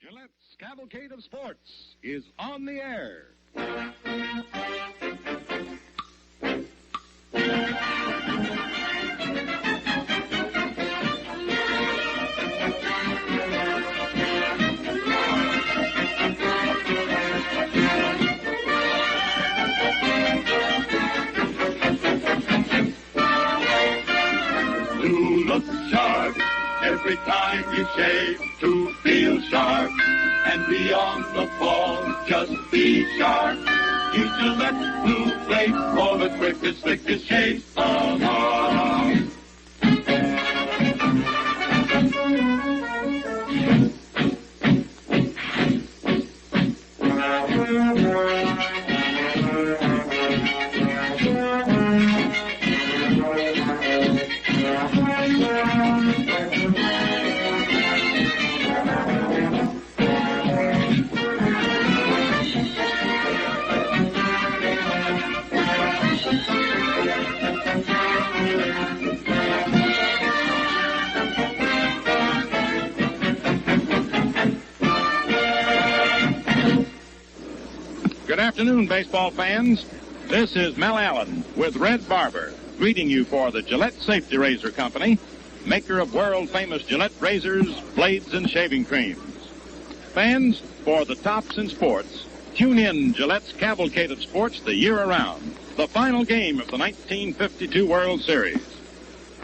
Gillette's Cavalcade of Sports is on the air. To look sharp every time you shave, to feel sharp and be on the ball, just be sharp. Use Gillette Blue Blade for the quickest, slickest shave of all. Good afternoon, baseball fans. This is Mel Allen with Red Barber, greeting you for the Gillette Safety Razor Company, maker of world-famous Gillette razors, blades, and shaving creams. Fans, for the tops in sports, tune in Gillette's Cavalcade of Sports the year around, the final game of the 1952 World Series.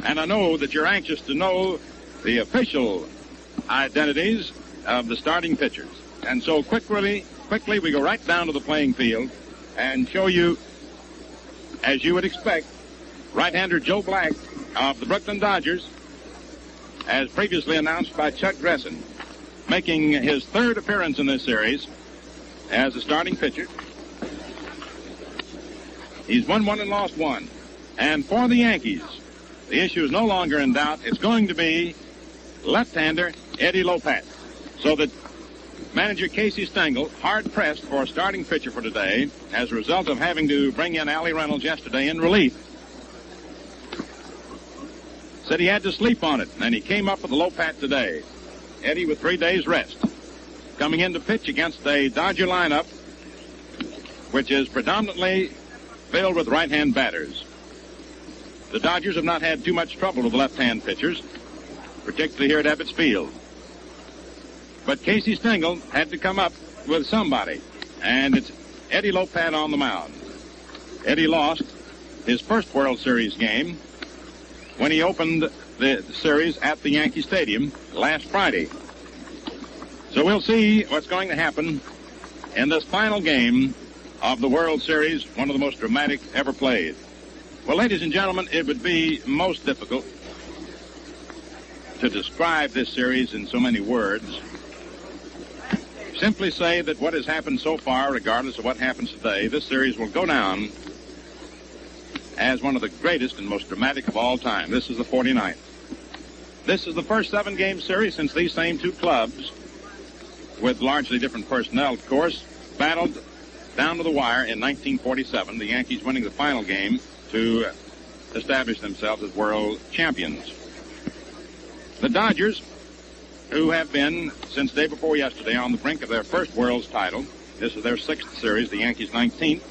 And I know that you're anxious to know the official identities of the starting pitchers. And so quickly we go right down to the playing field and show you, as you would expect, right-hander Joe Black of the Brooklyn Dodgers, as previously announced by Chuck Gresson, making his third appearance in this series as a starting pitcher. He's won one and lost one. And for the Yankees, the issue is no longer in doubt. It's going to be left-hander Eddie Lopez. So that manager Casey Stengel, hard-pressed for a starting pitcher for today as a result of having to bring in Allie Reynolds yesterday in relief. Said he had to sleep on it, and he came up with a low pat today. Eddie with 3 days rest. Coming in to pitch against a Dodger lineup which is predominantly filled with right-hand batters. The Dodgers have not had too much trouble with left-hand pitchers, particularly here at Ebbets Field. But Casey Stengel had to come up with somebody, and it's Eddie Lopez on the mound. Eddie lost his first World Series game when he opened the series at the Yankee Stadium last Friday. So we'll see what's going to happen in this final game of the World Series, one of the most dramatic ever played. Well, ladies and gentlemen, it would be most difficult to describe this series in so many words. Simply say that what has happened so far, regardless of what happens today, this series will go down as one of the greatest and most dramatic of all time. This is the 49th. This is the first 7-game series since these same two clubs, with largely different personnel, of course, battled down to the wire in 1947, the Yankees winning the final game to establish themselves as world champions. The Dodgers, who have been, since day before yesterday, on the brink of their first World's title, this is their 6th series, the Yankees' 19th,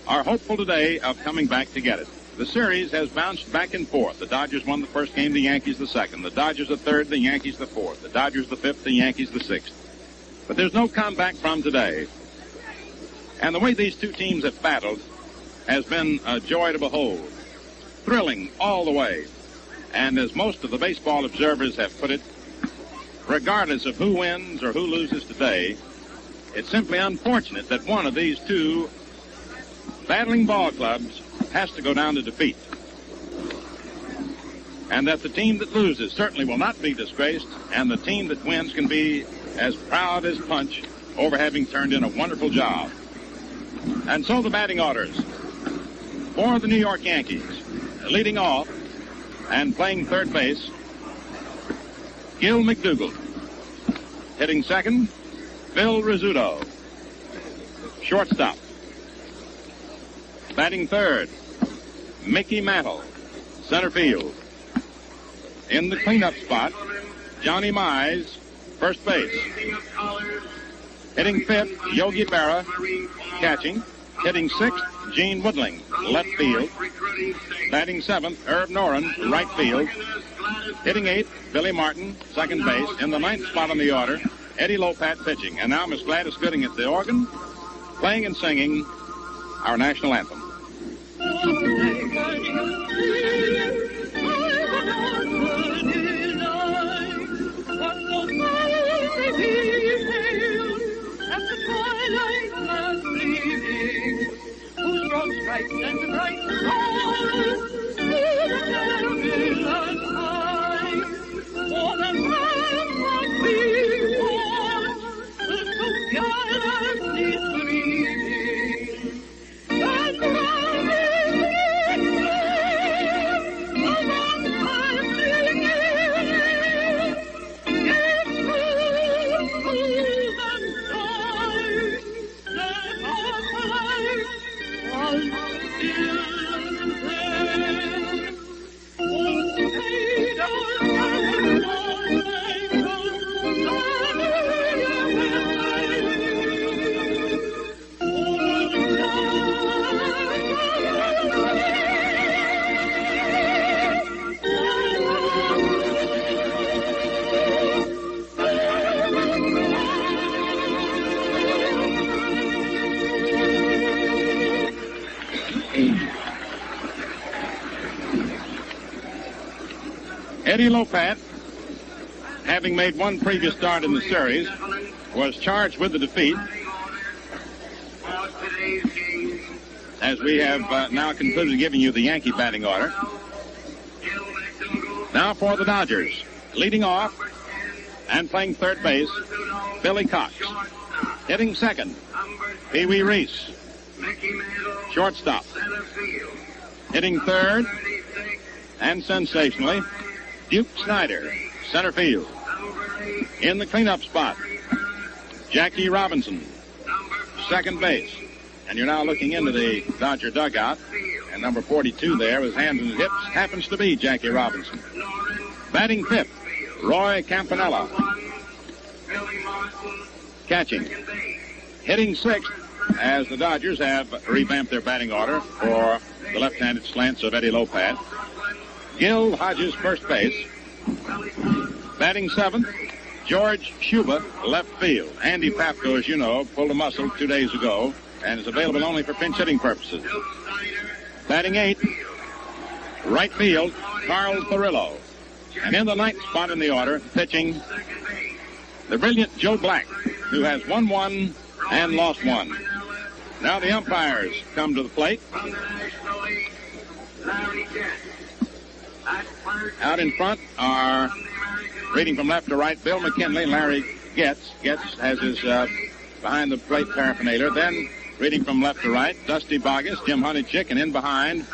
are hopeful today of coming back to get it. The series has bounced back and forth. The Dodgers won the first game, the Yankees the second. The Dodgers the third, the Yankees the fourth. The Dodgers the fifth, the Yankees the sixth. But there's no comeback from today. And the way these two teams have battled has been a joy to behold. Thrilling all the way. And as most of the baseball observers have put it, regardless of who wins or who loses today, it's simply unfortunate that one of these two battling ball clubs has to go down to defeat. And that the team that loses certainly will not be disgraced, and the team that wins can be as proud as punch over having turned in a wonderful job. And so the batting orders for the New York Yankees. Leading off and playing third base, Gil McDougald. Hitting second, Phil Rizzuto. Shortstop. Batting third, Mickey Mantle. Center field. In the cleanup spot, Johnny Mize first base. Hitting fifth, Yogi Berra, catching. Hitting sixth, Gene Woodling, left field. Batting seventh, Herb Noren, right field. Hitting eighth, Billy Martin, second base. In the ninth spot on the order, Eddie Lopat pitching. And now Miss Gladys Gooding at the organ, playing and singing our national anthem. Stripes and bright stars, through the perilous high, for the land that we want, the galaxy streaming, and round the umpire singing, it's smooth and tight, let our life Eddie Lopat, having made one previous start in the series, was charged with the defeat. As we have now concluded giving you the Yankee batting order. Now for the Dodgers. Leading off and playing third base, Billy Cox. Hitting second, Pee Wee Reese. Shortstop. Hitting third, and sensationally, Duke Snider, center field. In the cleanup spot, Jackie Robinson, second base. And you're now looking into the Dodger dugout. And number 42 there with hands in his hips happens to be Jackie Robinson. Batting fifth, Roy Campanella. Catching. Hitting sixth, as the Dodgers have revamped their batting order for the left-handed slants of Eddie Lopat. Gil Hodges, first base. Batting seventh, George Shuba, left field. Andy Papko, as you know, pulled a muscle 2 days ago and is available only for pinch hitting purposes. Batting eighth, right field, Carl Furillo. And in the ninth spot in the order, pitching the brilliant Joe Black, who has won one and lost one. Now the umpires come to the plate. Out in front are, reading from left to right, Bill McKinley, Larry Goetz. Goetz has his behind the plate paraphernalia. Then, reading from left to right, Dusty Bogus, Jim Honeychick, and in behind,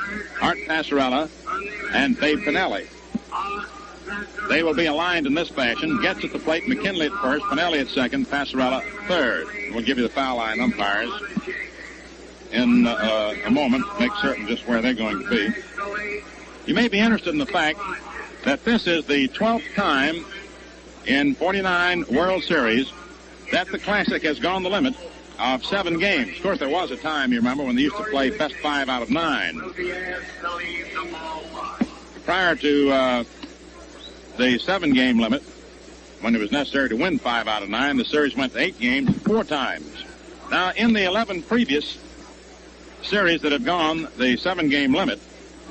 Art Passarella and Dave Pinelli. They will be aligned in this fashion. Goetz at the plate, McKinley at first, Pinelli at second, Passarella third. We'll give you the foul line umpires in a moment to make certain just where they're going to be. You may be interested in the fact that this is the 12th time in 49 World Series that the Classic has gone the limit of 7 games. Of course, there was a time, you remember, when they used to play best 5 out of 9. Prior to the 7-game limit, when it was necessary to win 5 out of 9, the series went to 8 games 4 times. Now, in the 11 previous series that have gone the 7-game limit,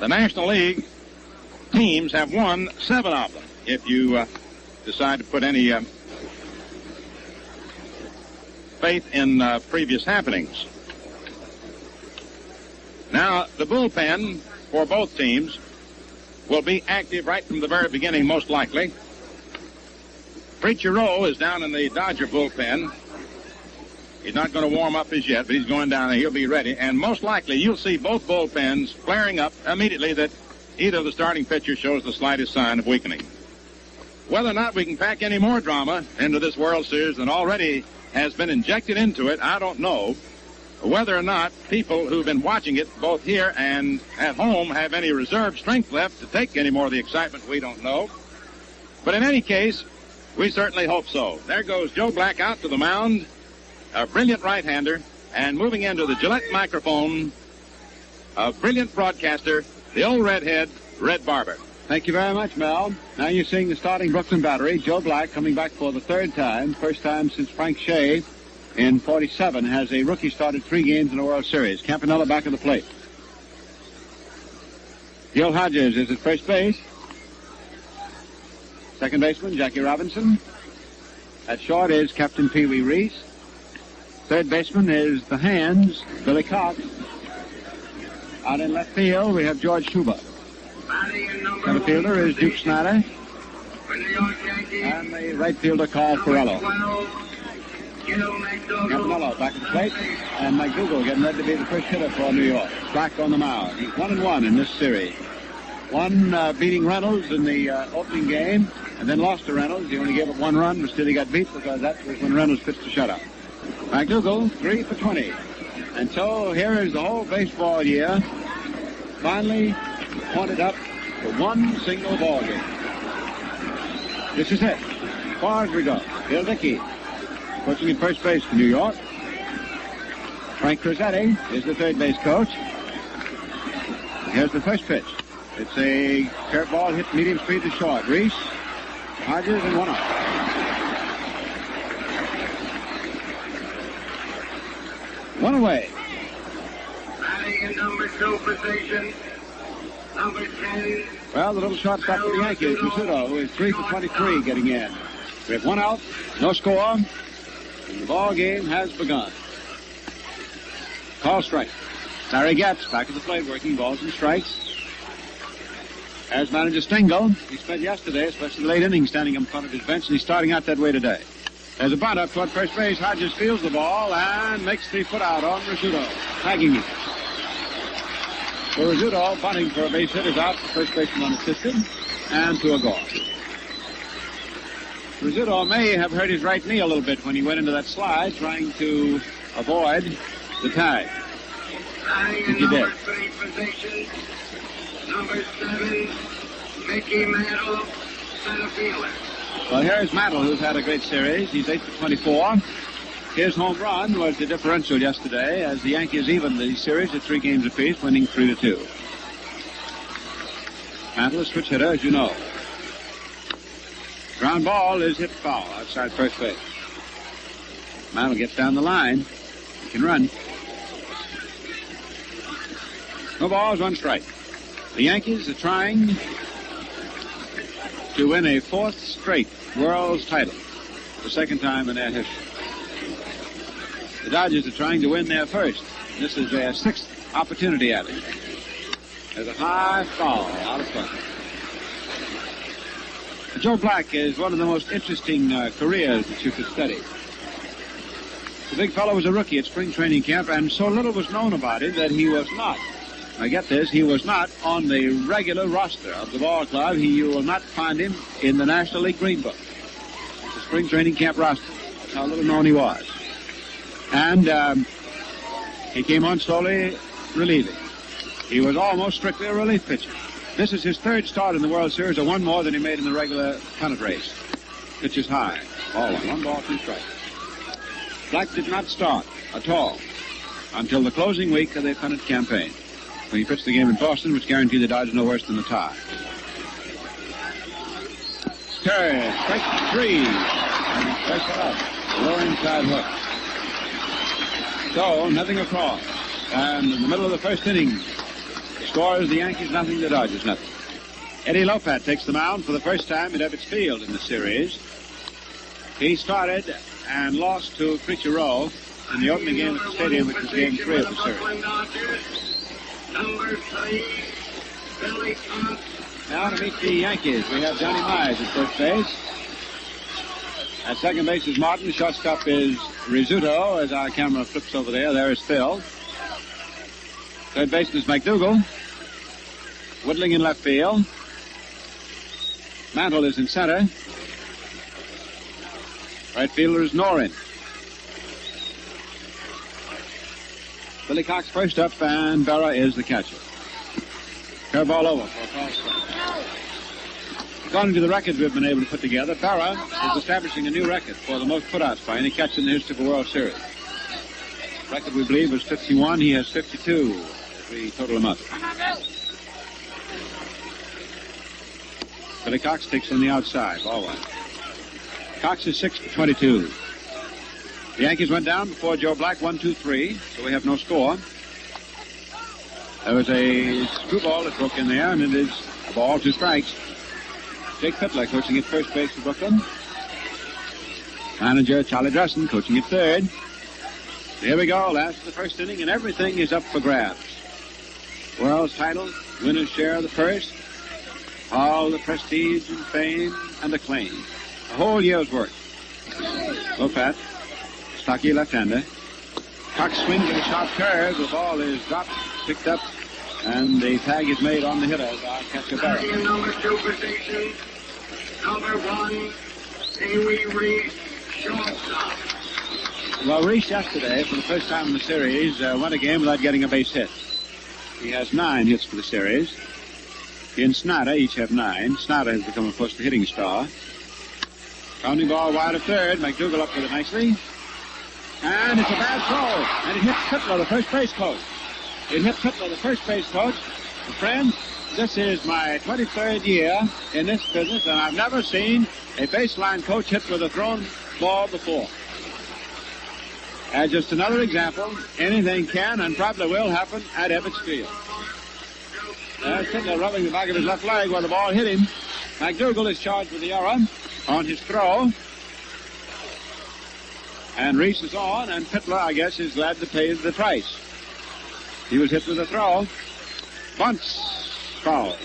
the National League teams have won 7 of them, if you decide to put any faith in previous happenings. Now, the bullpen for both teams will be active right from the very beginning, most likely. Preacher Rowe is down in the Dodger bullpen. He's not going to warm up as yet, but he's going down there. He'll be ready. And most likely you'll see both bullpens flaring up immediately that either of the starting pitchers shows the slightest sign of weakening. Whether or not we can pack any more drama into this World Series than already has been injected into it, I don't know. Whether or not people who've been watching it both here and at home have any reserve strength left to take any more of the excitement, we don't know. But in any case, We certainly hope so. There goes Joe Black out to the mound, a brilliant right-hander, and moving into the Gillette microphone, a brilliant broadcaster, the old redhead, Red Barber. Thank you very much, Mel. Now you're seeing the starting Brooklyn battery. Joe Black coming back for the third time. First time since Frank Shea in 47 has a rookie started 3 games in the World Series. Campanella back at the plate. Gil Hodges is at first base. Second baseman, Jackie Robinson. At short is Captain Pee Wee Reese. Third baseman is the hands, Billy Cox. Out in left field, we have George Shuba. Center fielder is Duke Snider. And the right fielder, Carl Furillo. Campanella back at the plate. And McDougald getting ready to be the first hitter for New York. Black on the mound. He's 1-1 in this series. One beating Reynolds in the opening game, and then lost to Reynolds. He only gave up 1 run, but still he got beat because that was when Reynolds pitched a shutout. McDougald, 3 for 20. And so here is the whole baseball year finally pointed up to one single ball game. This is it. As far as we go. Bill Dickey coaching at first base for New York. Frank Crizzetti is the third base coach. Here's the first pitch. It's a curveball hit medium speed to short. Reese, Hodges, and 1 out. One away. Batting in number 2 position, number 10. Well, the little shortstop for the Yankees, Rizzuto, who is 3 for 23 getting in. We have 1 out, no score, and the ball game has begun. Call strike. Larry Goetz back at the plate working balls and strikes. As manager Stengel, he spent yesterday, especially the late innings, standing in front of his bench, and he's starting out that way today. There's a bunt up toward first base. Hodges fields the ball and makes the foot out on Rizzuto, tagging it. So Rizzuto bunting for a base hit is out. The first baseman unassisted, and to a goal. Rizzuto may have hurt his right knee a little bit when he went into that slide, trying to avoid the tag. I think he did. Number 7, Mickey Mantle, center fielder. Well, here's Mantle, who's had a great series. He's 8 for 24. His home run was the differential yesterday as the Yankees evened the series at 3 games apiece, winning 3-2. Mantle, a switch hitter, as you know. Ground ball is hit foul outside first base. Mantle gets down the line. He can run. No balls, 1 strike. The Yankees are trying to win a 4th straight World's title, the 2nd time in their history. The Dodgers are trying to win their 1st. This is their 6th opportunity at it. There's a high foul out of front. Joe Black is one of the most interesting careers that you could study. The big fellow was a rookie at spring training camp, and so little was known about him that he was not. Now get this, he was not on the regular roster of the ball club. You will not find him in the National League Green Book. The spring training camp roster. That's how little known he was. And he came on slowly relieving. He was almost strictly a relief pitcher. This is his 3rd start in the World Series, or 1 more than he made in the regular pennant race. Pitches high. Ball 1 ball, 2 strikes. Black did not start at all until the closing week of the pennant campaign, when he pitched the game in Boston, which guaranteed the Dodgers no worse than the tie. Curry, strike 3. And press it up. Low inside hook. So, nothing across. And in the middle of the 1st inning, the score is the Yankees nothing, the Dodgers nothing. Eddie Lopat takes the mound for the first time at Ebbets Field in the series. He started and lost to Preacher Row in the opening game at the stadium, which was game 3 of the series. Number 3, Billy Cox. Now to meet the Yankees, we have Johnny Mize at first base. At second base is Martin. Shortstop is Rizzuto. As our camera flips over there is Phil. Third baseman is McDougald. Woodling in left field. Mantle is in center. Right fielder is Norin. Billy Cox first up, and Berra is the catcher. Curveball over for a call strike. According to the records we've been able to put together, Berra is establishing a new record for the most putouts by any catcher in the history of the World Series. The record, we believe, was 51. He has 52 if we total them up. Billy Cox takes on the outside. Ball one. Cox is 6 for 22. The Yankees went down before Joe Black, 1-2-3, so we have no score. There was a screwball that broke in there, and it is a ball, 2 strikes. Jake Pitler coaching at first base for Brooklyn. Manager Charlie Dressen coaching at third. Here we go, last of the first inning, and everything is up for grabs. World's title, winner's share of the first, all the prestige and fame and acclaim. A whole year's work. Low pat, stocky left-hander. Cox swings at a sharp curve. The ball is dropped, picked up, and the tag is made on the hitter by catcher Berra. Number 2 position, number 1, Pee Wee Reese, shortstop. Well, Reese yesterday, for the first time in the series, went a game without getting a base hit. He has 9 hits for the series. He and Snider each have 9. Snider has become, of course, the hitting star. Pounding ball wide of third. McDougald up with it nicely. And it's a bad throw. And it hits Pitler, the first base coach. It hit Pitler, the first base coach. And friends, this is my 23rd year in this business, and I've never seen a baseline coach hit with a thrown ball before. As just another example, anything can and probably will happen at Ebbets Field. Pitler rubbing the back of his left leg where the ball hit him. McDougald is charged with the error on his throw. And Reese is on, and Pitler, I guess, is glad to pay the price. He was hit with a throw. Bunts, foul.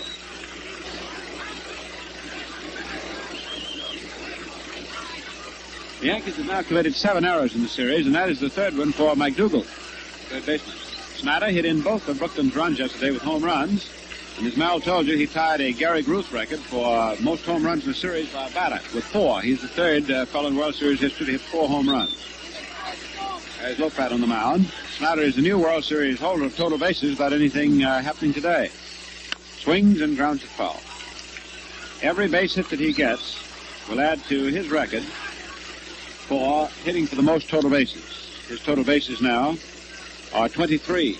The Yankees have now committed 7 errors in the series, and that is the third one for McDougald, third baseman. Snider hit in both of Brooklyn's runs yesterday with home runs. And as Mel told you, he tied a Gary Gruth record for most home runs in the series by a batter with 4. He's the third fellow in World Series history to hit 4 home runs. There's Loprat on the mound. Snider is the new World Series holder of total bases without anything happening today. Swings and grounds it foul. Every base hit that he gets will add to his record for hitting for the most total bases. His total bases now are 23.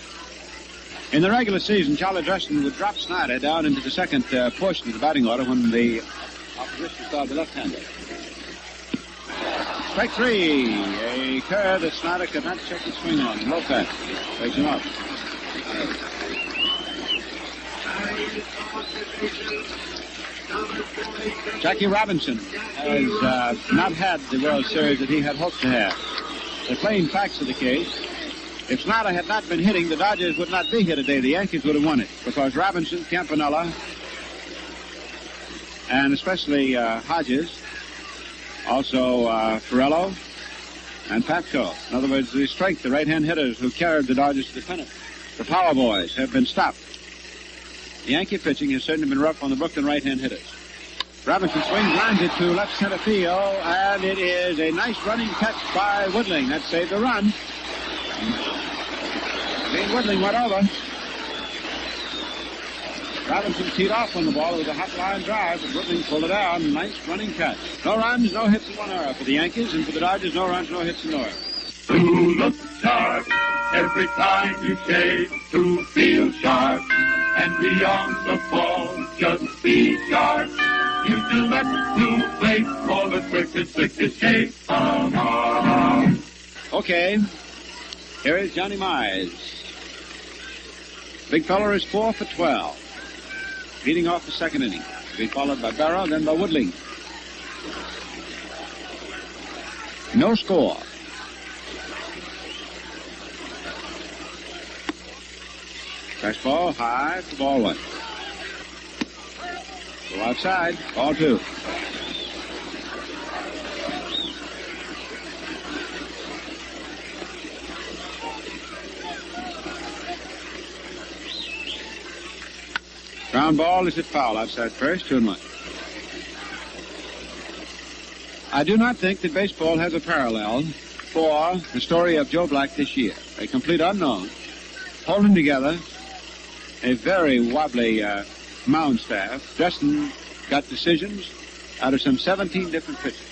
In the regular season, Charlie Dressen would drop Snider down into the second portion of the batting order when the opposition started the left-hander. Strike 3. A curve that Snider could not check his swing on. Low pass. Takes him up. Jackie Robinson has not had the World Series that he had hoped to have. The plain facts of the case. If Snider had not been hitting, the Dodgers would not be here today. The Yankees would have won it because Robinson, Campanella, and especially Hodges, also Furillo, and Patco. In other words, the strength, the right-hand hitters who carried the Dodgers to the pennant. The power boys have been stopped. The Yankee pitching has certainly been rough on the Brooklyn right-hand hitters. Robinson swings, lines it to left center field, and it is a nice running catch by Woodling. That saved the run. Dean Woodling went over. Robinson teed off on the ball. It was a hot line drive, but Woodling pulled it down. Nice running catch. No runs, no hits, and 1 error for the Yankees, and for the Dodgers, no runs, no hits, and no errors. To look sharp every time you shave, to feel sharp and beyond the ball, just be sharp. You select to play for the quickest, slickest shave. Okay, here is Johnny Mize. Big fella is 4 for 12. Leading off the second inning. To be followed by Berra, then by Woodling. No score. Fastball high for ball 1. Go outside, ball 2. Ground ball is hit foul outside first, 2-1. I do not think that baseball has a parallel for the story of Joe Black this year. A complete unknown, holding together a very wobbly mound staff. Dressen got decisions out of some 17 different pitches.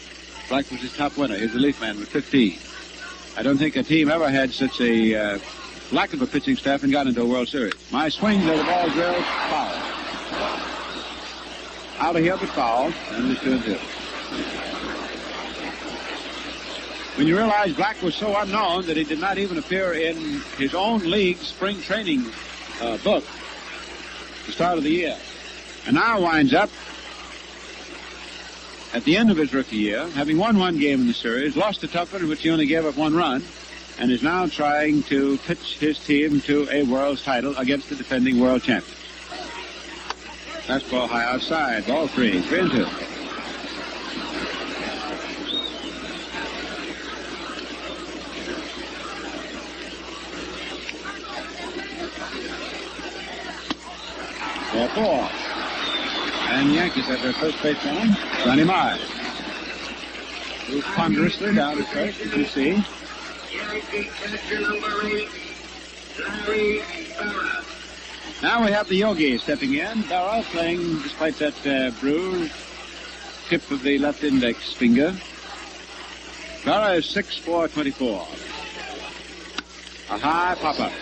Black was his top winner, his relief man with 15. I don't think a team ever had such a lack of a pitching staff and got into a World Series. My swings are the ball drills, foul. Out of here, but foul, and it's 2-2. When you realize Black was so unknown that he did not even appear in his own league's spring training book at the start of the year, and now winds up at the end of his rookie year, having won one game in the series, lost a tough one in which he only gave up one run, and is now trying to pitch his team to a world's title against the defending world champions. Fastball high outside, ball 3-2. Ball 4. And the Yankees have their first baseman, Sonny Mize. Moves ponderously down to first, as you see. Yankee catcher number 8, Larry Goetz. Now we have the Yogi stepping in. Berra playing, despite that bruise, tip of the left index finger. Berra is 6'4", 24. A high pop-up.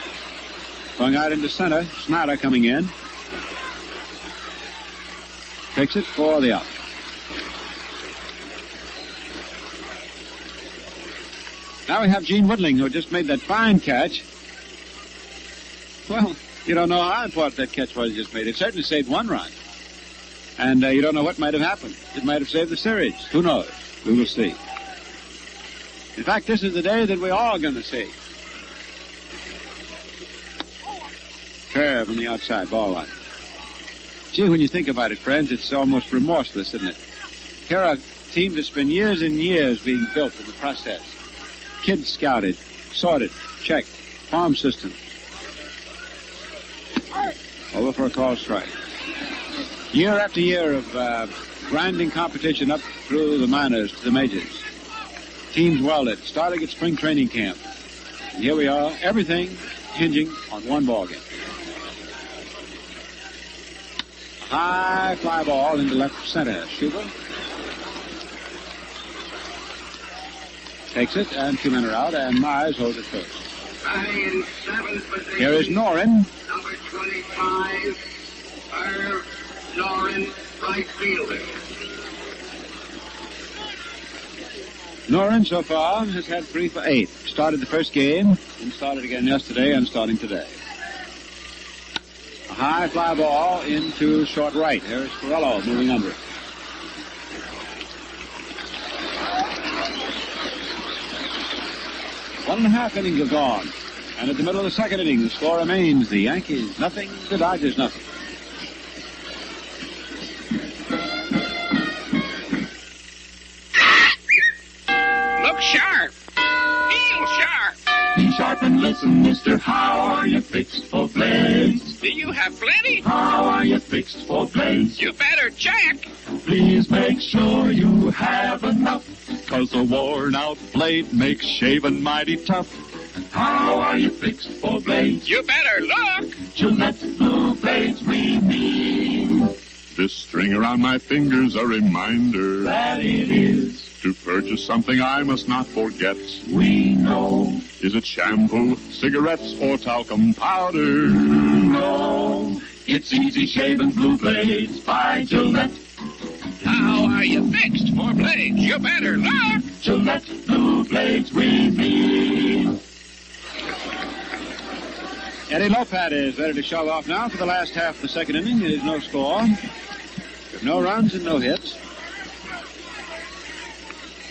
Going out into center. Snider coming in. Takes it for the out. Now we have Gene Woodling, who just made that fine catch. Well, you don't know how important that catch was he just made. It certainly saved one run. And you don't know what might have happened. It might have saved the series. Who knows? We will see. In fact, this is the day that we're all going to see. Curve on the outside, ball one. Gee, when you think about it, friends, it's almost remorseless, isn't it? Here are a team that's been years and years being built in the process. Kids scouted, sorted, checked, farm system. Over for a called strike. Year after year of grinding competition up through the minors to the majors. Teams welded, starting at spring training camp. And here we are, everything hinging on one ball game. High fly ball into left center. Shuba takes it, and 2 men are out, and Mize holds it first. Batting in 7th position. Here is Norin. Number 25, Irv Norin, right fielder. Norin so far has had 3 for 8. Started the first game, and started again yesterday, and starting today. A high fly ball into short right. Here is Furillo moving under it. One and a half innings have gone. And at the middle of the second inning, the score remains the Yankees nothing, the Dodgers nothing. Look sharp. Feel sharp. Be sharp and listen, mister. How are you fixed for blades? Do you have plenty? How are you fixed for blades? You better check. Please make sure you have enough, 'cause a worn-out blade makes shaving mighty tough. How are you fixed for blades? You better look. Gillette Blue Blades we need. This string around my finger's a reminder that it is to purchase something I must not forget. We know. Is it shampoo, cigarettes, or talcum powder? No. It's Easy Shaving Blue Blades by Gillette. How are you fixed for blades? You better look. Gillette Blue Blades we need. Eddie Lopat is ready to shove off now for the last half of the second inning. It is no score. With no runs and no hits.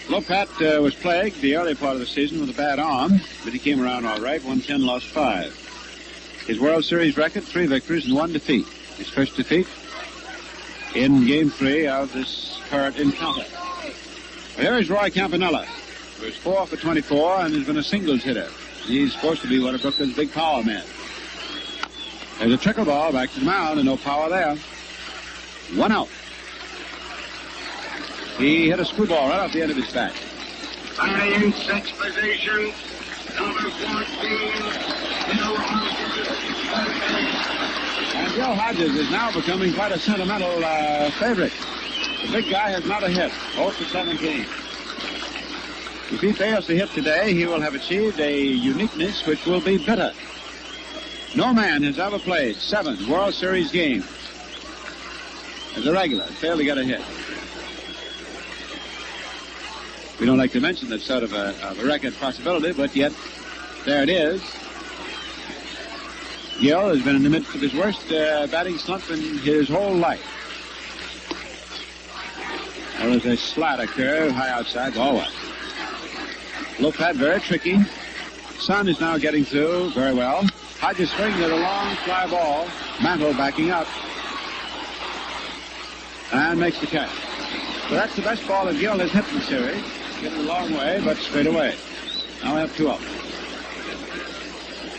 Lopat was plagued the early part of the season with a bad arm, but he came around all right, won 10, lost 5. His World Series record, 3 victories and 1 defeat. His first defeat in Game 3 of this current encounter. Well, here is Roy Campanella, who is 4 for 24 and has been a singles hitter. He's supposed to be one of Brooklyn's big power men. There's a trickle ball back to the mound and no power there. 1 out. He hit a screwball right off the end of his bat. Batting in 6th position, number 14, Gil Hodges. And Gil Hodges is now becoming quite a sentimental favorite. The big guy has not a hit. 0 for 17. If he fails to hit today, he will have achieved a uniqueness which will be bitter. No man has ever played 7 World Series games as a regular, failed to get a hit. We don't like to mention that sort of a record possibility, but yet there it is. Gil has been in the midst of his worst batting slump in his whole life. There was a slider curve high outside, ball one. Low pad, very tricky. Sun is now getting through very well. Hodges swinging at a long fly ball. Mantle backing up. And makes the catch. So that's the best ball that Gil has hit in the series. Getting a long way, but straight away. Now we have 2 up.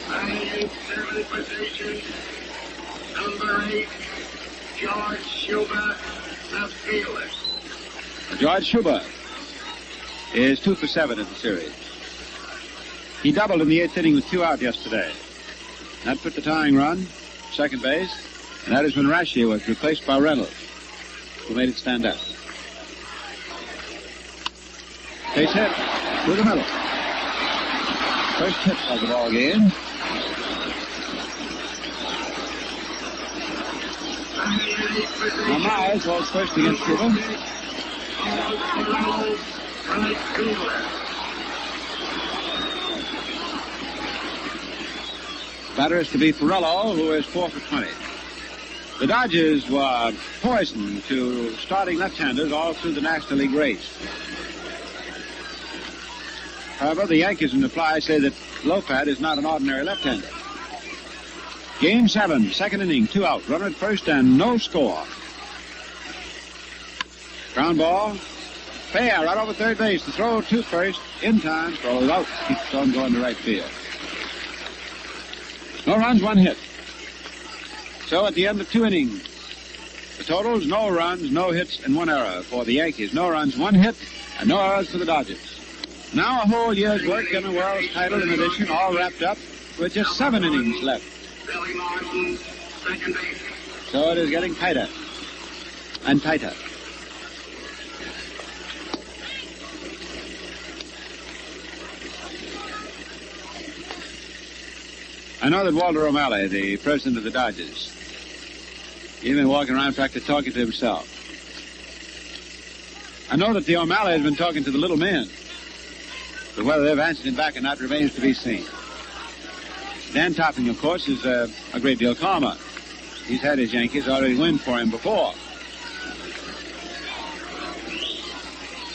98-7 position. Number 8, George Shuba, the fielder. George Shuba is 2 for 7 in the series. He doubled in the 8th inning with 2 out yesterday. That put the tying run, second base, and that is when Rashi was replaced by Reynolds, who made it stand up. Base hit through the middle. First hit of the ball game. Now Myers was first against Cuba. Batter is to be Furillo, who is 4 for 20. The Dodgers were poisoned to starting left-handers all through the National League race. However, the Yankees in reply say that Lopad is not an ordinary left-hander. Game 7, second inning, 2 out, runner at first and no score. Ground ball, fair, right over third base. The throw to first, in time, throws out, keeps on going to right field. No runs, 1 hit. So at the end of 2 innings, the totals, no runs, no hits, and 1 error for the Yankees. No runs, 1 hit, and no errors for the Dodgers. Now a whole year's work in the world's title in addition, all wrapped up with just 7 innings left. Billy Martin, second base. So it is getting tighter and tighter. I know that Walter O'Malley, the president of the Dodgers, he's been walking around practically talking to himself. I know that the O'Malley has been talking to the little men. But whether they've answered him back or not remains to be seen. Dan Topping, of course, is a great deal calmer. He's had his Yankees already win for him before.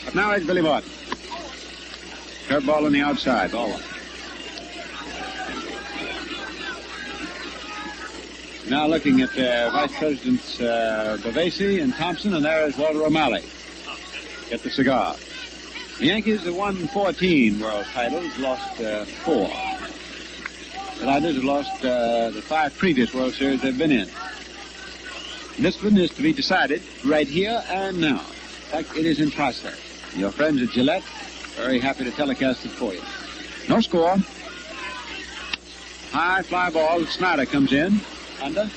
But now it's Billy Martin. Curveball on the outside, ball 1. Now looking at Vice Presidents Bavasi and Thompson, and there is Walter O'Malley. Get the cigar. The Yankees have won 14 world titles, lost 4. The Dodgers have lost the 5 previous World Series they've been in. This one is to be decided right here and now. In fact, it is in process. Your friends at Gillette are very happy to telecast it for you. No score. High fly ball. Snider comes in. Under.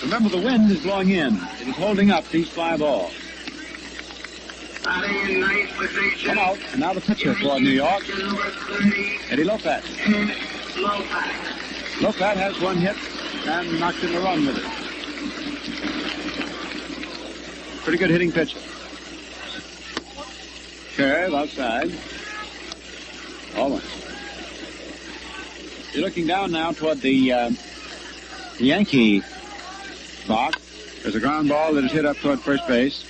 Remember, the wind is blowing in. It is holding up these fly balls. Batting in ninth position. Come out. And now the pitcher for New York, Eddie Lopez. Lopez has 1 hit and knocked in a run with it. Pretty good hitting pitcher. Curve outside. All 1. You're looking down now toward the Yankee box. There's a ground ball that is hit up toward first base.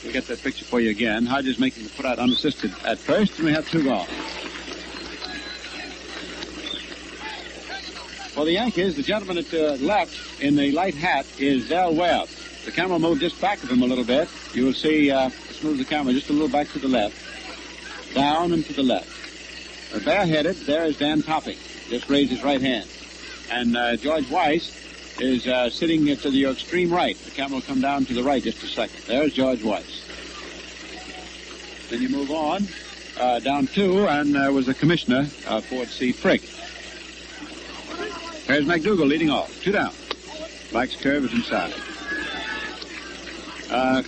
We'll get that picture for you again. Hodges making the put out unassisted at first, and we have 2 gone. For the Yankees, the gentleman at the left in the light hat is Del Webb. The camera moved just back of him a little bit. You will see, let's move the camera just a little back to the left. Down and to the left. Bareheaded, there is Dan Topping. Just raised his right hand. And George Weiss is sitting to the extreme right. The camera will come down to the right just a second. There's George Weiss. Then you move on, down 2, and there was the commissioner, Ford C. Frick. There's McDougald leading off. 2 down. Black's curve is inside.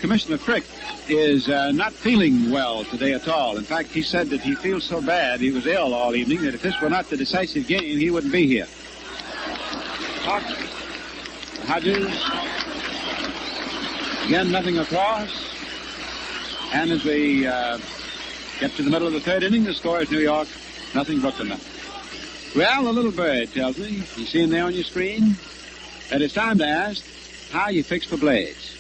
Commissioner Frick is not feeling well today at all. In fact, he said that he feels so bad, he was ill all evening, that if this were not the decisive game, he wouldn't be here. Cox, Hodges, again nothing across. And as we get to the middle of the third inning, the score is New York, nothing, Brooklyn, nothing. Well, the little bird tells me, you see him there on your screen, that it's time to ask how you fix for blades.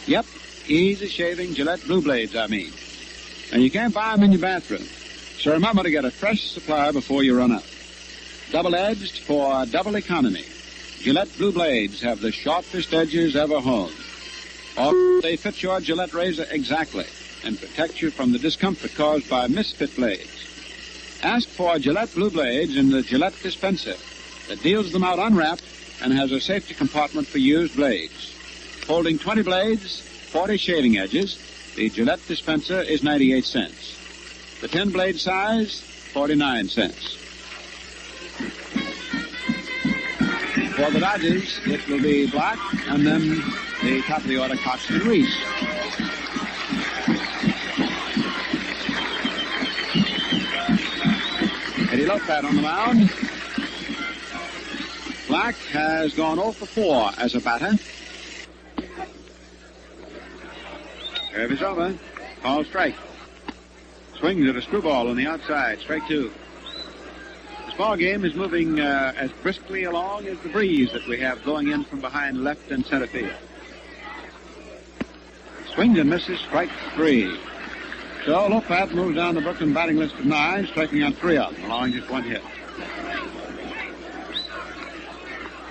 Yep, easy shaving Gillette Blue Blades, I mean. And you can't buy them in your bathroom. So remember to get a fresh supply before you run out. Double-edged for double economy. Gillette Blue Blades have the sharpest edges ever honed. Or they fit your Gillette razor exactly and protect you from the discomfort caused by misfit blades. Ask for Gillette Blue Blades in the Gillette dispenser that deals them out unwrapped and has a safety compartment for used blades. Holding 20 blades, 40 shaving edges, the Gillette dispenser is 98 cents. The 10-blade size, 49 cents. For the Dodgers, it will be Black, and then the top of the order, Cox and Reese. Eddie Lopat on the mound. Black has gone 0 for 4 as a batter. Curve is over. Call strike. Swings at a screwball on the outside. Strike 2. This ball game is moving as briskly along as the breeze that we have blowing in from behind left and center field. Swings and misses. Strike 3. So Lopat moves down the Brooklyn batting list of 9, striking out 3 of them, allowing just 1 hit.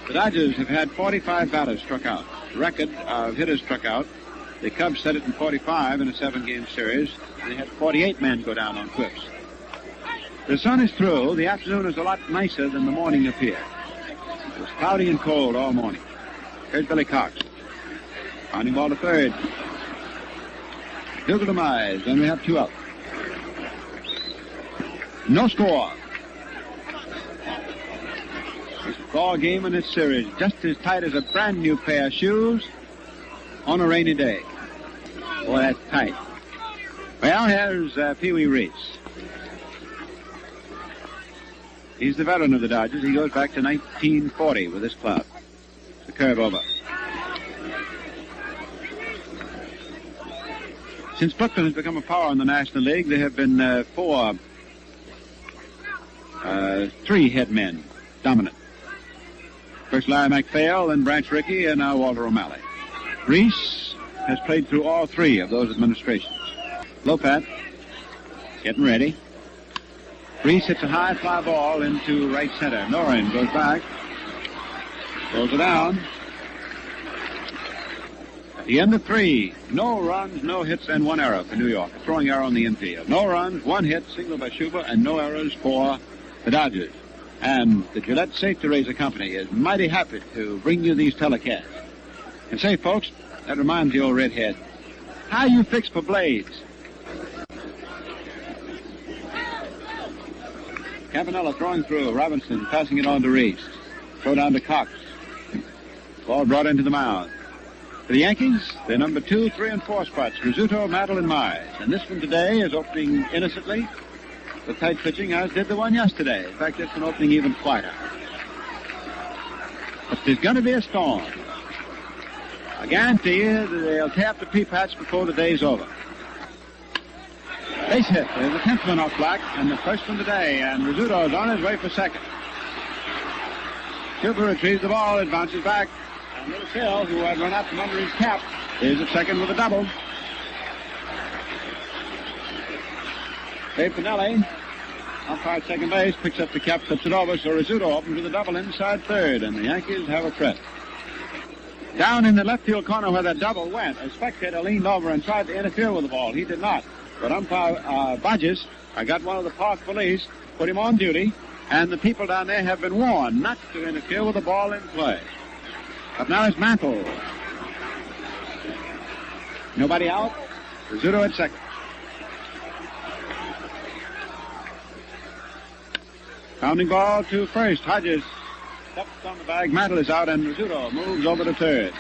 The Dodgers have had 45 batters struck out. The record of hitters struck out, the Cubs set it in 45 in a 7-game series. They had 48 men go down on clips. The sun is through. The afternoon is a lot nicer than the morning up here. It was cloudy and cold all morning. Here's Billy Cox. Pounding ball to third. Dougal demise, and we have 2 out. No score. This ball game in this series, just as tight as a brand new pair of shoes on a rainy day. Boy, that's tight. Well, here's Pee Wee Reese. He's the veteran of the Dodgers. He goes back to 1940 with this club. The curve over. Since Brooklyn has become a power in the National League, there have been 3 head men dominant. First Larry MacPhail, then Branch Rickey, and now Walter O'Malley. Reese has played through all 3 of those administrations. Lopat getting ready. Reese hits a high fly ball into right center. Noren goes back. Throws it down. At the end of 3, no runs, no hits, and 1 error for New York. A throwing error on the infield. No runs, 1 hit, single by Shuba, and no errors for the Dodgers. And the Gillette Safety Razor Company is mighty happy to bring you these telecasts. And say, folks, that reminds the old redhead, how you fix for blades? Campanella throwing through. Robinson passing it on to Reese. Throw down to Cox. Ball brought into the mound. For the Yankees, they're number 2, 3, and 4 spots. Rizzuto, Mantle, and Myers. And this one today is opening innocently with tight pitching, as did the one yesterday. In fact, it's an opening even quieter. But there's going to be a storm. I guarantee you that they'll tap the pea patch before the day's over. Base hit. There's the 10th one off Black, and the first one today. And Rizzuto is on his way for second. Shuba retrieves the ball. It bounces back. And little Phil, who had run out from under his cap, is at second with a double. Dave Pinelli, umpire at second base, picks up the cap, flips it over, so Rizzuto opens with a double inside third, and the Yankees have a threat. Down in the left field corner where that double went, a spectator leaned over and tried to interfere with the ball. He did not. But umpire Hodges, I got one of the park police, put him on duty, and the people down there have been warned not to interfere with the ball in play. Up now is Mantle. Nobody out. Rizzuto at second. Pounding ball to first. Hodges Steps on the bag. Mantle is out, and Rizzuto moves over to third.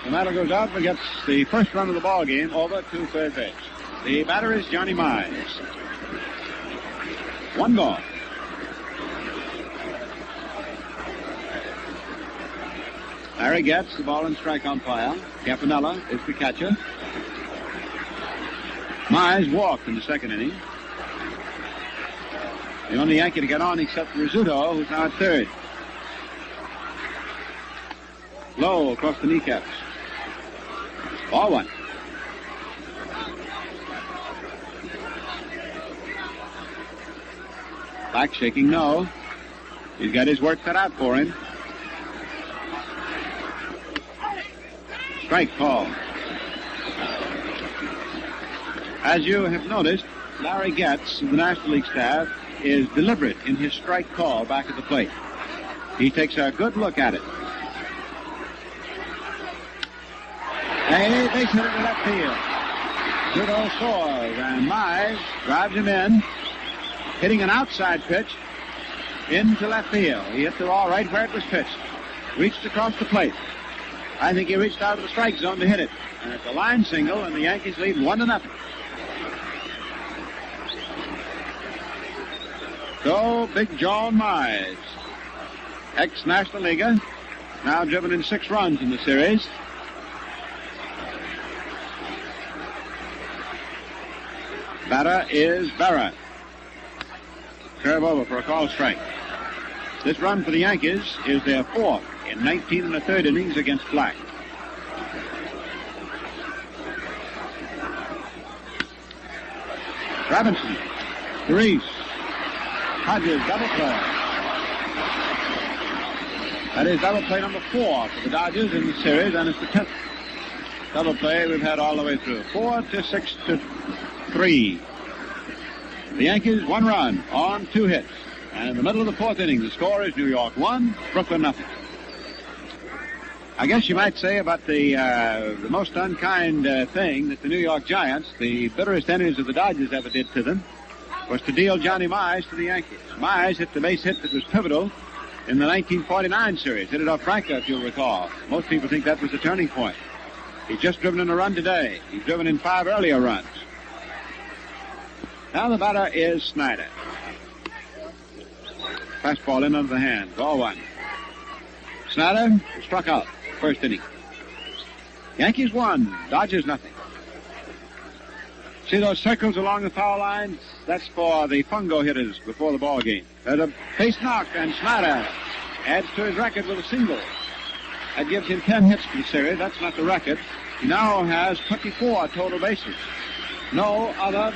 The Mantle goes out and gets the first run of the ball game over to third base. The batter is Johnny Mize. One gone. Larry Goetz, the ball and strike umpire. Campanella is the catcher. Mize walked in the second inning. The only Yankee to get on except Rizzuto, who's now at third. Low across the kneecaps. Ball one. Back shaking no. He's got his work cut out for him. Strike call. As you have noticed, Larry Goetz of the National League staff is deliberate in his strike call back at the plate. He takes a good look at it. A base hit to left field. Rizzuto soars, and Mize drives him in, hitting an outside pitch into left field. He hit the ball right where it was pitched. Reached across the plate. I think he reached out of the strike zone to hit it. And it's a line single, and the Yankees lead 1-0. So, Big John Mize, ex-National Leaguer, now driven in 6 runs in the series. Batter is Berra. Curve over for a call strike. This run for the Yankees is their 4th in 19 1/3 innings against Black. Robinson, Reese, Hodges, double play. That is double play number 4 for the Dodgers in the series, and it's the 10th double play we've had all the way through. 4-6-3. The Yankees 1 run on 2 hits. And in the middle of the 4th inning, the score is New York 1, Brooklyn nothing. I guess you might say about the most unkind thing that the New York Giants, the bitterest enemies of the Dodgers, ever did to them, was to deal Johnny Mize to the Yankees. Mize hit the base hit that was pivotal in the 1949 series. Hit it off Franco, if you'll recall. Most people think that was the turning point. He's just driven in a run today. He's driven in 5 earlier runs. Now the batter is Snider. Fastball in under the hand. Ball 1. Snider struck out. First inning. Yankees 1. Dodgers nothing. See those circles along the foul lines? That's for the fungo hitters before the ball game. There's a base knock, and Snider adds to his record with a single. That gives him 10 hits for the series. That's not the record. He now has 24 total bases. No other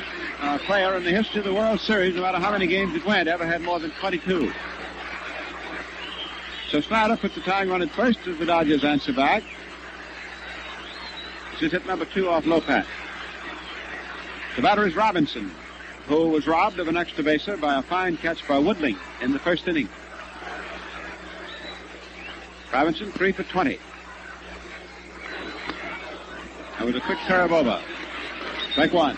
player in the history of the World Series, no matter how many games it went, ever had more than 22. So Snider puts the tying run at first as the Dodgers answer back. This is hit number 2 off Lopez. The batter is Robinson, who was robbed of an extra baser by a fine catch by Woodling in the first inning. Robinson 3 for 20. That was a quick curve over. Strike 1.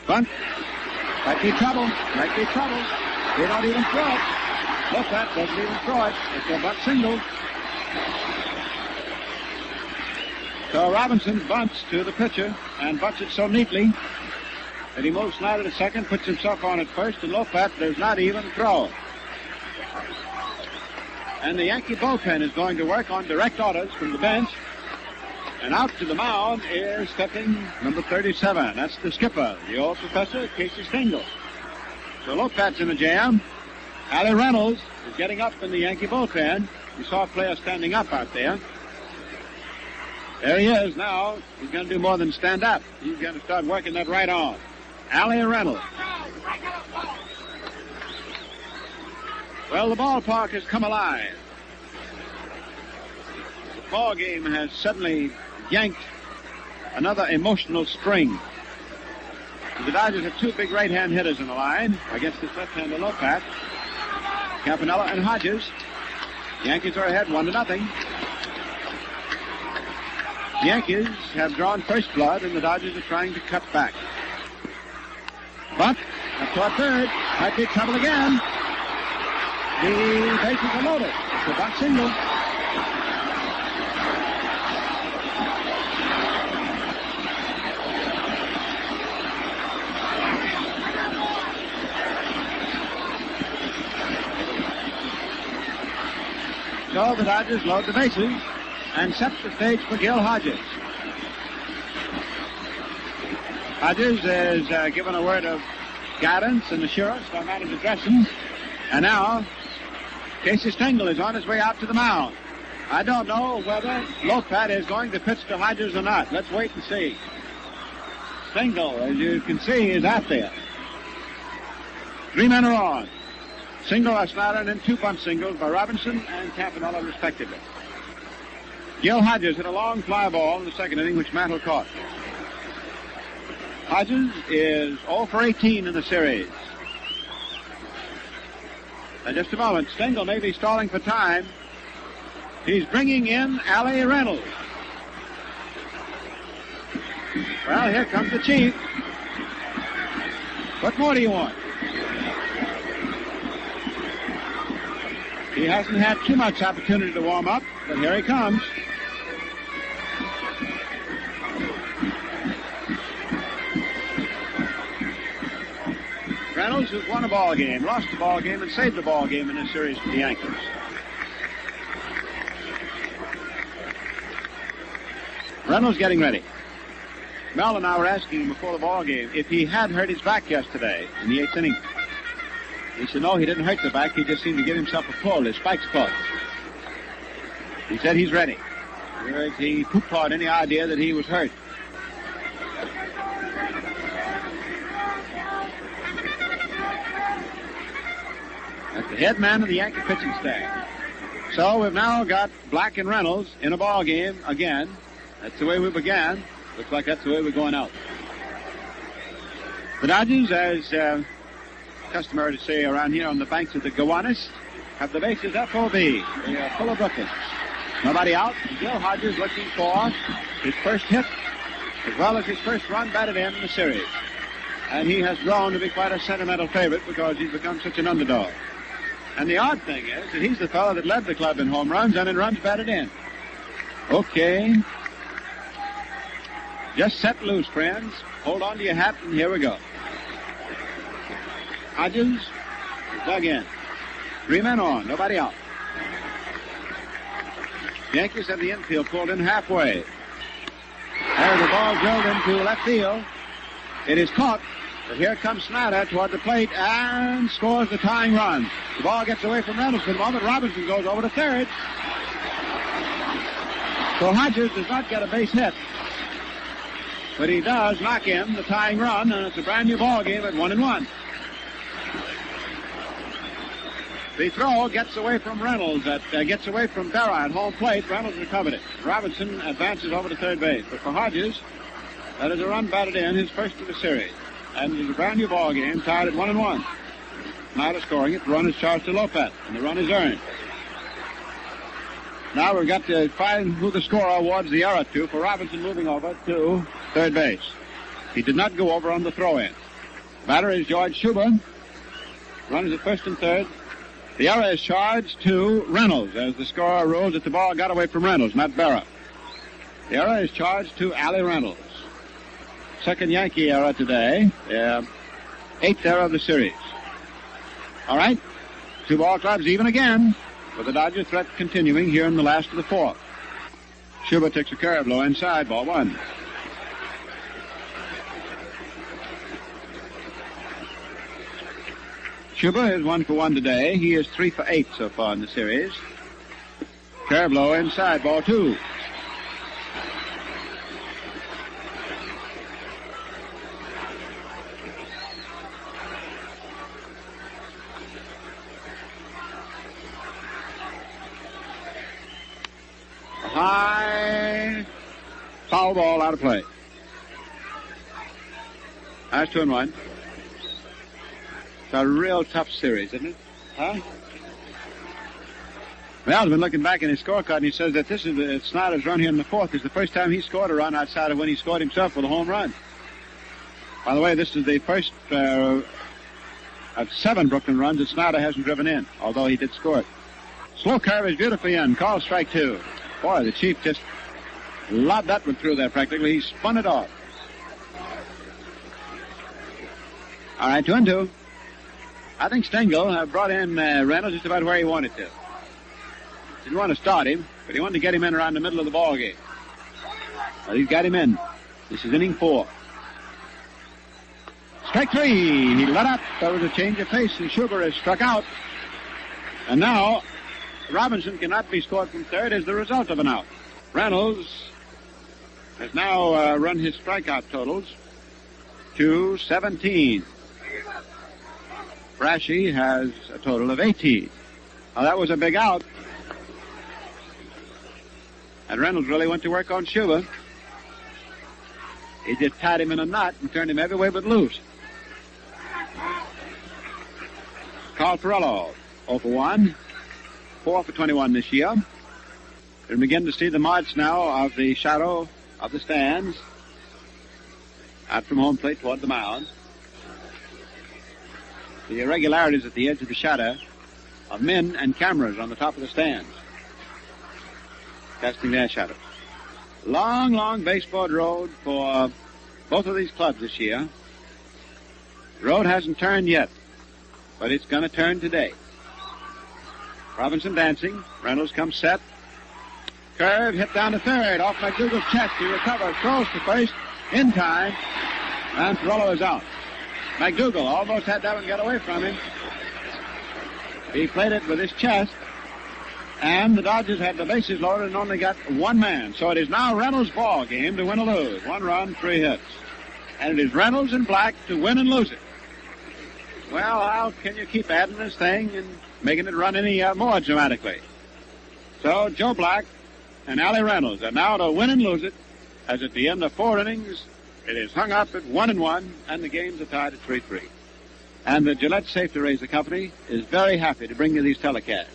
Bunt. Might be trouble. Might be trouble. They don't even throw it. Lopez doesn't even throw it. It's a bunt single. So Robinson bunts to the pitcher and bunts it so neatly that he moves Snider to second, puts himself on at first, and Lopez does not even throw. And the Yankee bullpen is going to work on direct orders from the bench. And out to the mound is stepping number 37. That's the skipper, the old professor, Casey Stengel. So Lopez in the jam. Allie Reynolds is getting up in the Yankee bullpen. You saw a player standing up out there. There he is now. He's going to do more than stand up. He's going to start working that right arm. Allie Reynolds. Well, the ballpark has come alive. The ball game has suddenly yanked another emotional string. The Dodgers have 2 big right-hand hitters in the line against this left-hander Lopez, Campanella and Hodges. The Yankees are ahead 1-0. The Yankees have drawn first blood, and the Dodgers are trying to cut back. But up toward third. Might be trouble again. The bases are loaded. It's a bunt single. So the Dodgers load the bases and set the stage for Gil Hodges. Hodges is given a word of guidance and assurance by manager Dressen. And now, Casey Stengel is on his way out to the mound. I don't know whether Lopat is going to pitch to Hodges or not. Let's wait and see. Stengel, as you can see, is out there. 3 men are on. Single by Snider and then 2 bunt singles by Robinson and Campanella, respectively. Gil Hodges hit a long fly ball in the second inning, which Mantle caught. Hodges is 0 for 18 in the series. In just a moment, Stengel may be stalling for time. He's bringing in Allie Reynolds. Well, here comes the Chief. What more do you want? He hasn't had too much opportunity to warm up, but here he comes. Reynolds has won a ball game, lost a ball game, and saved a ball game in this series for the Yankees. Reynolds getting ready. Mel and I were asking him before the ball game if he had hurt his back yesterday in the 8th inning. He said, no, he didn't hurt the back. He just seemed to give himself a pull. His spikes pulled. He said he's ready. Whereas he poo-pawed any idea that he was hurt. That's the head man of the Yankee pitching staff. So we've now got Black and Reynolds in a ball game again. That's the way we began. Looks like that's the way we're going out. The Dodgers, as customary to say around here on the banks of the Gowanus, have the bases FOB. They are full of Brookings. Nobody out. Gil Hodges looking for his first hit, as well as his first run batted in the series. And he has grown to be quite a sentimental favorite because he's become such an underdog. And the odd thing is that he's the fellow that led the club in home runs and in runs batted in. Okay. Just set loose, friends. Hold on to your hat, and here we go. Hodges dug in. 3 men on, nobody out. Yankees have the infield pulled in halfway. There's the ball drilled into left field. It is caught, but here comes Snider toward the plate and scores the tying run. The ball gets away from Reynolds for the moment. Robinson goes over to third. So Hodges does not get a base hit, but he does knock in the tying run, and it's a brand new ball game at 1-1. The throw gets away from Reynolds, gets away from Berra at home plate. Reynolds recovered it. Robinson advances over to third base. But for Hodges, that is a run batted in, his first of the series. And it's a brand new ball game, tied at 1-1. Snider scoring it. The run is charged to Lopez, and the run is earned. Now we've got to find who the scorer awards the error to for Robinson moving over to third base. He did not go over on the throw-in. Batter is George Shuba. Runs at first and third. The error is charged to Reynolds, as the scorer rules that the ball got away from Reynolds, not Berra. The error is charged to Allie Reynolds. Second Yankee error today. 8th error of the series. All right. 2 ball clubs even again, with the Dodger threat continuing here in the last of the 4th. Shuba takes a curve low inside, ball 1. Shuba is 1 for 1 today. He is 3 for 8 so far in the series. Curve low inside, ball 2. High foul ball out of play. That's 2-1. It's a real tough series, isn't it? Huh? Mel's been looking back in his scorecard, and he says that this is Snider's run here in the 4th is the first time he scored a run outside of when he scored himself with a home run. By the way, this is the first of 7 Brooklyn runs that Snider hasn't driven in, although he did score it. Slow curve is beautifully in. Called strike 2. Boy, the Chief just lobbed that one through there practically. He spun it off. All right, 2-2. I think Stengel brought in Reynolds just about where he wanted to. Didn't want to start him, but he wanted to get him in around the middle of the ball game. Well, he's got him in. This is inning 4. Strike 3. He let up. There was a change of pace, and Shuba is struck out. And now Robinson cannot be scored from third as the result of an out. Reynolds has now run his strikeout totals to 17. Brashy has a total of 18. Now, that was a big out. And Reynolds really went to work on Shuba. He just tied him in a knot and turned him every way but loose. Carl Furillo, 0 for 1, 4 for 21 this year. We'll begin to see the march now of the shadow of the stands out from home plate toward the mound. The irregularities at the edge of the shadow of men and cameras on the top of the stands, casting their shadows. Long, long baseboard road for both of these clubs this year. The road hasn't turned yet, but it's going to turn today. Robinson dancing. Reynolds comes set. Curve hit down to third. Off McDougald's chest. He recovers. Throws to first in time. And Furillo is out. McDougald almost had that one get away from him. He played it with his chest. And the Dodgers had the bases loaded and only got one man. So it is now Reynolds' ball game to win or lose. 1 run, 3 hits. And it is Reynolds and Black to win and lose it. Well, how can you keep adding this thing and making it run any more dramatically? So Joe Black and Allie Reynolds are now to win and lose it, as at the end of 4 innings, it is hung up at 1-1, and the games are tied at 3-3. And the Gillette Safety Razor Company is very happy to bring you these telecasts.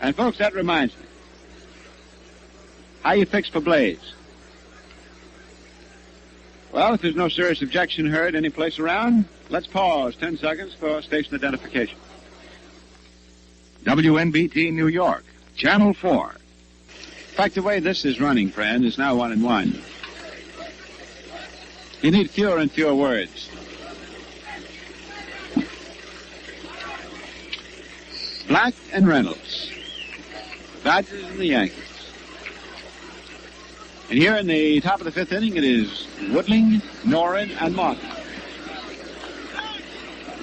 And folks, that reminds me, how you fix for blades? Well, if there's no serious objection heard any place around, let's pause 10 seconds for station identification. WNBT New York, Channel 4. In fact, the way this is running, friend, is now 1-1. You need fewer and fewer words. Black and Reynolds. The Dodgers and the Yankees. And here in the top of the 5th inning, it is Woodling, Norin, and Martin.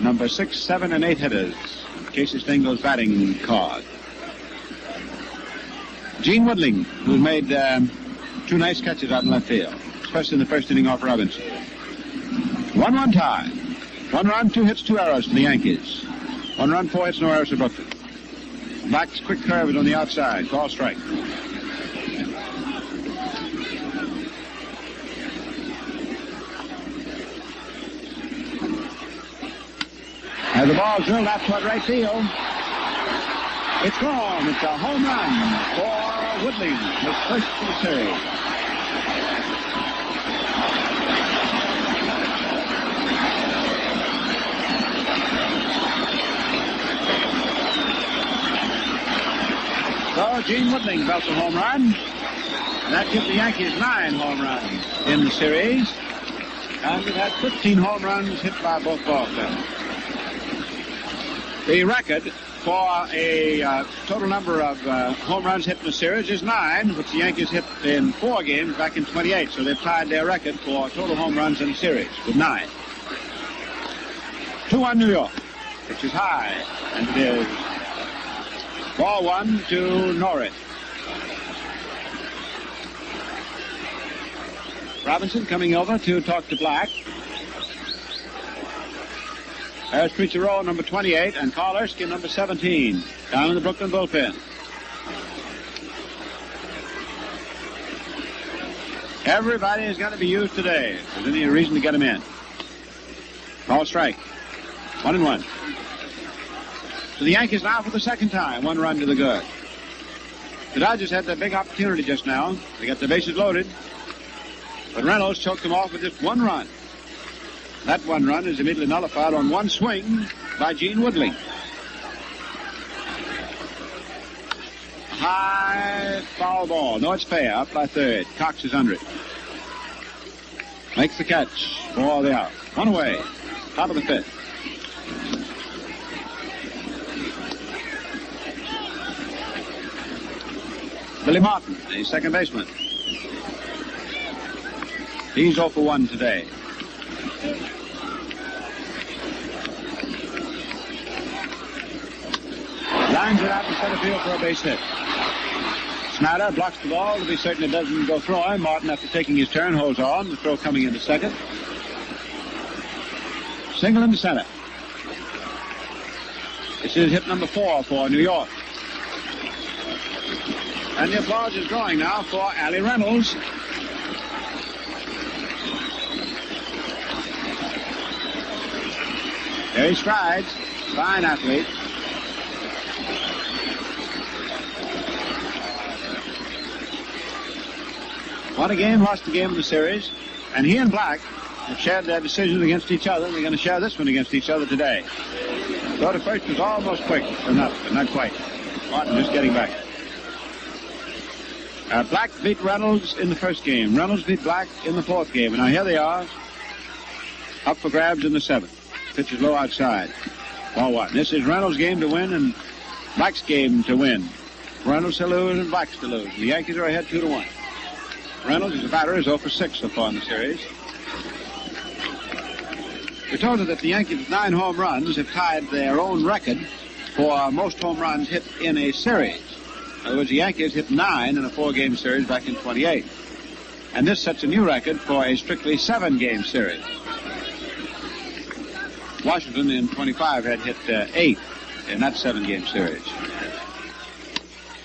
Number 6, 7, and 8 hitters. Casey Stengel's batting card. Gene Woodling, who made 2 nice catches out in left field, especially in the first inning off Robinson. 1-1 tie. 1 run, 2 hits, 2 errors for the Yankees. 1 run, 4 hits, no errors for Brooklyn. Black's quick curve is on the outside. Call strike. As the ball drilled out toward right field, it's gone. It's a home run for Woodling, his first of the series. So Gene Woodling belts a home run. And that gives the Yankees 9 home runs in the series. And we've had 15 home runs hit by both ball clubs. The record for a total number of home runs hit in the series is 9, which the Yankees hit in 4 games back in 28. So they've tied their record for total home runs in the series with 9. 2-1 New York, which is high, and it is ball 1 to Norris. Robinson coming over to talk to Black. There's Rizzuto, number 28, and Carl Erskine, number 17, down in the Brooklyn bullpen. Everybody is going to be used today. If there's any reason to get them in. Call strike. 1-1. So the Yankees now for the second time, 1 run to the good. The Dodgers had that big opportunity just now. They got the bases loaded. But Reynolds choked them off with just 1 run. That one run is immediately nullified on one swing by Gene Woodling. High foul ball. No, it's fair. Up by third. Cox is under it. Makes the catch for the out. One away. Top of the fifth. Billy Martin, the second baseman. He's 0 for 1 today. Lines it out in center field for a base hit. Snider blocks the ball to be certain it doesn't go throwing. Martin, after taking his turn, holds on. The throw coming into second. Single into center. This is hit number 4 for New York. And the applause is growing now for Allie Reynolds. There he strides. Fine athlete. Won a game, lost the game in the series. And he and Black have shared their decisions against each other. They're going to share this one against each other today. Throw to first was almost quick enough, but not quite. Martin just getting back. Black beat Reynolds in the first game. Reynolds beat Black in the fourth game. And now here they are, up for grabs in the seventh. Pitch is low outside. Ball 1. This is Reynolds' game to win and Black's game to win. Reynolds to lose and Black's to lose. The Yankees are ahead 2-1. Reynolds, as a batter, is 0 for 6 so far in the series. We told you that the Yankees with 9 home runs have tied their own record for most home runs hit in a series. In other words, the Yankees hit 9 in a 4-game series back in 28. And this sets a new record for a strictly 7-game series. Washington in 25 had hit 8 in that 7-game series.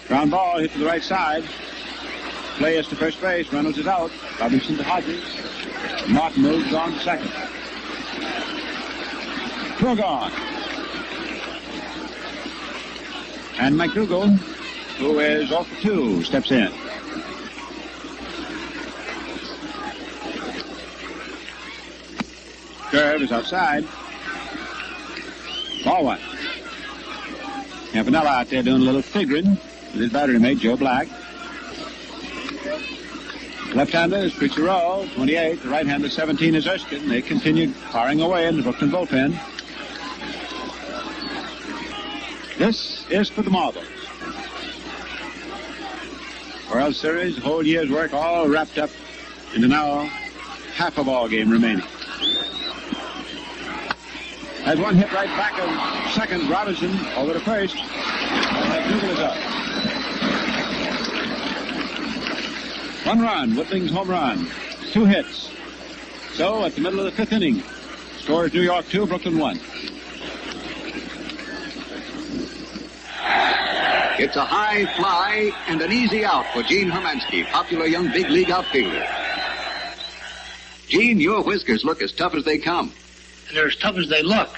Ground ball hit to the right side. Play is to first base. Reynolds is out. Robinson to Hodges. Martin moves on to second. 2 gone. And McDougald, who is 0 for 2, steps in. Curve is outside. Ball 1. Campanella out there doing a little figuring with his battery mate, Joe Black. Left-hander is Rizzuto, 28. The right-hander, 17, is Erskine. They continued firing away in the Brooklyn bullpen. This is for the marbles. World Series, whole year's work all wrapped up into now half a ball game remaining. Has one hit right back of second. Robinson over to first. McDougald is up. 1 run, Woodling's home run. 2 hits. So at the middle of the 5th inning, score is New York 2, Brooklyn 1. It's a high fly and an easy out for Gene Hermansky, popular young big league outfielder. Gene, your whiskers look as tough as they come. And they're as tough as they look.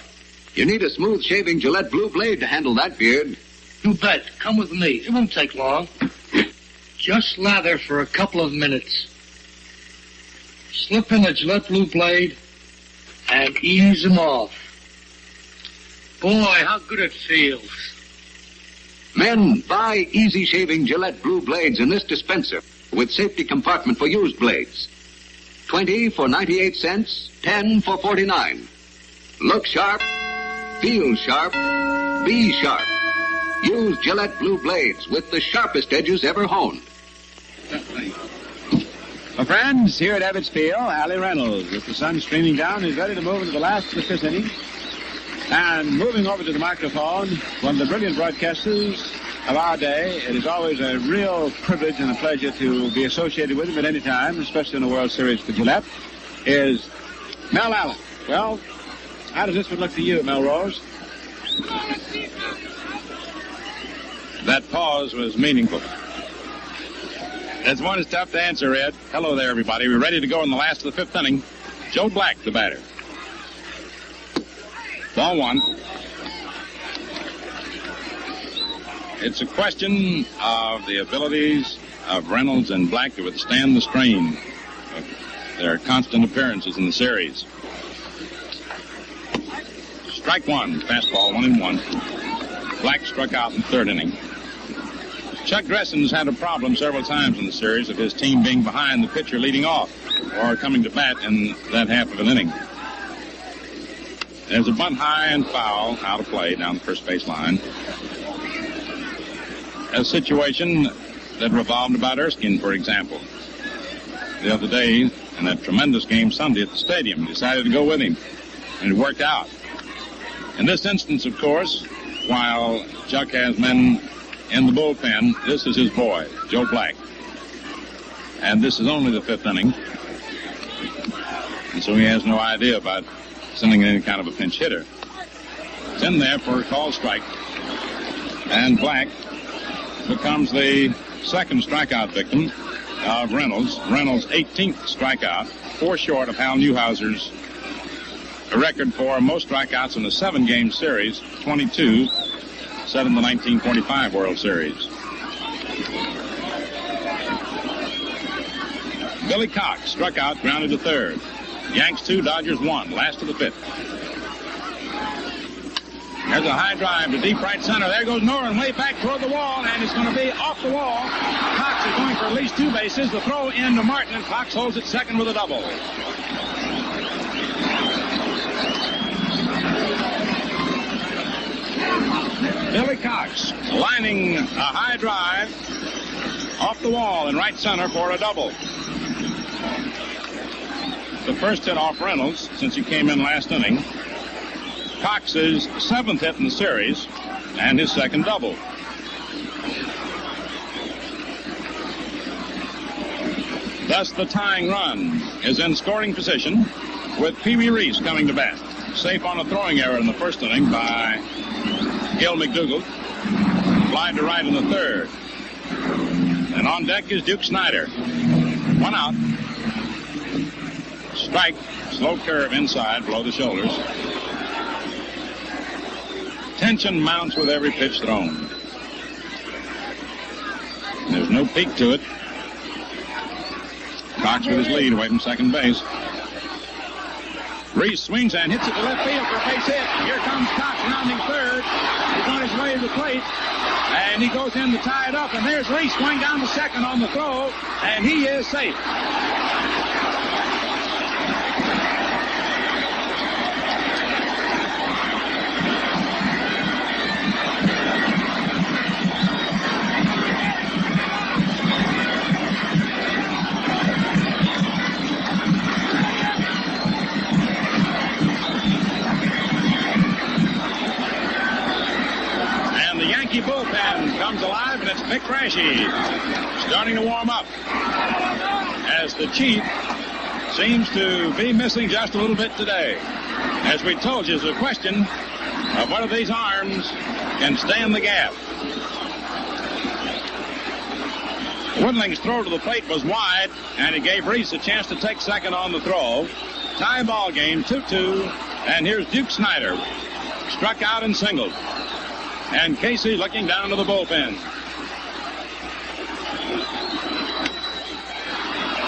You need a smooth shaving Gillette blue blade to handle that beard. You bet. Come with me. It won't take long. Just lather for a couple of minutes. Slip in a Gillette blue blade and ease them off. Boy, how good it feels. Men, buy easy shaving Gillette blue blades in this dispenser with safety compartment for used blades. 20 for 98 cents, 10 for 49. Look sharp, feel sharp, be sharp. Use Gillette blue blades with the sharpest edges ever honed. Well, friends, here at Ebbets Field, Allie Reynolds, with the sun streaming down, is ready to move into the last of the 5th inning. And moving over to the microphone, one of the brilliant broadcasters of our day. It is always a real privilege and a pleasure to be associated with him at any time, especially in a World Series for Gillette, is Mel Allen. Well, how does this one look to you, Melrose? That pause was meaningful. This one is tough to answer, Ed. Hello there, everybody. We're ready to go in the last of the 5th inning. Joe Black, the batter. Ball 1. It's a question of the abilities of Reynolds and Black to withstand the strain of their constant appearances in the series. Strike one. Fastball, 1-1. Black struck out in the third inning. Chuck Gresson's had a problem several times in the series of his team being behind the pitcher leading off or coming to bat in that half of an inning. There's a bunt high and foul out of play down the first base line. A situation that revolved about Erskine, for example. The other day, in that tremendous game Sunday at the stadium, decided to go with him, and it worked out. In this instance, of course, while Chuck has men in the bullpen, this is his boy, Joe Black. And this is only the fifth inning. And so he has no idea about sending any kind of a pinch hitter. It's in there for a called strike. And Black becomes the second strikeout victim of Reynolds. Reynolds' 18th strikeout, 4 short of Hal Newhouser's record for most strikeouts in a 7-game series, 22, set in the 1945 World Series. Billy Cox struck out, grounded to third. Yanks 2, Dodgers 1, last of the fifth. There's a high drive to deep right center. There goes Noren way back toward the wall, and it's going to be off the wall. Cox is going for at least 2 bases. The throw in to Martin, and Cox holds it second with a double. Billy Cox lining a high drive off the wall in right center for a double. The first hit off Reynolds since he came in last inning. Cox's 7th hit in the series and his second double. Thus the tying run is in scoring position with Pee Wee Reese coming to bat. Safe on a throwing error in the first inning by Gil McDougald. Fly to right in the third. And on deck is Duke Snider. 1 out. Strike, slow curve inside, below the shoulders. Tension mounts with every pitch thrown. There's no peak to it. Cox with his lead away from second base. Reese swings and hits it to left field for a base hit. Here comes Cox rounding third. He's on his way to the plate. And he goes in to tie it up. And there's Reese going down to second on the throw. And he is safe. Bullpen comes alive, and it's Vic Raschi starting to warm up as the Chief seems to be missing just a little bit today. As we told you, it's a question of whether these arms can stand the gap. Woodling's throw to the plate was wide, and it gave Reese a chance to take second on the throw. Tie ball game, 2-2, and here's Duke Snider. Struck out and singled. And Casey looking down to the bullpen.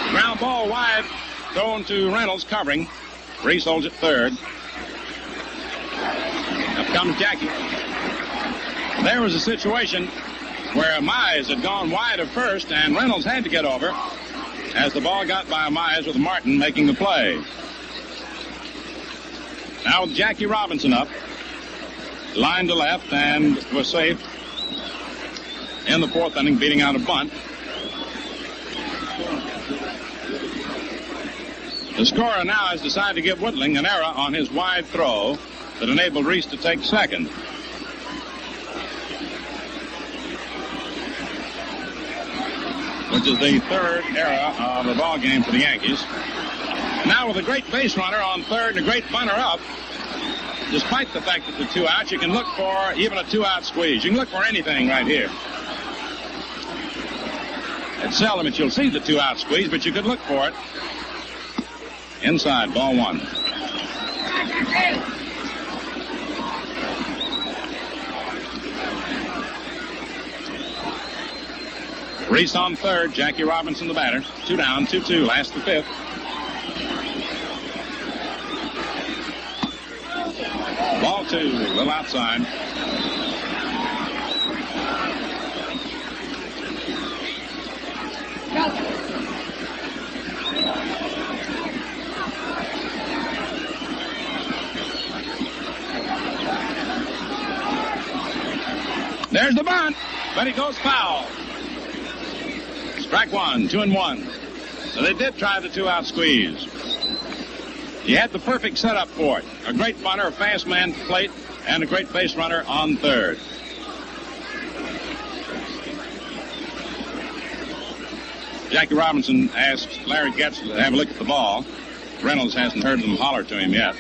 Ground ball wide, thrown to Reynolds, covering. Reese holds it third. Up comes Jackie. There was a situation where Mize had gone wide of first, and Reynolds had to get over as the ball got by Mize with Martin making the play. Now with Jackie Robinson up. Line to left and was safe in the fourth inning, beating out a bunt. The scorer now has decided to give Woodling an error on his wide throw that enabled Reese to take second. Which is the third error of the ball game for the Yankees. Now with a great base runner on third and a great bunter up, despite the fact that the 2 outs, you can look for even a 2-out squeeze. You can look for anything right here. It's seldom that you'll see the 2-out squeeze, but you could look for it. Inside, ball 1. Reese on third, Jackie Robinson the batter. 2 down, 2-2, last the fifth. Ball 2, a little outside. There's the bunt, but he goes foul. Strike one, 2-1. So they did try the 2-out squeeze. He had the perfect setup for it. A great bunter, a fast man to plate, and a great base runner on third. Jackie Robinson asked Larry Goetz to have a look at the ball. Reynolds hasn't heard them holler to him yet.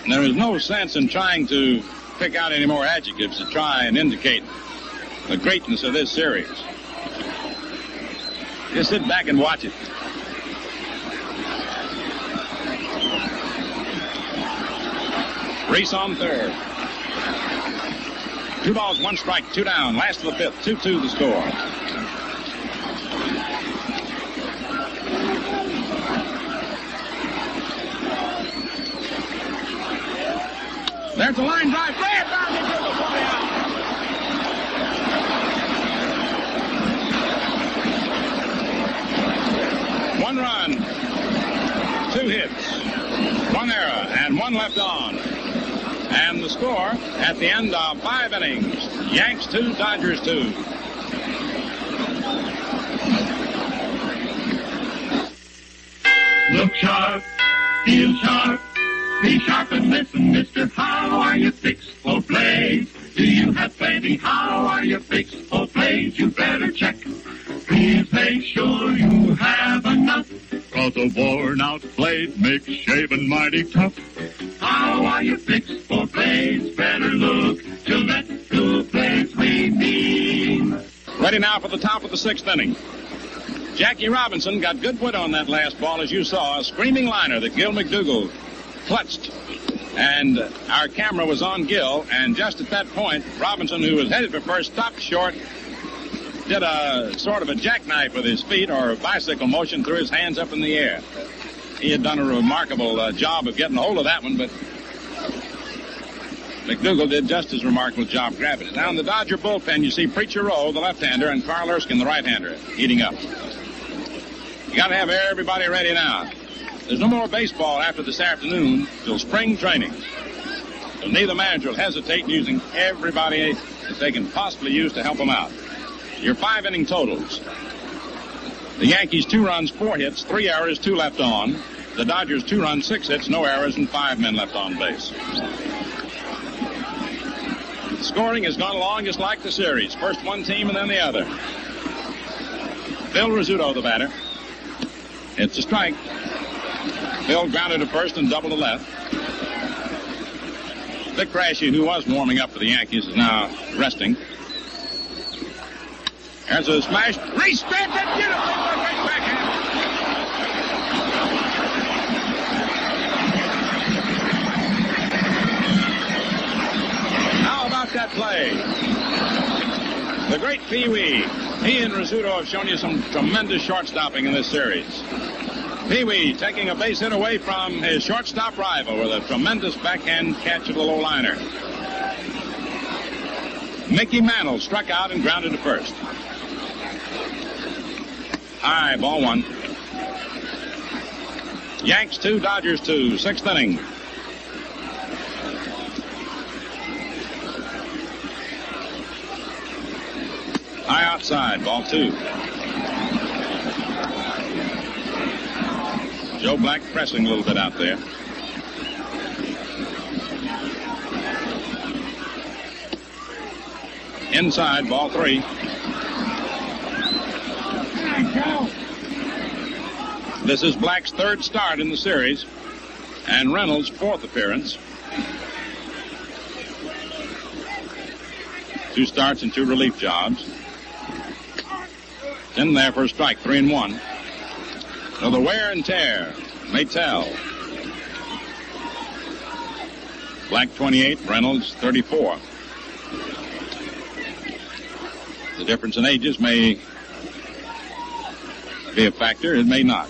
And there is no sense in trying to pick out any more adjectives to try and indicate the greatness of this series. Just sit back and watch it. Reese on third. 2 balls, 1 strike, 2 down. Last of the 5th, 2-2 the score. There's a line drive. Play it down into the 40 out. One run, 2 hits, 1 error, and 1 left on. And the score at the end of 5 innings, Yanks 2, Dodgers 2. Look sharp, feel sharp, be sharp and listen, mister. How are you fixed for blades? Do you have plenty? How are you fixed for blades? You better check. Please make sure you have enough, 'cause a worn-out blade makes shaving mighty tough. How are you fixed for blades? Better look. Gillette Blue Blades we mean. Ready now for the top of the 6th inning. Jackie Robinson got good wood on that last ball, as you saw. A screaming liner that Gil McDougald clutched. And our camera was on Gil, and just at that point, Robinson, who was headed for first, stopped short, did a sort of a jackknife with his feet or a bicycle motion, threw his hands up in the air. He had done a remarkable job of getting a hold of that one, but McDougald did just as remarkable job grabbing it. Now in the Dodger bullpen, you see Preacher Rowe, the left-hander, and Carl Erskine, the right-hander, heating up. You got to have everybody ready now. There's no more baseball after this afternoon till spring training. So neither manager will hesitate in using everybody that they can possibly use to help them out. Your 5-inning totals. The Yankees 2 runs, 4 hits, 3 errors, 2 left on. The Dodgers 2 runs, 6 hits, no errors, and 5 men left on base. Scoring has gone along just like the series. First one team and then the other. Bill Rizzuto, the batter. It's a strike. Bill grounded to first and doubled to left. Vic Crashy, who was warming up for the Yankees, is now resting. There's a smash. Reese spins it beautifully for a great backhand. How about that play? The great Pee Wee. He and Rizzuto have shown you some tremendous shortstopping in this series. Pee Wee taking a base hit away from his shortstop rival with a tremendous backhand catch of the low liner. Mickey Mantle struck out and grounded to first. High, ball 1. Yanks 2, Dodgers 2, 6th inning. High outside, ball 2. Joe Black pressing a little bit out there. Inside, ball 3. This is Black's 3rd start in the series, and Reynolds' 4th appearance. 2 starts and 2 relief jobs. In there for a strike, 3-1. So the wear and tear may tell. Black 28, Reynolds 34. The difference in ages may be a factor. It may not.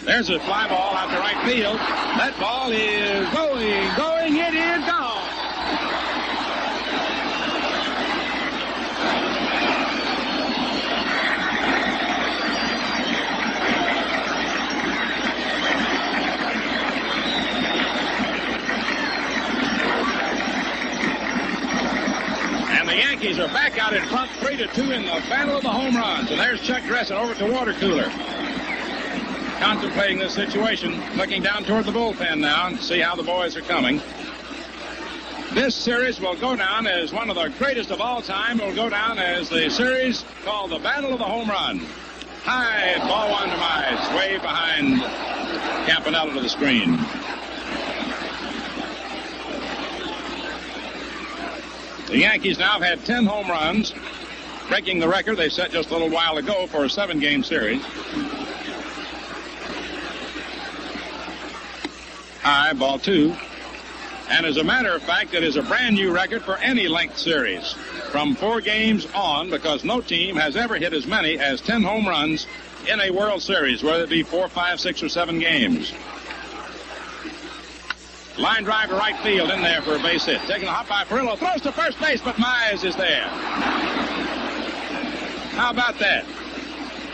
There's a fly ball out to right field. That ball is going. It is gone. And the Yankees are back out in front 3-2 in the battle of the home runs. And there's Chuck Dressen over at the water cooler, contemplating this situation, looking down toward the bullpen now and see how the boys are coming. This series will go down as one of the greatest of all time. It will go down as the series called the Battle of the Home Run. High ball one to Mize, way behind Campanella to the screen. The Yankees now have had 10 home runs, breaking the record they set just a little while ago for a 7-game series. High, ball 2. And as a matter of fact, it is a brand new record for any length series from 4 games on, because no team has ever hit as many as 10 home runs in a World Series, whether it be 4, 5, 6, or 7 games. Line drive to right field, in there for a base hit. Taking a hop by Furillo, throws to first base, but Mize is there. How about that?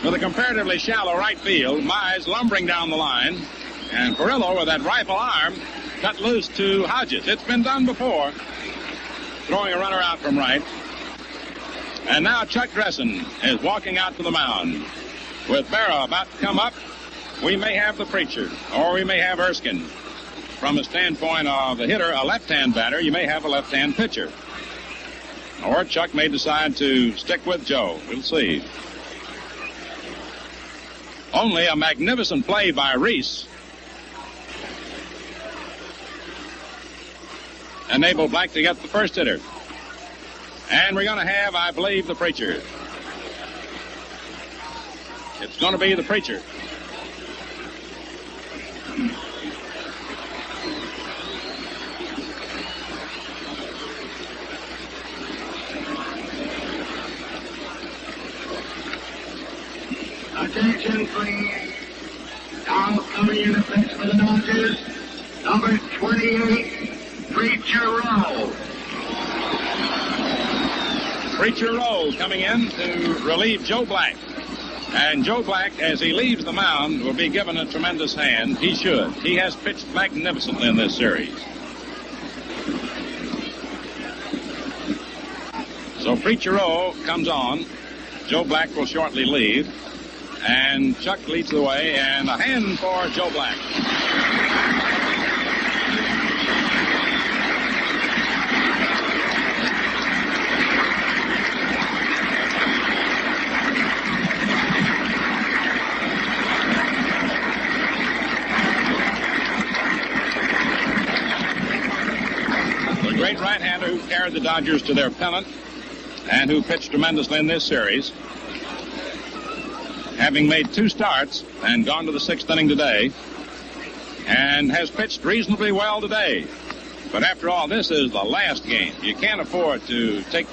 With a comparatively shallow right field, Mize lumbering down the line, and Furillo, with that rifle arm, cut loose to Hodges. It's been done before, throwing a runner out from right. And now Chuck Dressen is walking out to the mound. With Berra about to come up, we may have the preacher, or we may have Erskine. From a standpoint of the hitter, a left-hand batter, you may have a left-hand pitcher. Or Chuck may decide to stick with Joe. We'll see. Only a magnificent play by Reese enabled Black to get the first hitter. And we're going to have, I believe, the preacher. It's going to be the preacher. Attention, please. Now coming in effect for the Dodgers, number 28, Preacher Rowe. Preacher Rowe coming in to relieve Joe Black. And Joe Black, as he leaves the mound, will be given a tremendous hand. He should. He has pitched magnificently in this series. So Preacher Rowe comes on. Joe Black will shortly leave. And Chuck leads the way, and a hand for Joe Black. The great right-hander who carried the Dodgers to their pennant and who pitched tremendously in this series, having made 2 starts and gone to the 6th inning today, and has pitched reasonably well today. But after all, this is the last game. You can't afford to take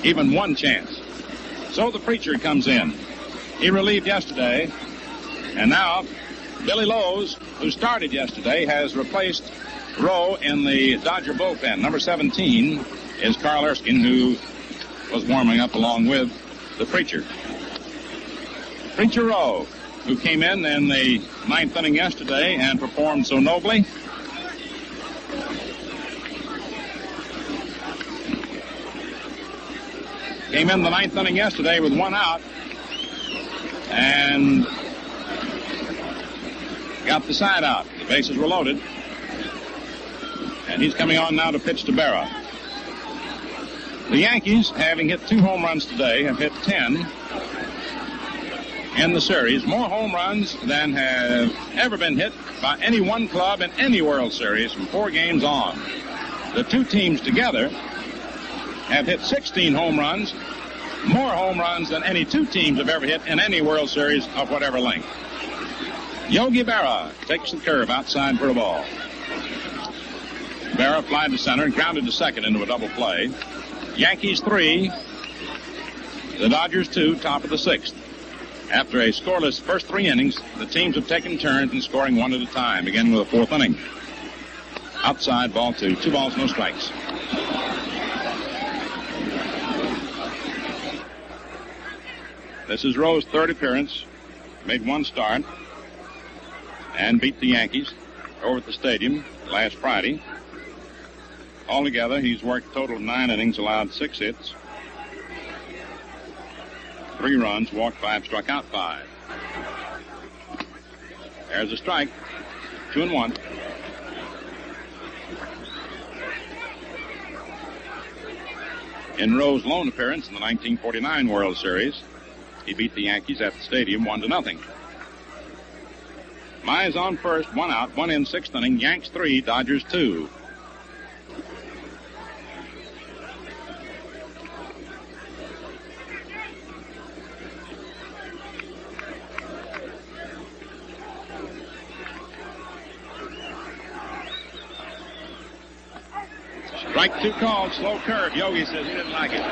even one chance. So the preacher comes in. He relieved yesterday, and now Billy Lowe's, who started yesterday, has replaced Rowe in the Dodger bullpen. Number 17 is Carl Erskine, who was warming up along with the preacher. Preacher Rowe, who came in the 9th inning yesterday and performed so nobly. Came in the 9th inning yesterday with 1 out and got the side out. The bases were loaded. And he's coming on now to pitch to Berra. The Yankees, having hit 2 home runs today, have hit 10 in the series, more home runs than have ever been hit by any one club in any World Series from 4 games on. The 2 teams together have hit 16 home runs, more home runs than any 2 teams have ever hit in any World Series of whatever length. Yogi Berra takes the curve outside for a ball. Berra flied to center and grounded to second into a double play. Yankees 3, the Dodgers 2, top of the 6th. After a scoreless first 3 innings, the teams have taken turns in scoring one at a time, again with a 4th inning. Outside, ball 2. 2 balls, no strikes. This is Rowe's 3rd appearance. Made 1 start and beat the Yankees over at the stadium last Friday. Altogether, he's worked a total of 9 innings, allowed 6 hits, 3 runs, walked 5, struck out 5. There's a strike. 2-1. In Rowe's lone appearance in the 1949 World Series, he beat the Yankees at the stadium 1-0. Mize on first, 1 out, 1 in, 6th inning. Yanks 3, Dodgers 2. Strike 2 called, slow curve. Yogi says he didn't like it.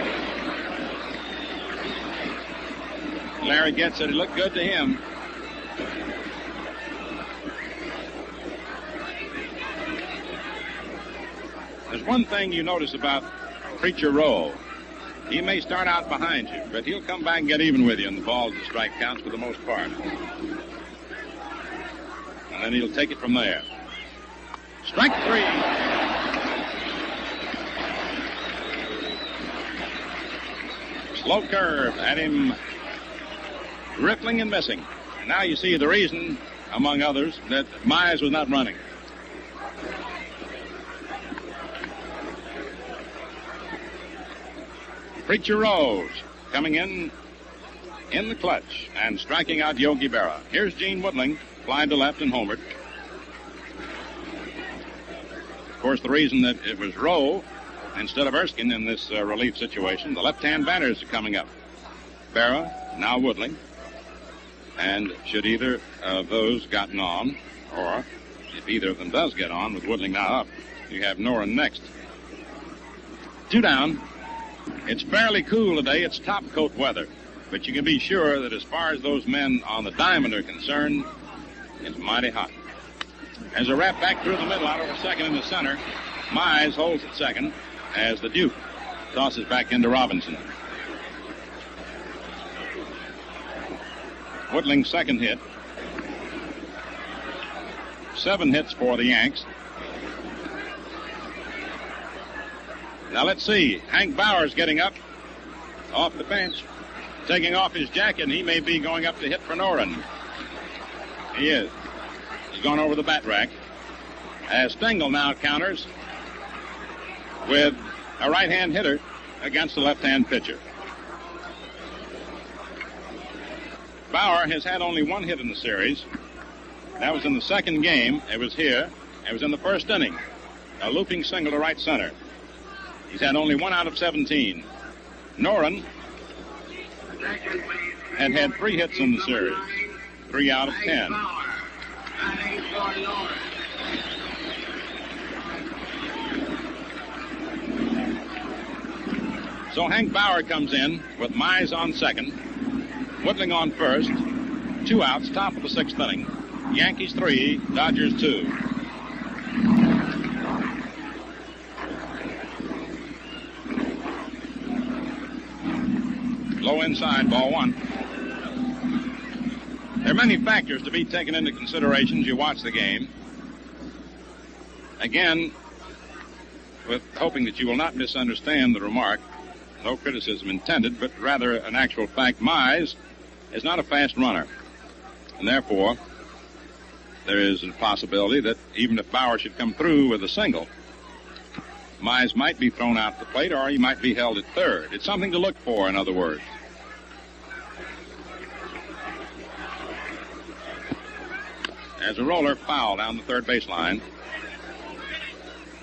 Larry Goetz said it looked good to him. There's one thing you notice about Preacher Rowe. He may start out behind you, but he'll come back and get even with you in the balls and strike counts for the most part. And then he'll take it from there. Strike 3. Slow curve at him, rippling and missing. And now you see the reason, among others, that Mize was not running. Preacher Rose coming in the clutch and striking out Yogi Berra. Here's Gene Woodling, fly to left and homered. Of course, the reason that it was Rowe instead of Erskine in this relief situation, the left-hand batters are coming up. Berra, now Woodling. And should either of those gotten on, or if either of them does get on with Woodling now up, you have Noren next. 2 down. It's fairly cool today. It's top coat weather. But you can be sure that as far as those men on the diamond are concerned, it's mighty hot. There's a wrap back through the middle out over second in the center. Mize holds at second as the Duke tosses back into Robinson. Woodling's second hit. 7 hits for the Yanks. Now let's see. Hank Bauer's getting up off the bench, taking off his jacket, and he may be going up to hit for Noren. He is. He's gone over the bat rack. As Stengel now counters with a right-hand hitter against the left-hand pitcher. Bauer has had only 1 hit in the series. That was in the second game. It was here. It was in the first inning. A looping single to right center. He's had only 1 out of 17. Noren had 3 hits in the series. 3 out of 10. So Hank Bauer comes in with Mize on second, Woodling on first, 2 outs, top of the 6th inning. Yankees 3, Dodgers 2. Low inside, ball 1. There are many factors to be taken into consideration as you watch the game. Again, with hoping that you will not misunderstand the remark, no criticism intended, but rather an actual fact, Mize is not a fast runner. And therefore, there is a possibility that even if Bauer should come through with a single, Mize might be thrown out the plate or he might be held at third. It's something to look for, in other words. As a roller, foul down the third baseline.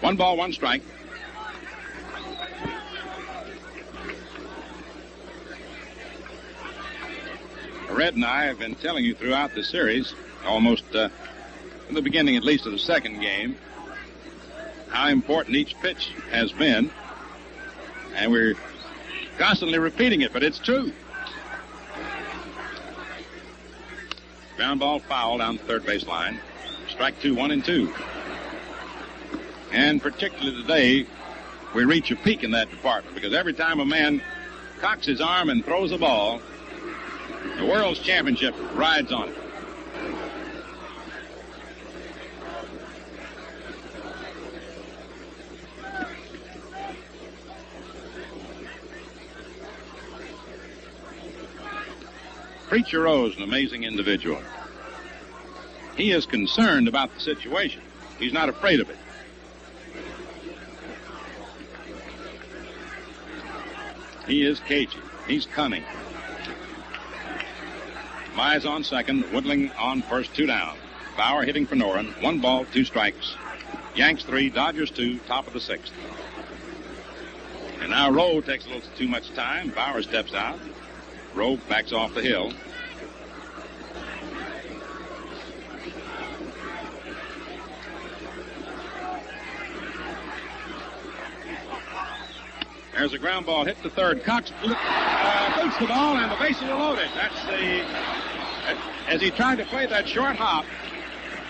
1 ball, 1 strike. Red and I have been telling you throughout the series, almost from the beginning at least of the second game, how important each pitch has been. And we're constantly repeating it, but it's true. Ground ball foul down the third base line. Strike 2, 1-2. And particularly today, we reach a peak in that department because every time a man cocks his arm and throws a ball, the World's Championship rides on it. Preacher Rose, an amazing individual. He is concerned about the situation. He's not afraid of it. He is cagey. He's cunning. Mize on second, Woodling on first, 2 down. Bauer hitting for Noren. 1 ball, 2 strikes. Yanks 3, Dodgers 2, top of the 6th. And now Rowe takes a little too much time. Bauer steps out. Rowe backs off the hill. There's a ground ball hit to third. Cox boots the ball, and the bases are loaded. As he tried to play that short hop,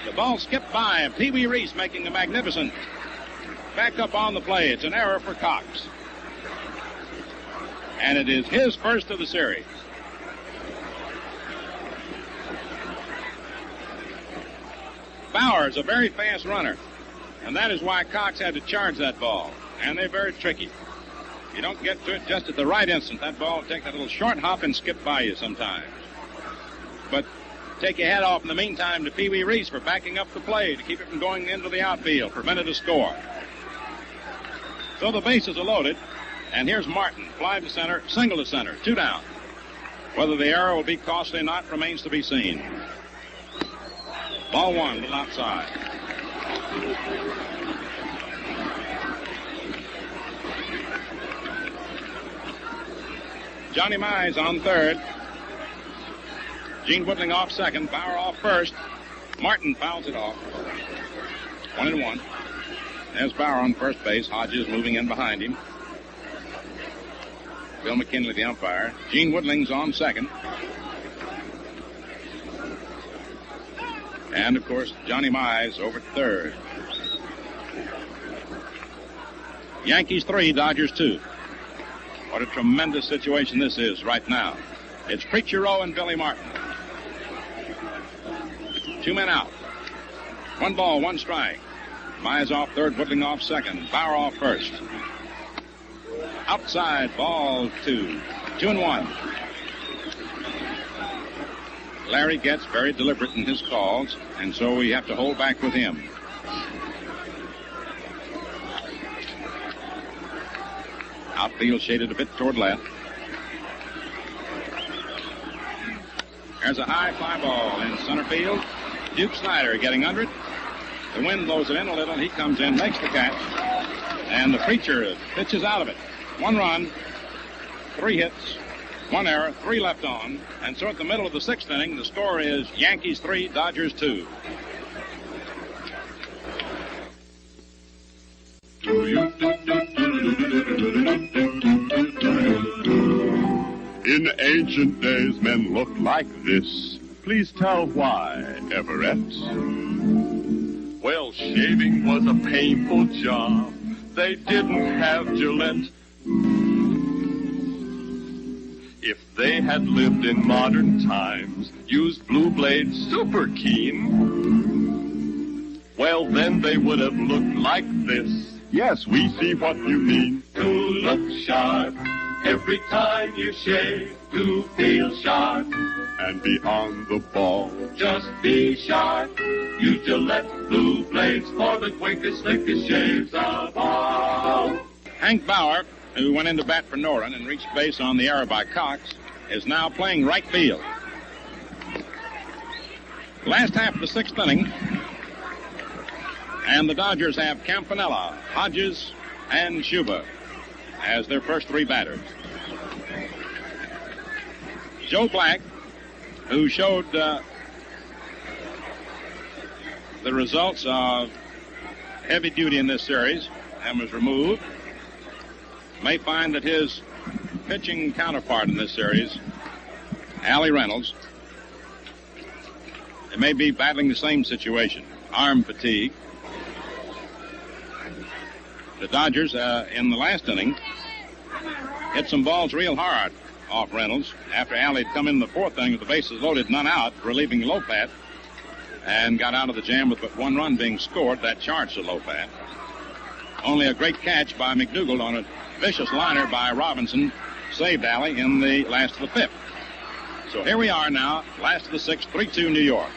the ball skipped by, and Pee Wee Reese making a magnificent back up on the play. It's an error for Cox. And it is his first of the series. Bauer is a very fast runner, and that is why Cox had to charge that ball. And they're very tricky. You don't get to it just at the right instant. That ball will take that little short hop and skip by you sometimes. But take your hat off in the meantime to Pee Wee Reese for backing up the play to keep it from going into the outfield, prevented a score. So the bases are loaded, and here's Martin. Fly to center, single to center, 2 down. Whether the error will be costly or not remains to be seen. Ball 1, a little outside. Johnny Mize on third. Gene Woodling off second. Bauer off first. Martin fouls it off. 1-1. There's Bauer on first base. Hodges moving in behind him. Bill McKinley, the umpire. Gene Woodling's on second. And, of course, Johnny Mize over third. Yankees 3, Dodgers 2. What a tremendous situation this is right now. It's Preacher Rowe and Billy Martin. 2 men out. 1 ball, 1 strike. Mize off third, Woodling off second. Bauer off first. Outside, ball 2. 2-1. Larry Goetz very deliberate in his calls, and so we have to hold back with him. Outfield shaded a bit toward left. There's a high fly ball in center field. Duke Snider getting under it. The wind blows it in a little. He comes in, makes the catch. And the Preacher pitches out of it. 1 run, 3 hits, 1 error, 3 left on. And so at the middle of the 6th inning, the score is Yankees 3, Dodgers 2. In ancient days, men looked like this. Please tell why, Everett. Well, shaving was a painful job. They didn't have Gillette. If they had lived in modern times, used blue blades super keen, well, then they would have looked like this. Yes, we see what you mean. To look sharp every time you shave, to feel sharp and be on the ball. Just be sharp. Use Gillette blue blades for the quickest, slickest shaves of all. Hank Bauer, who went into bat for Noren and reached base on the error by Cox, is now playing right field. Last half of the 6th inning, and the Dodgers have Campanella, Hodges, and Shuba as their first 3 batters. Joe Black, who showed the results of heavy duty in this series and was removed, may find that his pitching counterpart in this series, Allie Reynolds, it may be battling the same situation, arm fatigue. The Dodgers, in the last inning, hit some balls real hard off Reynolds after Allie had come in the fourth inning with the bases loaded, none out, relieving Lopat, and got out of the jam with but one run being scored. That charged to Lopat. Only a great catch by McDougald on a vicious liner by Robinson saved Allie in the last of the fifth. So here we are now, last of the sixth, 3-2 New York.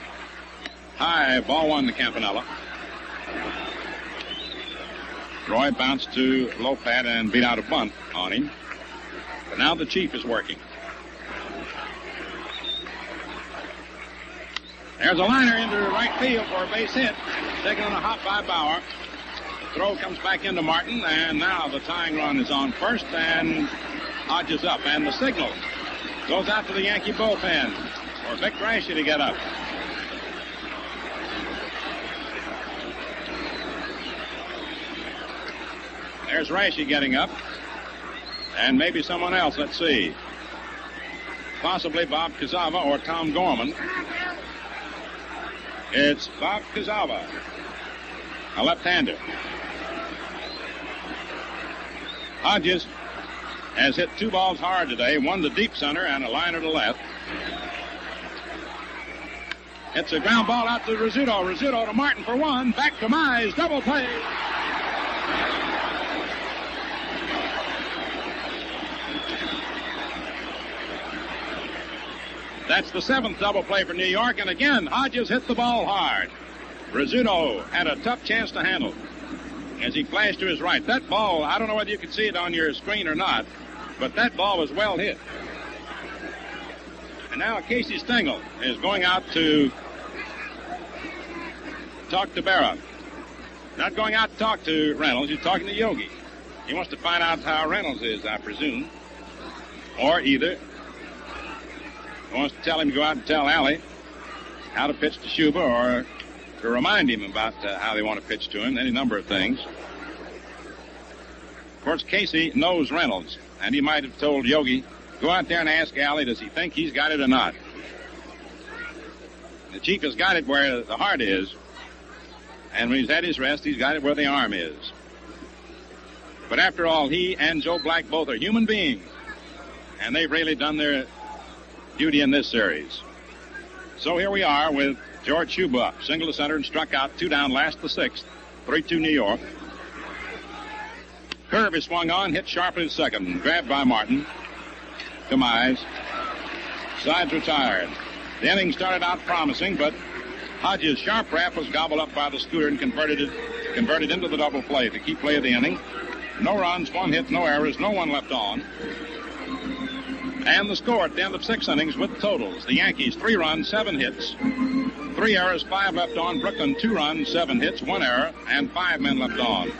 High ball one to Campanella. Roy bounced to Lopat and beat out a bunt on him. But now the Chief is working. There's a liner into right field for a base hit. Taken on a hop by Bauer. Throw comes back into Martin, and now the tying run is on first, and Hodges up. And the signal goes out to the Yankee bullpen for Vic Raschi to get up. There's Raschi getting up. And maybe someone else, let's see. Possibly Bob Kuzava or Tom Gorman. It's Bob Kuzava, a left-hander. Hodges has hit 2 balls hard today, one to deep center and a liner to left. It's a ground ball out to Rizzuto. Rizzuto to Martin for one. Back to Mize. Double play. That's the 7th double play for New York, and again, Hodges hit the ball hard. Rizzuto had a tough chance to handle as he flashed to his right. That ball, I don't know whether you can see it on your screen or not, but that ball was well hit. And now Casey Stengel is going out to talk to Berra. Not going out to talk to Reynolds, he's talking to Yogi. He wants to find out how Reynolds is, I presume. Or either wants to tell him to go out and tell Allie how to pitch to Shuba, or to remind him about how they want to pitch to him, any number of things. Of course, Casey knows Reynolds, and he might have told Yogi, go out there and ask Allie, does he think he's got it or not? The Chief has got it where the heart is, and when he's at his rest, he's got it where the arm is. But after all, he and Joe Black both are human beings, and they've really done their duty in this series. So here we are with George Shuba up, single to center and struck out, 2 down, last the 6th, 3-2 New York. Curve is swung on, hit sharply to second, grabbed by Martin. To Mize. Sides retired. The inning started out promising, but Hodges' sharp rap was gobbled up by the scooter and converted into the double play, the key play of the inning. No runs, 1 hit, no errors, no one left on. And the score at the end of 6 innings with totals. The Yankees, 3 runs, 7 hits, 3 errors, 5 left on. Brooklyn, 2 runs, 7 hits, 1 error, and 5 men left on.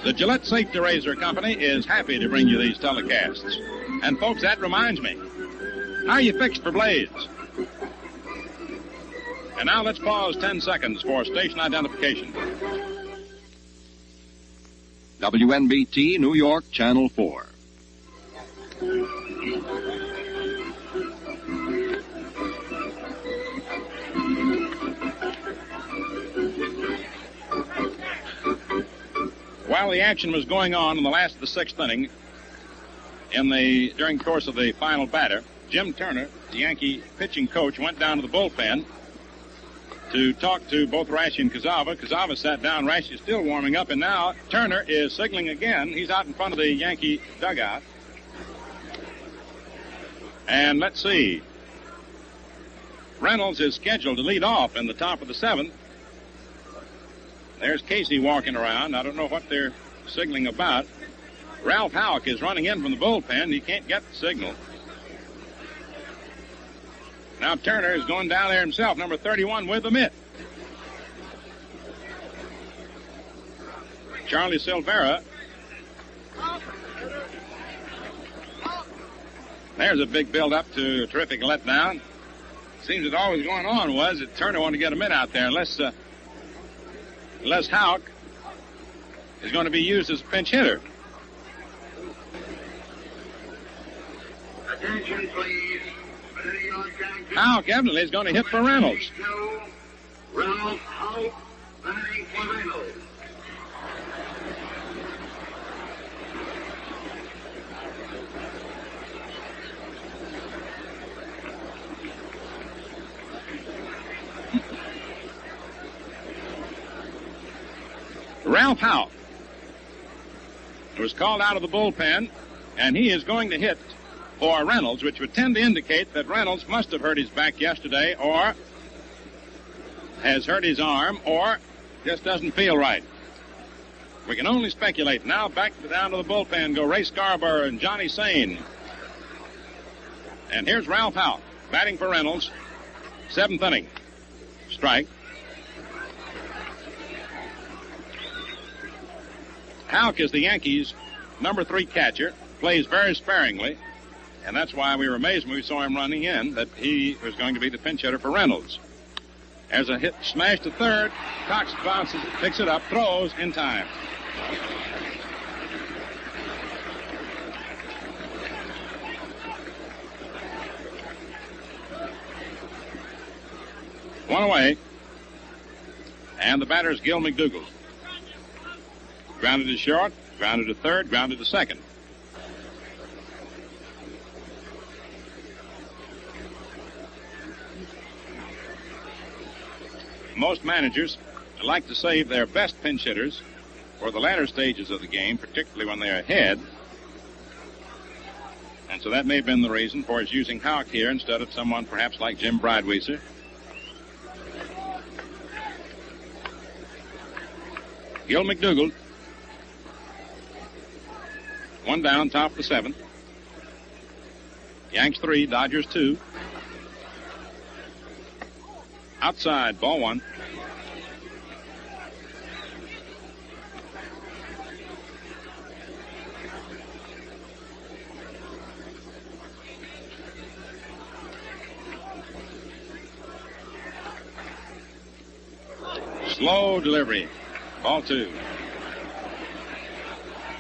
The Gillette Safety Razor Company is happy to bring you these telecasts. And folks, that reminds me, how are you fixed for blades? And now let's pause 10 seconds for station identification. WNBT, New York, Channel 4. While the action was going on in the last of the 6th inning, during the course of the final batter, Jim Turner, the Yankee pitching coach, went down to the bullpen to talk to both Raschi and Kuzava. Kuzava sat down. Raschi is still warming up, and now Turner is signaling again. He's out in front of the Yankee dugout. And let's see. Reynolds is scheduled to lead off in the top of the 7th. There's Casey walking around. I don't know what they're signaling about. Ralph Howick is running in from the bullpen. He can't get the signal. Now Turner is going down there himself, number 31, with the mitt. Charlie Silvera. There's a big build-up to a terrific letdown. Seems that all was going on was that Turner wanted to get a mitt out there unless Houck is going to be used as a pinch hitter. Attention, please. Houck evidently is going to hit for Reynolds. Ralph Houck batting for Reynolds. Ralph Houck was called out of the bullpen, and he is going to hit for Reynolds, which would tend to indicate that Reynolds must have hurt his back yesterday, or has hurt his arm, or just doesn't feel right. We can only speculate. Now back down to the bullpen go Ray Scarborough and Johnny Sane. And here's Ralph Houck batting for Reynolds. 7th inning. Strike. Houck is the Yankees' number 3 catcher, plays very sparingly, and that's why we were amazed when we saw him running in that he was going to be the pinch hitter for Reynolds. There's a hit, smash to third. Cox bounces, picks it up, throws in time. One away, and the batter is Gil McDougald. Grounded to short, grounded to third, grounded to second. Most managers like to save their best pinch hitters for the latter stages of the game, particularly when they're ahead. And so that may have been the reason for his using Houck here instead of someone perhaps like Jim Breidwieser. Gil McDougald. One down, top of the 7th. Yanks 3, Dodgers 2. Outside, ball 1. Slow delivery, ball 2.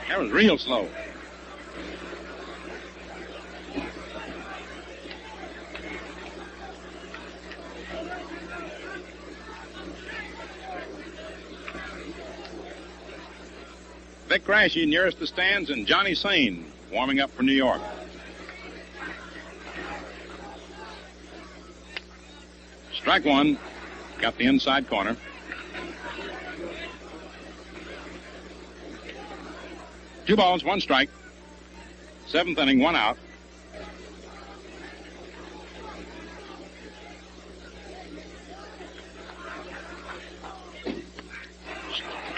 That was real slow. Vic Crashy nearest the stands, and Johnny Sane warming up for New York. Strike 1, got the inside corner. Two balls, 1 strike. 7th inning, 1 out.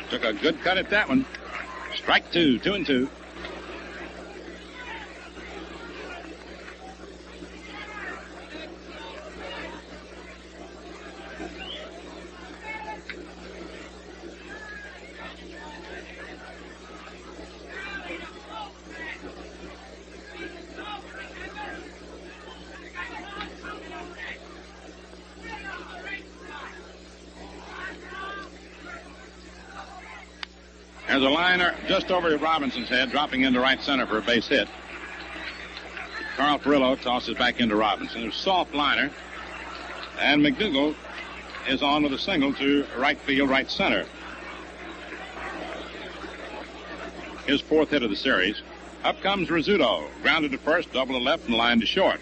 Took a good cut at that one. Strike 2, 2-2. There's a liner just over Robinson's head, dropping into right center for a base hit. Carl Furillo tosses back into Robinson. There's a soft liner. And McDougald is on with a single to right field, right center. His 4th hit of the series. Up comes Rizzuto. Grounded to first, double to left, and line to short.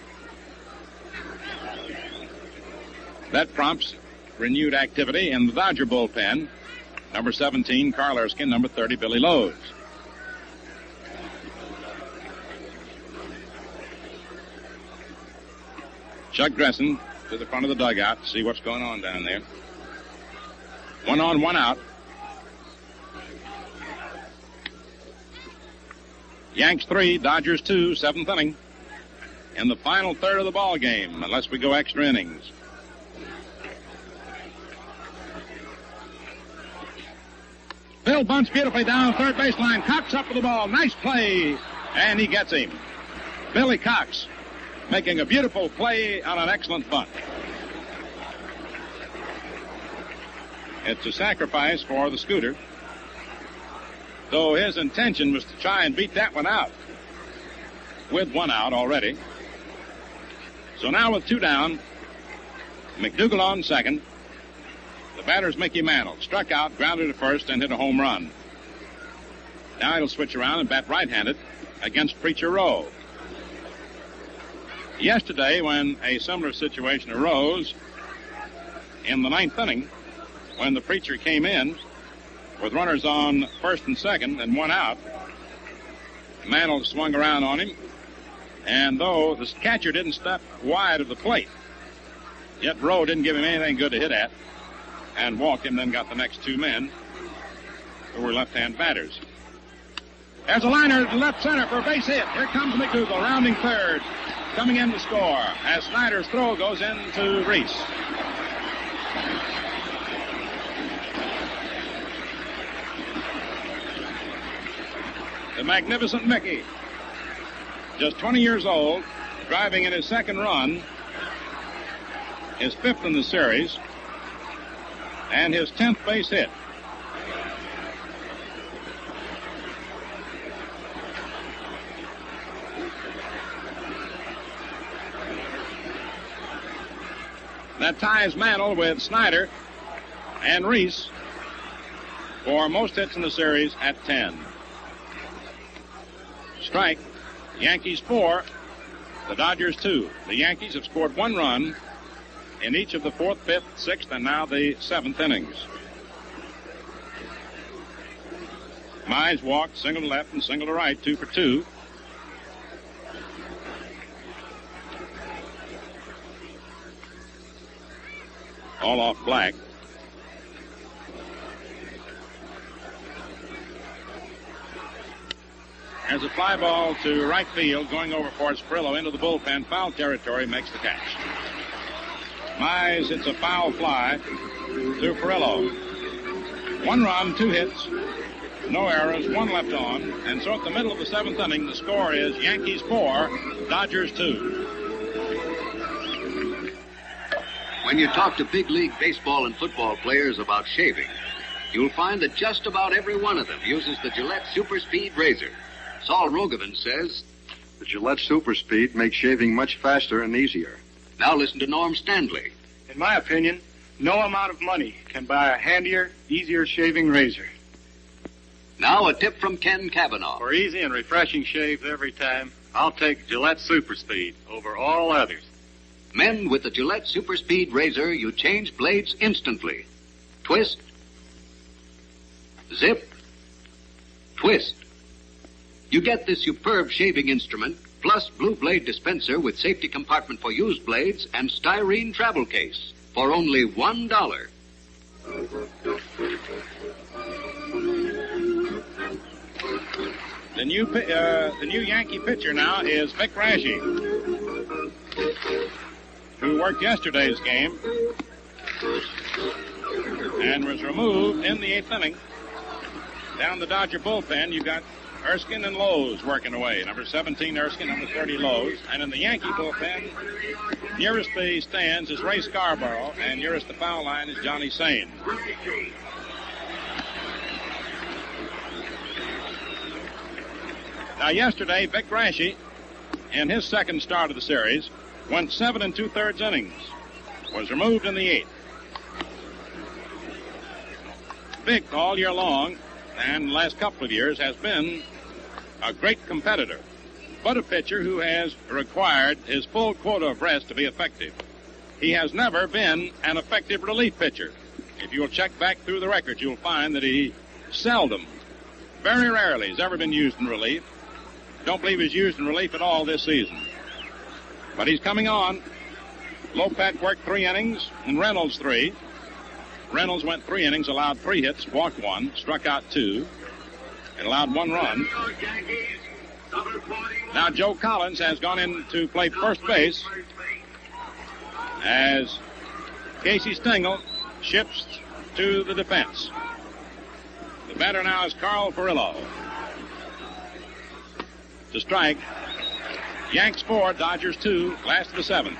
That prompts renewed activity in the Dodger bullpen. Number 17, Carl Erskine. Number 30, Billy Lowe's. Chuck Dressen to the front of the dugout to see what's going on down there. 1 on, 1 out. Yanks 3, Dodgers 2, 7th inning. In the final third of the ball game, unless we go extra innings. Bill bunts beautifully down third baseline. Cox up with the ball. Nice play. And he gets him. Billy Cox making a beautiful play on an excellent bunt. It's a sacrifice for the scooter, though his intention was to try and beat that one out with one out already. So now with two down, McDougald on second. The batter's Mickey Mantle. Struck out, grounded to first, and hit a home run. Now he'll switch around and bat right-handed against Preacher Rowe. Yesterday, when a similar situation arose in the ninth inning, when the Preacher came in with runners on first and second and one out, Mantle swung around on him, and though the catcher didn't step wide of the plate, yet Rowe didn't give him anything good to hit at, and walked him, then got the next two men who were left-hand batters. There's a liner to left center for a base hit. Here comes McDougald, rounding third, coming in to score as Snider's throw goes into Reese. The magnificent Mickey, just 20 years old, driving in his second run, his fifth in the series, and his 10th base hit. That ties Mantle with Snider and Reese for most hits in the series at 10. Strike. Yankees 4, the Dodgers 2. The Yankees have scored one run in each of the 4th, 5th, 6th, and now the 7th innings. Mize walked, single to left and single to right, 2 for 2. All off Black. There's a fly ball to right field, going over for Furillo into the bullpen. Foul territory, makes the catch. Mize hits a foul fly to Furillo. One run, 2 hits, no errors, 1 left on. And so at the middle of the 7th inning, the score is Yankees 4, Dodgers 2. When you talk to big league baseball and football players about shaving, you'll find that just about every one of them uses the Gillette Super Speed razor. Saul Rogovan says, the Gillette Super Speed makes shaving much faster and easier. Now listen to Norm Stanley. In my opinion, no amount of money can buy a handier, easier shaving razor. Now a tip from Ken Cavanaugh. For easy and refreshing shaves every time, I'll take Gillette Super Speed over all others. Men, with the Gillette Super Speed razor, you change blades instantly. Twist. Zip. Twist. You get this superb shaving instrument, plus blue blade dispenser with safety compartment for used blades and styrene travel case for only $1. The new Yankee pitcher now is Vic Raschi, who worked yesterday's game and was removed in the 8th inning. Down the Dodger bullpen, you've got Erskine and Lowe's working away. Number 17, Erskine, number 30, Lowe's. And in the Yankee bullpen, nearest the stands is Ray Scarborough, and nearest the foul line is Johnny Sain. Now, yesterday, Vic Raschi, in his second start of the series, went 7 2/3 innings, was removed in the 8th. Vic, all year long, and the last couple of years, has been a great competitor, but a pitcher who has required his full quota of rest to be effective. He has never been an effective relief pitcher. If you'll check back through the records, you'll find that he seldom, very rarely, has ever been used in relief. Don't believe he's used in relief at all this season. But he's coming on. Lopat worked 3 innings, and Reynolds 3. Reynolds went 3 innings, allowed 3 hits, walked 1, struck out 2, and allowed 1 run. Now Joe Collins has gone in to play first base as Casey Stengel shifts to the defense. The batter now is Carl Furillo. To strike. Yanks 4, Dodgers 2, last of the 7th.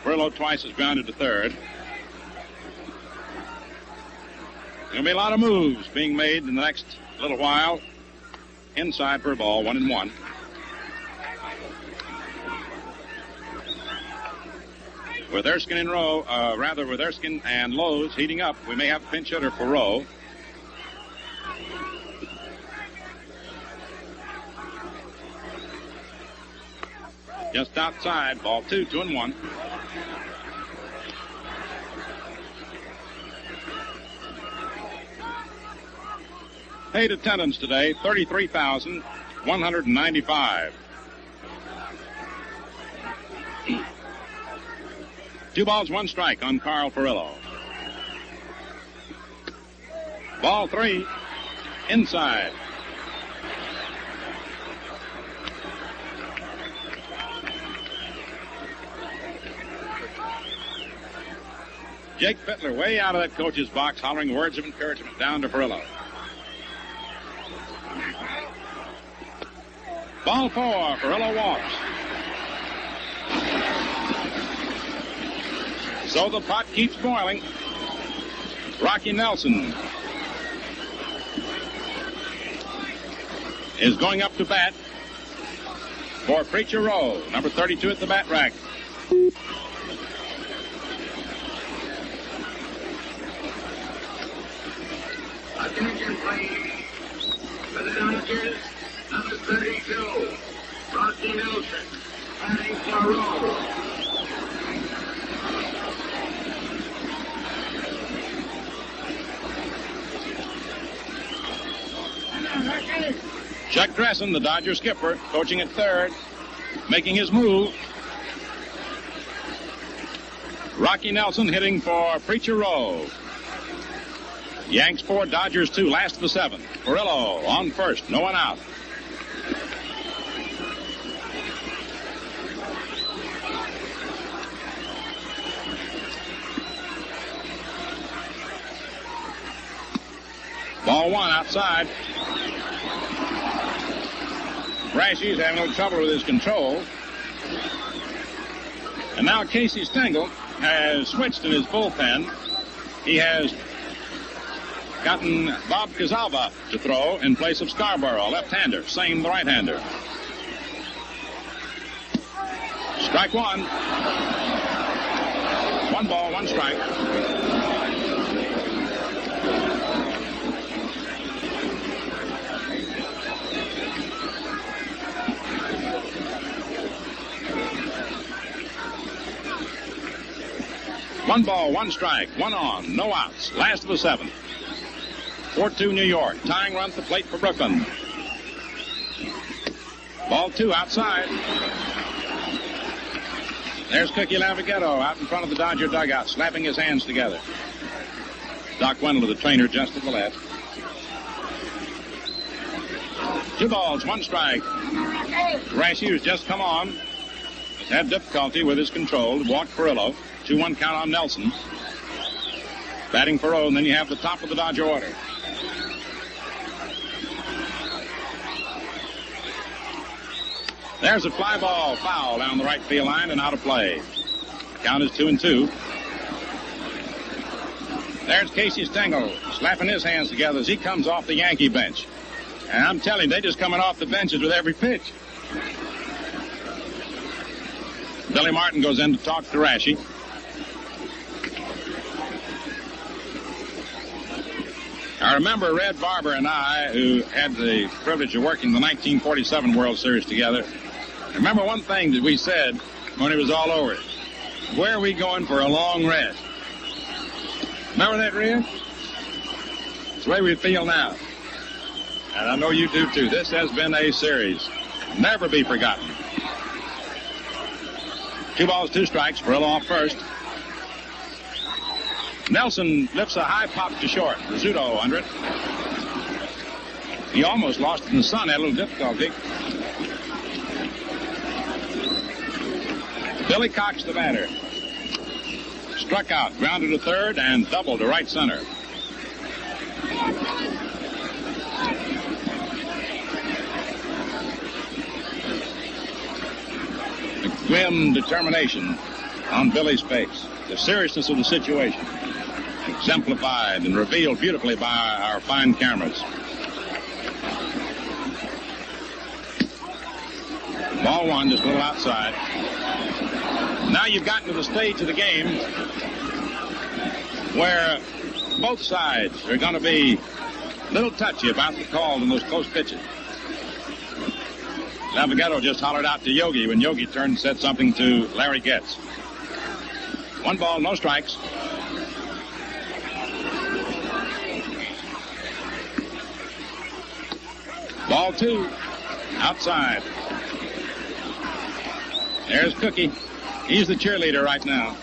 Furillo twice is grounded to third. There'll be a lot of moves being made in the next little while. Inside for a ball, 1-1. With Erskine and with Erskine and Lowe's heating up, we may have a pinch hitter for Rowe. Just outside, ball 2, 2-1. Paid attendance today, 33,195. 2 balls, 1 strike on Carl Furillo. Ball 3, inside. Jake Fittler way out of that coach's box hollering words of encouragement down to Furillo. Ball 4, Furillo walks. So the pot keeps boiling. Rocky Nelson is going up to bat for Preacher Rowe, number 32 at the bat rack. Attention, please. For the Dodgers, number 32, Rocky Nelson, batting for Rowe. Chuck Dressen, the Dodger skipper, coaching at third, making his move. Rocky Nelson hitting for Preacher Rowe. Yanks 4, Dodgers 2, last of the 7th. Furillo on first, no one out. Ball 1 outside. Brashy's having a little trouble with his control. And now Casey Stengel has switched in his bullpen. He has gotten Bob Kuzava to throw in place of Scarborough, a left-hander, same the right-hander. Strike 1. 1 ball, 1 strike. One ball, 1 strike, 1 on, no outs. Last of the 7th. 4-2 New York. Tying run at the plate for Brooklyn. Ball 2 outside. There's Cookie Lavighetto out in front of the Dodger dugout, slapping his hands together. Doc Wendell, the trainer, just to the left. 2 balls, 1 strike. Rashi, who's just come on, has had difficulty with his control. Walked Furillo. 2-1 count on Nelson. Batting for Rowe, and then you have the top of the Dodger order. There's a fly ball foul down the right field line and out of play. Count is 2-2. There's Casey Stengel slapping his hands together as he comes off the Yankee bench. And I'm telling you, they're just coming off the benches with every pitch. Billy Martin goes in to talk to Rashi. I remember Red Barber and I, who had the privilege of working the 1947 World Series together, remember one thing that we said when it was all over. Where are we going for a long rest? Remember that, Red? It's the way we feel now. And I know you do, too. This has been a series. Never be forgotten. 2 balls, 2 strikes. Furillo off first. Nelson lifts a high pop to short. Rizzuto under it. He almost lost it in the sun. Had a little difficulty. Billy Cox, the batter. Struck out, grounded to third, and doubled to right center. The grim determination on Billy's face. The seriousness of the situation. exemplified and revealed beautifully by our fine cameras. Ball one, just a little outside. Now you've gotten to the stage of the game where both sides are going to be a little touchy about the call in those close pitches. Navigato just hollered out to Yogi when Yogi turned and said something to Larry Goetz. 1 ball, no strikes. Ball 2, outside. There's Cookie. He's the cheerleader right now.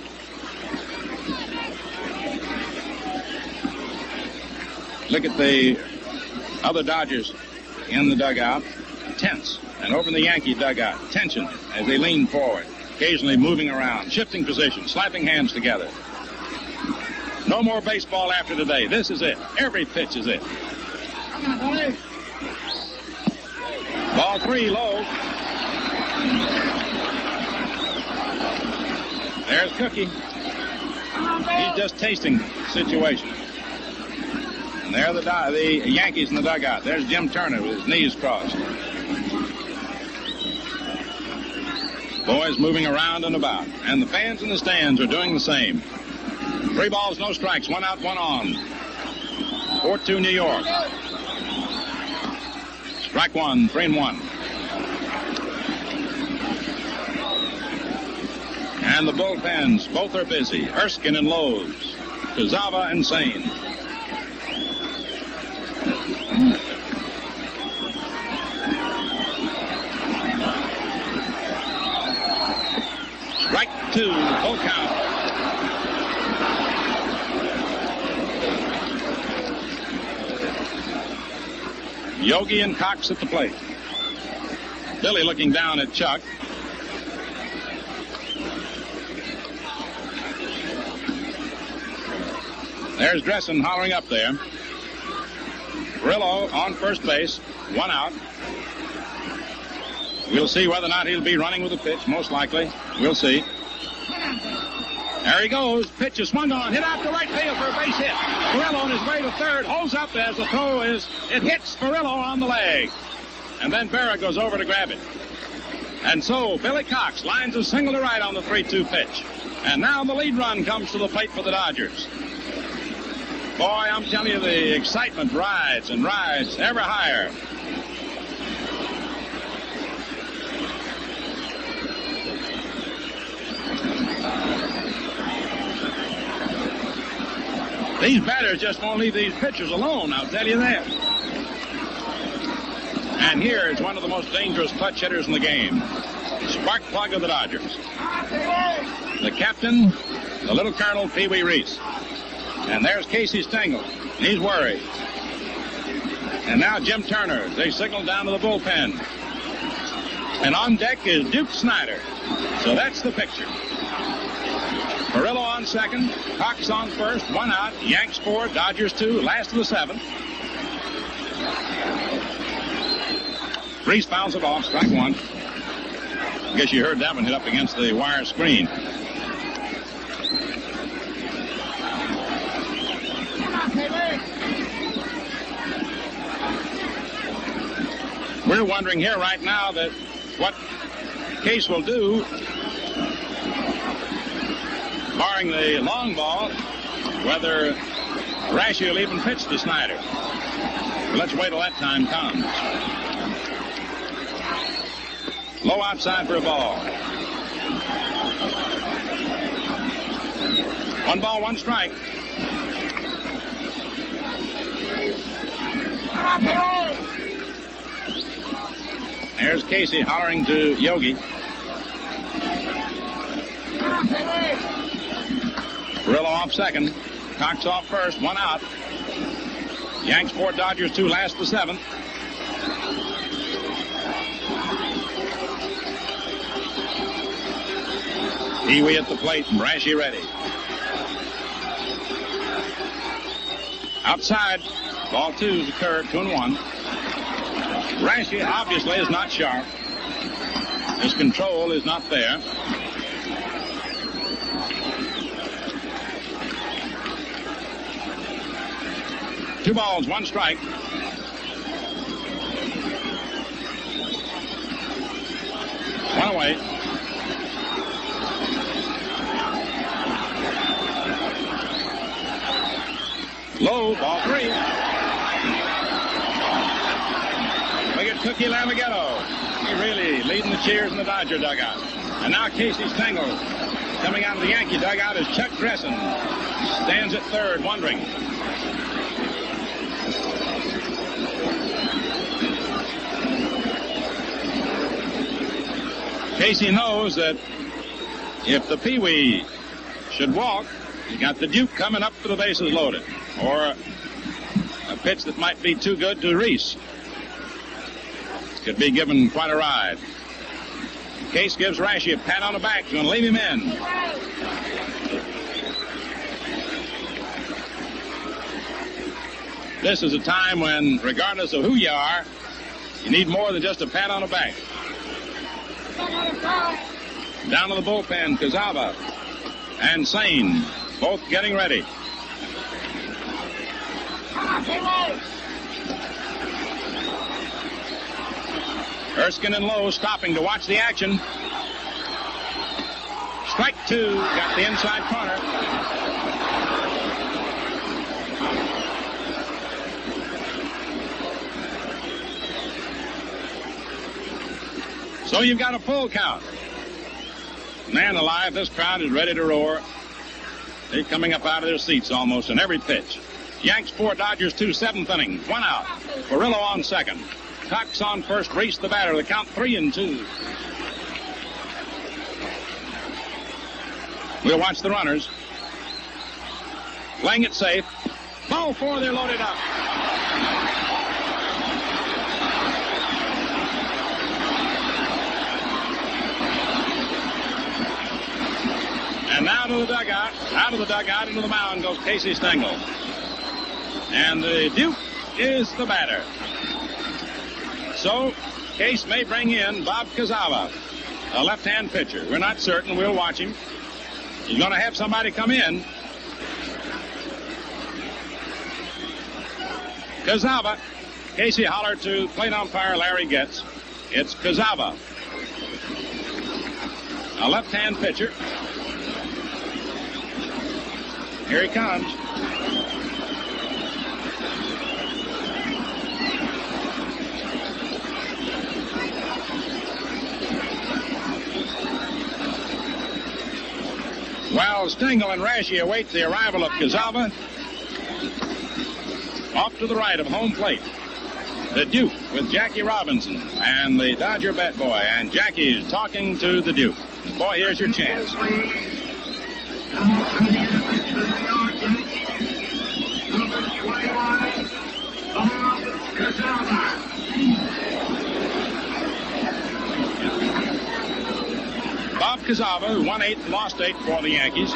Look at the other Dodgers in the dugout. Tense. And over in the Yankee dugout. Tension as they lean forward. Occasionally moving around. Shifting positions. Slapping hands together. No more baseball after today. This is it. Every pitch is it. Ball 3, low. There's Cookie. He's just tasting the situation. And there are the Yankees in the dugout. There's Jim Turner with his knees crossed. Boys moving around and about. And the fans in the stands are doing the same. 3 balls, no strikes. 1 out, 1 on. 4-2 New York. Strike 1, 3-1. And the bullpens, both are busy. Erskine and Lowe's. Kuzava and Sane. Strike 2, full count. Yogi and Cox at the plate. Billy looking down at Chuck. There's Dressen hollering up there. Furillo on first base. 1 out. We'll see whether or not he'll be running with the pitch. Most likely. We'll see. There he goes. Pitch is swung on. Hit out to right field for a base hit. Furillo on his way to third. Holds up as the throw is. It hits Furillo on the leg. And then Berra goes over to grab it. And so Billy Cox lines a single to right on the 3-2 pitch. And now the lead run comes to the plate for the Dodgers. Boy, I'm telling you, the excitement rides and rides ever higher. These batters just won't leave these pitchers alone, I'll tell you that. And here is one of the most dangerous clutch hitters in the game. Spark plug of the Dodgers. The captain, the little Colonel, Pee Wee Reese. And there's Casey Stengel. He's worried. And now Jim Turner. They signal down to the bullpen. And on deck is Duke Snider. So that's the picture. Furillo on second. Cox on first. 1 out. Yanks 4. Dodgers 2. Last of the 7th. Reese fouls it off. Strike 1. I guess you heard that one hit up against the wire screen. We're wondering here right now that what Case will do, barring the long ball, whether Rashi will even pitch to Snider. But let's wait till that time comes. Low outside for a ball. 1 ball, 1 strike. There's Casey hollering to Yogi. Furillo off second. Cox off first. 1 out. Yanks 4, Dodgers 2. Last the 7th. Pee Wee at the plate and Rashi ready. Outside. Ball 2 to curve. 2-1. Rashi obviously is not sharp. His control is not there. 2 balls, 1 strike. One away. Low, ball 3. Look at Cookie Lamaghetto. He really leading the cheers in the Dodger dugout. And now Casey Stengel coming out of the Yankee dugout is Chuck Dressen. Stands at third, wondering. Casey knows that if the Pee Wee should walk, you got the Duke coming up for the bases loaded. Or a pitch that might be too good to Reese. Could be given quite a ride. Case gives Rashi a pat on the back. Going to leave him in. This is a time when, regardless of who you are, you need more than just a pat on the back. Down to the bullpen, Kuzava and Sane, both getting ready. Erskine and Lowe stopping to watch the action. Strike 2, got the inside corner. So you've got a full count. Man alive, this crowd is ready to roar. They're coming up out of their seats almost in every pitch. Yanks 4, Dodgers 2, 7th inning. 1 out. Furillo on second. Cox on first, Reese the batter. The count 3-2. We'll watch the runners. Playing it safe. Ball 4, they're loaded up. And now to the dugout. Out of the dugout into the mound goes Casey Stengel. And the Duke is the batter. So, Case may bring in Bob Kuzava, a left-hand pitcher. We're not certain. We'll watch him. He's going to have somebody come in. Kuzava. Casey hollered to plate umpire Larry Goetz. It's Kuzava, a left-hand pitcher. Here he comes. While Stengel and Rashi await the arrival of Kuzava, off to the right of home plate, the Duke with Jackie Robinson and the Dodger bat boy. And Jackie's talking to the Duke. Boy, here's your chance. Bob Kuzava, who won 8 and lost 8 for the Yankees.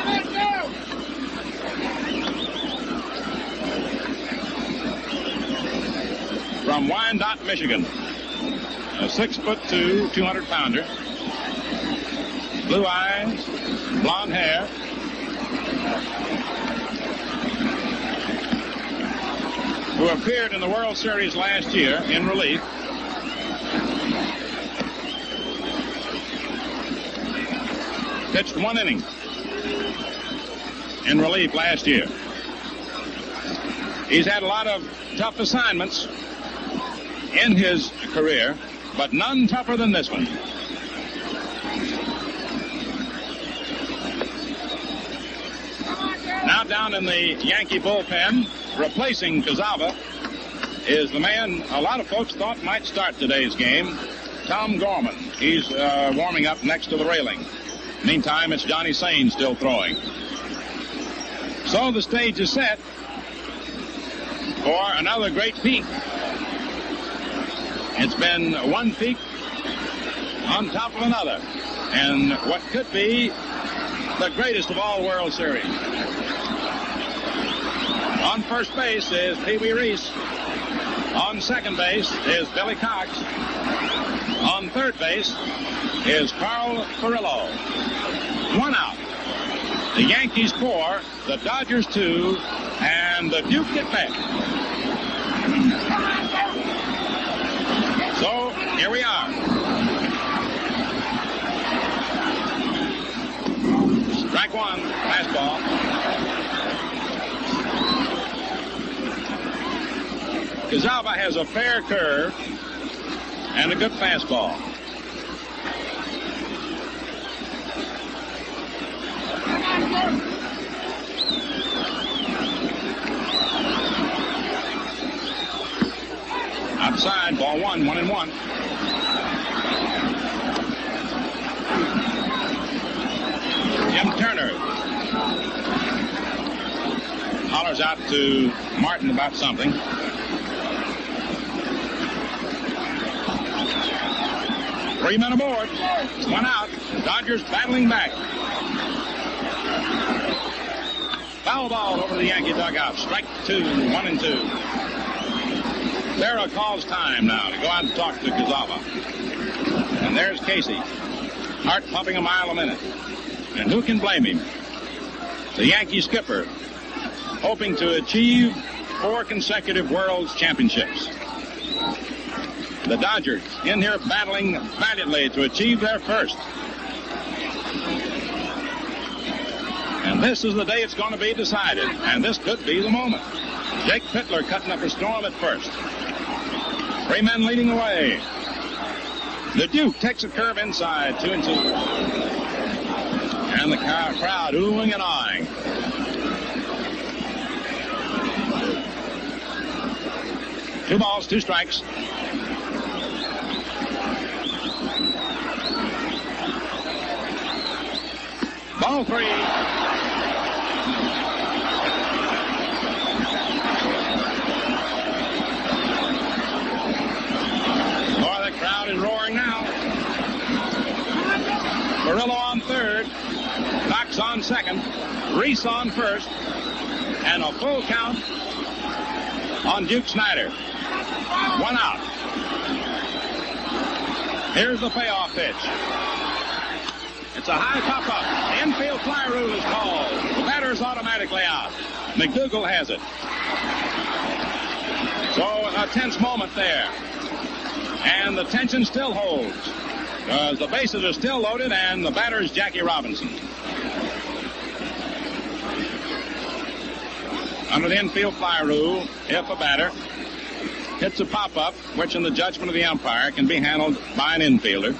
From Wyandotte, Michigan. A 6'2", 200-pounder. Blue eyes, blonde hair. Who appeared in the World Series last year in relief. Pitched 1 inning in relief last year. He's had a lot of tough assignments in his career, but none tougher than this one. Now down in the Yankee bullpen, replacing Kuzava, is the man a lot of folks thought might start today's game, Tom Gorman. He's warming up next to the railing. Meantime, it's Johnny Sane still throwing. So the stage is set for another great peak. It's been one peak on top of another, and what could be the greatest of all World Series. On first base is Pee Wee Reese. On second base is Billy Cox. On third base is Carl Furillo. 1 out. The Yankees 4, the Dodgers 2, and the Duke get back. Here we are. Strike one, fastball. Kuzava has a fair curve and a good fastball. Outside, ball one, 1-1. Jim Turner hollers out to Martin about something. Three men aboard. One out. Dodgers battling back. Foul ball over the Yankee dugout. Strike two, 1-2. Berra calls time now to go out and talk to Kuzava. And there's Casey. Heart pumping a mile a minute. And who can blame him? The Yankee skipper, hoping to achieve 4 consecutive World Championships. The Dodgers in here battling valiantly to achieve their first. And this is the day it's going to be decided. And this could be the moment. Jake Pittler cutting up a storm at first. 3 men leading away. The Duke takes a curve inside, 2-2. And the crowd oohing and eyeing. Two balls, 2 strikes. Ball 3. The crowd is roaring now. Furillo on third. Cox on second. Reese on first. And a full count on Duke Snider. 1 out. Here's the payoff pitch. It's a high pop-up. The infield fly rule is called. The batter's automatically out. McDougald has it. So a tense moment there. And the tension still holds. Because the bases are still loaded and the batter is Jackie Robinson. Under the infield fly rule, if a batter hits a pop-up, which in the judgment of the umpire can be handled by an infielder,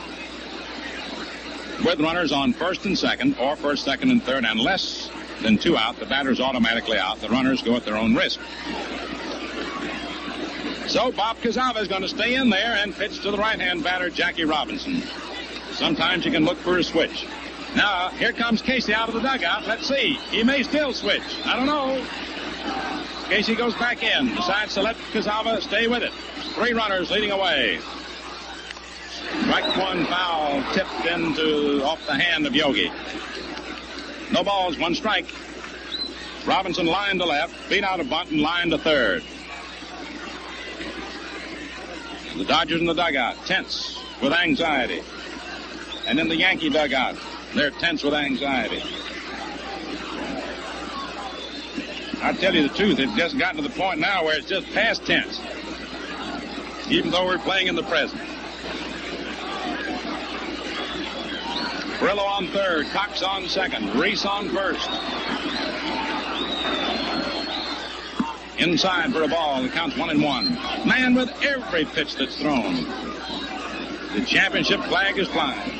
with runners on first and second, or first, second, and third, and less than 2 out, the batter's automatically out. The runners go at their own risk. So Bob Kuzava is going to stay in there and pitch to the right-hand batter, Jackie Robinson. Sometimes you can look for a switch. Now, here comes Casey out of the dugout. Let's see. He may still switch. I don't know. Casey goes back in. Decides to let Kuzava stay with it. 3 runners leading away. Strike 1 foul tipped off the hand of Yogi. No balls, 1 strike. Robinson line to left, beat out a bunt and line to third. The Dodgers in the dugout, tense with anxiety. And in the Yankee dugout, they're tense with anxiety. I tell you the truth, it's just gotten to the point now where it's just past tense. Even though we're playing in the present. Furillo on third, Cox on second, Reese on first. Inside for a ball. The count's 1-1. Man with every pitch that's thrown. The championship flag is flying.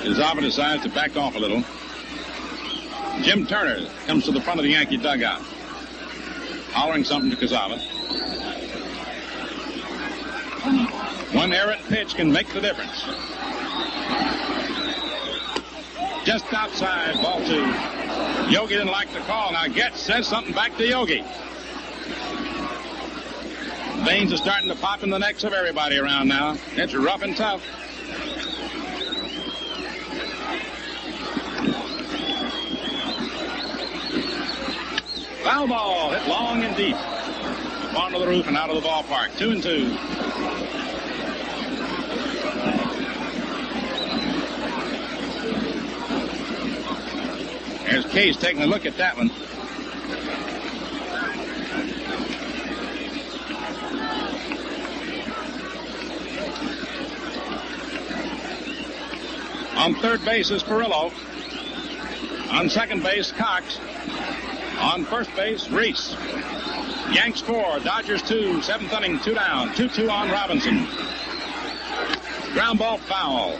Kuzava decides to back off a little. Jim Turner comes to the front of the Yankee dugout, hollering something to Kuzava. 1 errant pitch can make the difference. Just outside, ball 2. Yogi didn't like the call. Now Goetz says something back to Yogi. Veins are starting to pop in the necks of everybody around now. It's rough and tough. Foul ball, hit long and deep. Onto the roof and out of the ballpark. 2-2. There's Case taking a look at that one. On third base is Furillo. On second base, Cox. On first base, Reese. Yanks 4, Dodgers 2, seventh inning, 2 down, 2-2 on Robinson. Ground ball foul.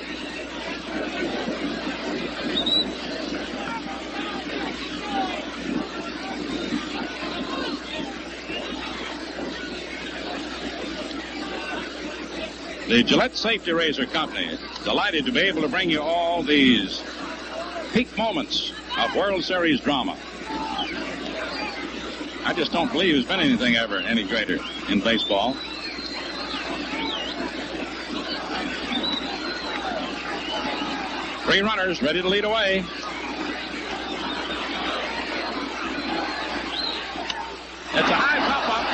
The Gillette Safety Razor Company is delighted to be able to bring you all these peak moments of World Series drama. I just don't believe there's been anything ever any greater in baseball. Three runners ready to lead away. It's a high pop-up.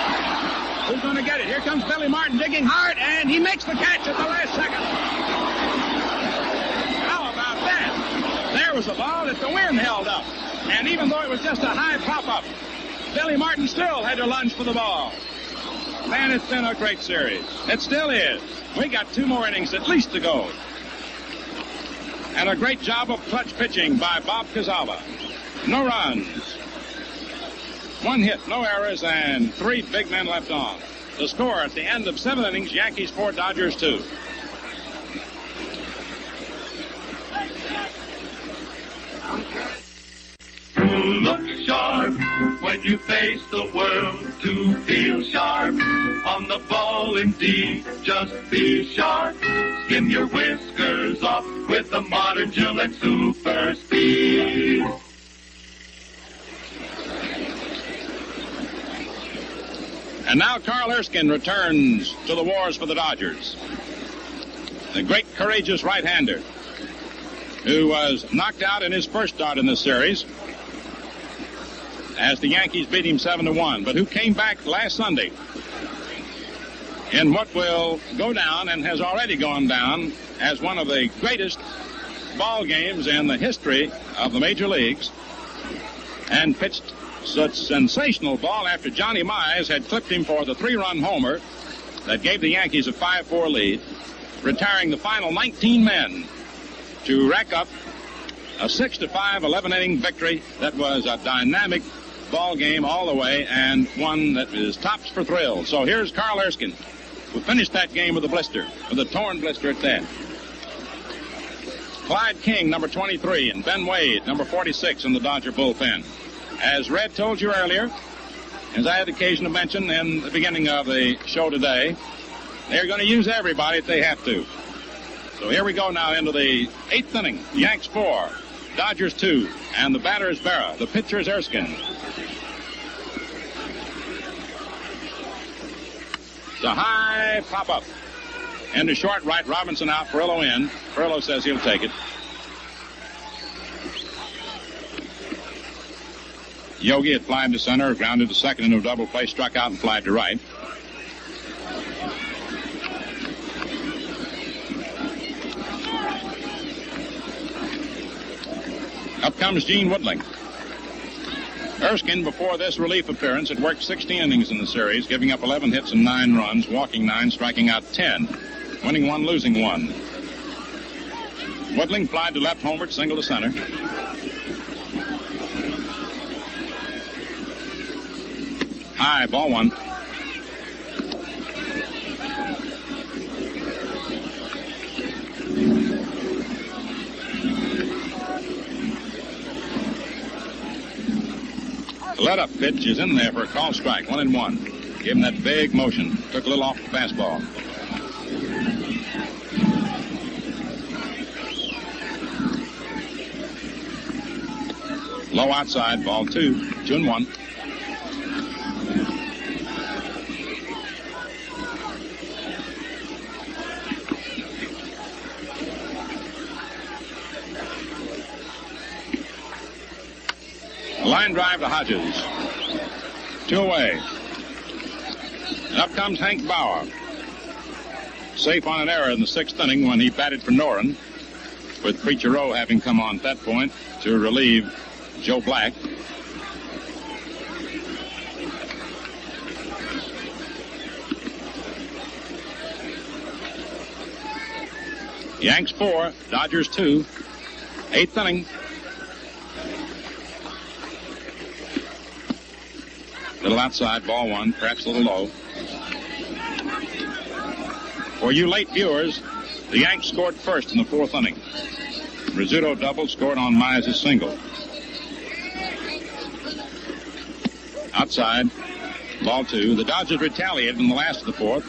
Who's going to get it? Here comes Billy Martin digging hard, and he makes the catch at the last second. How about that? There was a ball that the wind held up. And even though it was just a high pop-up, Billy Martin still had to lunge for the ball. Man, it's been a great series. It still is. We got 2 more innings at least to go. And a great job of clutch pitching by Bob Kuzava. No runs. 1 hit, no errors, and 3 big men left on. The score at the end of 7 innings, Yankees 4, Dodgers 2. Look sharp when you face the world, to feel sharp on the ball indeed. Just be sharp, skim your whiskers off with the modern Gillette Super Speed. And now Carl Erskine returns to the wars for the Dodgers. The great, courageous right-hander who was knocked out in his first start in this series as the Yankees beat him 7-1, but who came back last Sunday in what will go down and has already gone down as one of the greatest ball games in the history of the major leagues, and pitched such sensational ball after Johnny Mize had clipped him for the 3-run homer that gave the Yankees a 5-4 lead, retiring the final 19 men to rack up a 6-5 11-inning victory that was a dynamic ball game all the way, and one that is tops for thrills. So here's Carl Erskine, who finished that game with a blister, with a torn blister at that. Clyde King, number 23, and Ben Wade, number 46, in the Dodger bullpen. As Red told you earlier, as I had occasion to mention in the beginning of the show today, they're going to use everybody if they have to. So here we go now into the 8th inning. Yanks 4, Dodgers 2, and the batter is Berra. The pitcher is Erskine. It's a high pop-up. Into short right, Robinson out, Furillo in. Furillo says he'll take it. Yogi had flied to center, grounded to second into a double play, struck out and flied to right. Up comes Gene Woodling. Erskine, before this relief appearance, had worked 16 innings in the series, giving up 11 hits and 9 runs, walking 9, striking out 10, winning 1, losing 1. Woodling flied to left, homeward, single to center. High, ball 1. The let-up pitch is in there for a call strike, 1-1. Gave him that big motion. Took a little off the fastball. Low outside, ball 2, 2-1. Line drive to Hodges. 2 away. And up comes Hank Bauer. Safe on an error in the 6th inning when he batted for Noren, with Preacher Rowe having come on at that point to relieve Joe Black. Yanks 4, Dodgers 2. 8th inning. Little outside, ball 1, perhaps a little low. For you late viewers, the Yanks scored first in the 4th inning. Rizzuto doubled, scored on Mize' single. Outside, ball 2. The Dodgers retaliated in the last of the 4th.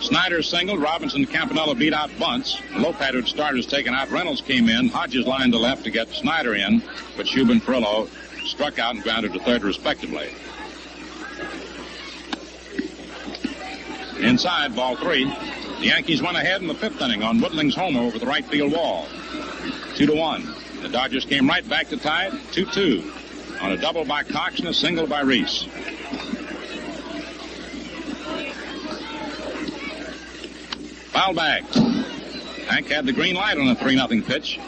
Snider singled. Robinson and Campanella beat out bunts. The low-pattern starters taken out. Reynolds came in. Hodges lined to left to get Snider in, but Shuba and Furillo struck out and grounded to third respectively. Inside, ball 3. The Yankees went ahead in the 5th inning on Woodling's homer over the right field wall. 2-1. The Dodgers came right back to tie it, 2-2, on a double by Cox and a single by Reese. Foul bag. Hank had the green light on a 3-0 pitch.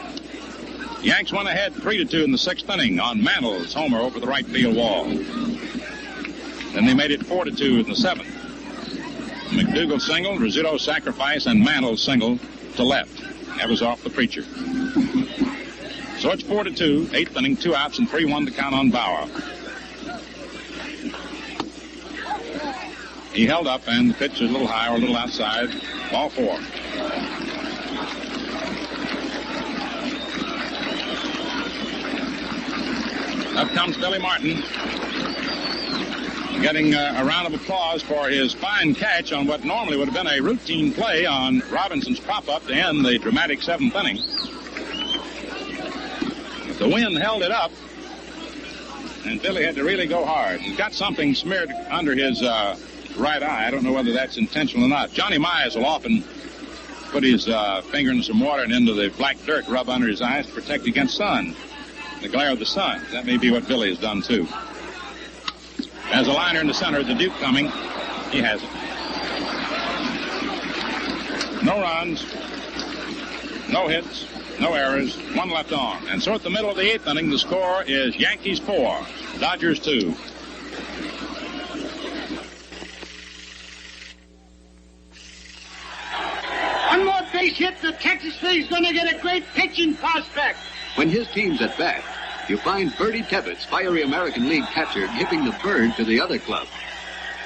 Yanks went ahead 3-2 in the 6th inning on Mantle's homer over the right field wall. Then they made it 4-2 in the 7th. McDougald single, Rizzuto sacrifice, and Mantle single to left. That was off the preacher. So it's 4-2, 8th inning, 2 outs, and 3-1 to count on Bauer. He held up, and the pitch was a little high or a little outside. Ball 4. Up comes Billy Martin, getting a round of applause for his fine catch on what normally would have been a routine play on Robinson's pop-up to end the dramatic 7th inning. The wind held it up, and Billy had to really go hard. He's got something smeared under his right eye. I don't know whether that's intentional or not. Johnny Mize will often put his finger in some water and into the black dirt, rub under his eyes to protect against sun, the glare of the sun. That may be what Billy has done, too. As a liner in the center, the Duke coming. He has it. No runs, no hits, no errors, 1 left on. And so at the middle of the 8th inning, the score is Yankees 4, Dodgers 2. One more base hit, the Texas League's going to get a great pitching prospect. When his team's at bat, you find Bertie Tebbetts, fiery American League catcher, giving the bird to the other club.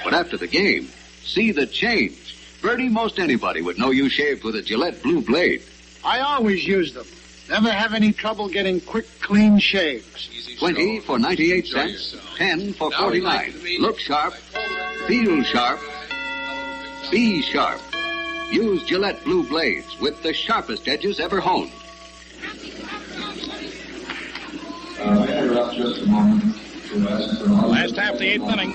But after the game, see the change. Bertie, most anybody would know you shaved with a Gillette blue blade. I always use them. Never have any trouble getting quick, clean shaves. 20 for 98 cents, 10 for 49. Look sharp, feel sharp, be sharp. Use Gillette blue blades with the sharpest edges ever honed. Last half of the 8th inning.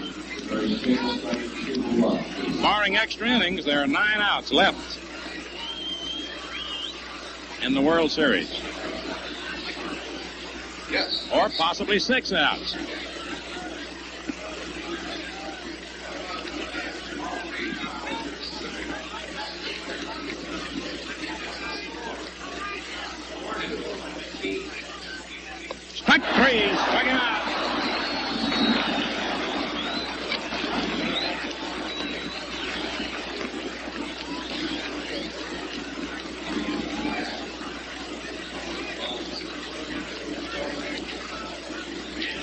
Barring extra innings, there are 9 outs left in the World Series. Yes. Or possibly 6 outs. Strike 3, strike him out.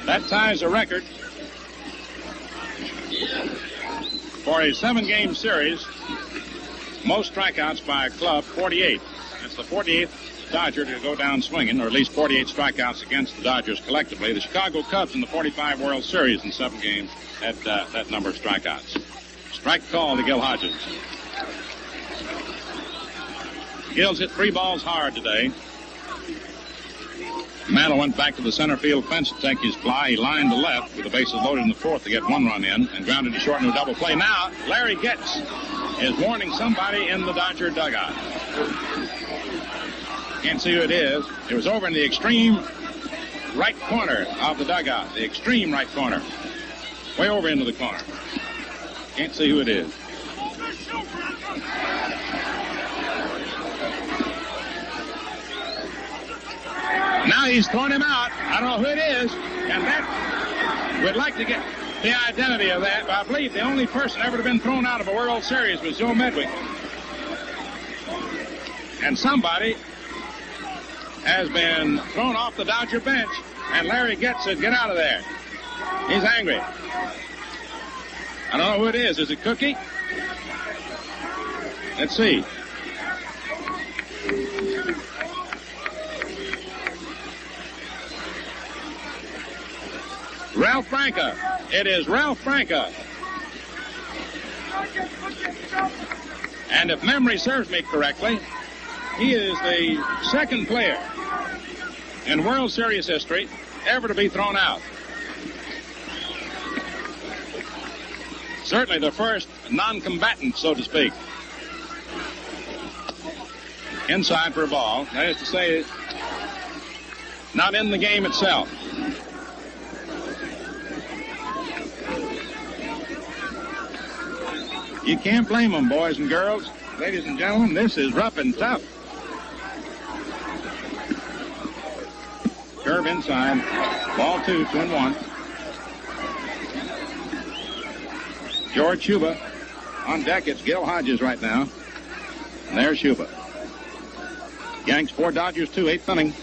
That ties a record for a 7-game series. Most strikeouts by a club, 48. That's the 48th Dodger to go down swinging, or at least 48 strikeouts against the Dodgers collectively. The Chicago Cubs in the 45 World Series in 7 games had that number of strikeouts. Strike call to Gil Hodges. Gil's hit 3 balls hard today. Mantle went back to the center field fence to take his fly. He lined to left with the bases loaded in the 4th to get 1 run in and grounded to short into a double play. Now, Larry Goetz is warning somebody in the Dodger dugout. Can't see who it is. It was over in the extreme right corner of the dugout. The extreme right corner. Way over into the corner. Can't see who it is. Now he's throwing him out. I don't know who it is. And that, we'd like to get the identity of that, but I believe the only person ever to been thrown out of a World Series was Joe Medwick. And somebody has been thrown off the Dodger bench, and Larry Goetz said, get out of there. He's angry. I don't know who it is. Is it Cookie? Let's see. Ralph Franca. It is Ralph Franca. And if memory serves me correctly, he is the second player in World Series history ever to be thrown out. Certainly the first non-combatant, so to speak. Inside for a ball. That is to say, not in the game itself. You can't blame them, boys and girls. Ladies and gentlemen, this is rough and tough. Curve inside. Ball 2, 2-1. George Shuba. On deck, it's Gil Hodges right now. And there's Shuba. Yanks 4, Dodgers 2, 8th inning.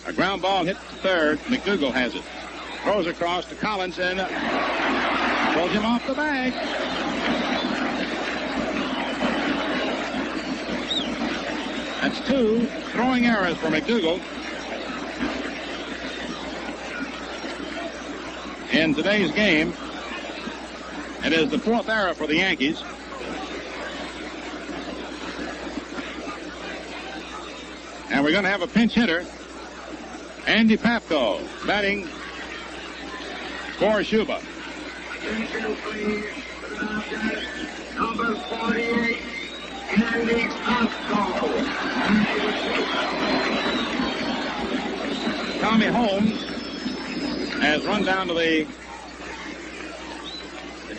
A ground ball hit to third. McDougald has it. Throws across to Collins and pulls him off the bag. That's 2 throwing errors for McDougald. In today's game, it is the 4th error for the Yankees. And we're going to have a pinch hitter, Andy Papko, batting for Shuba. Number 48, Andy Papko. Tommy Holmes has run down to the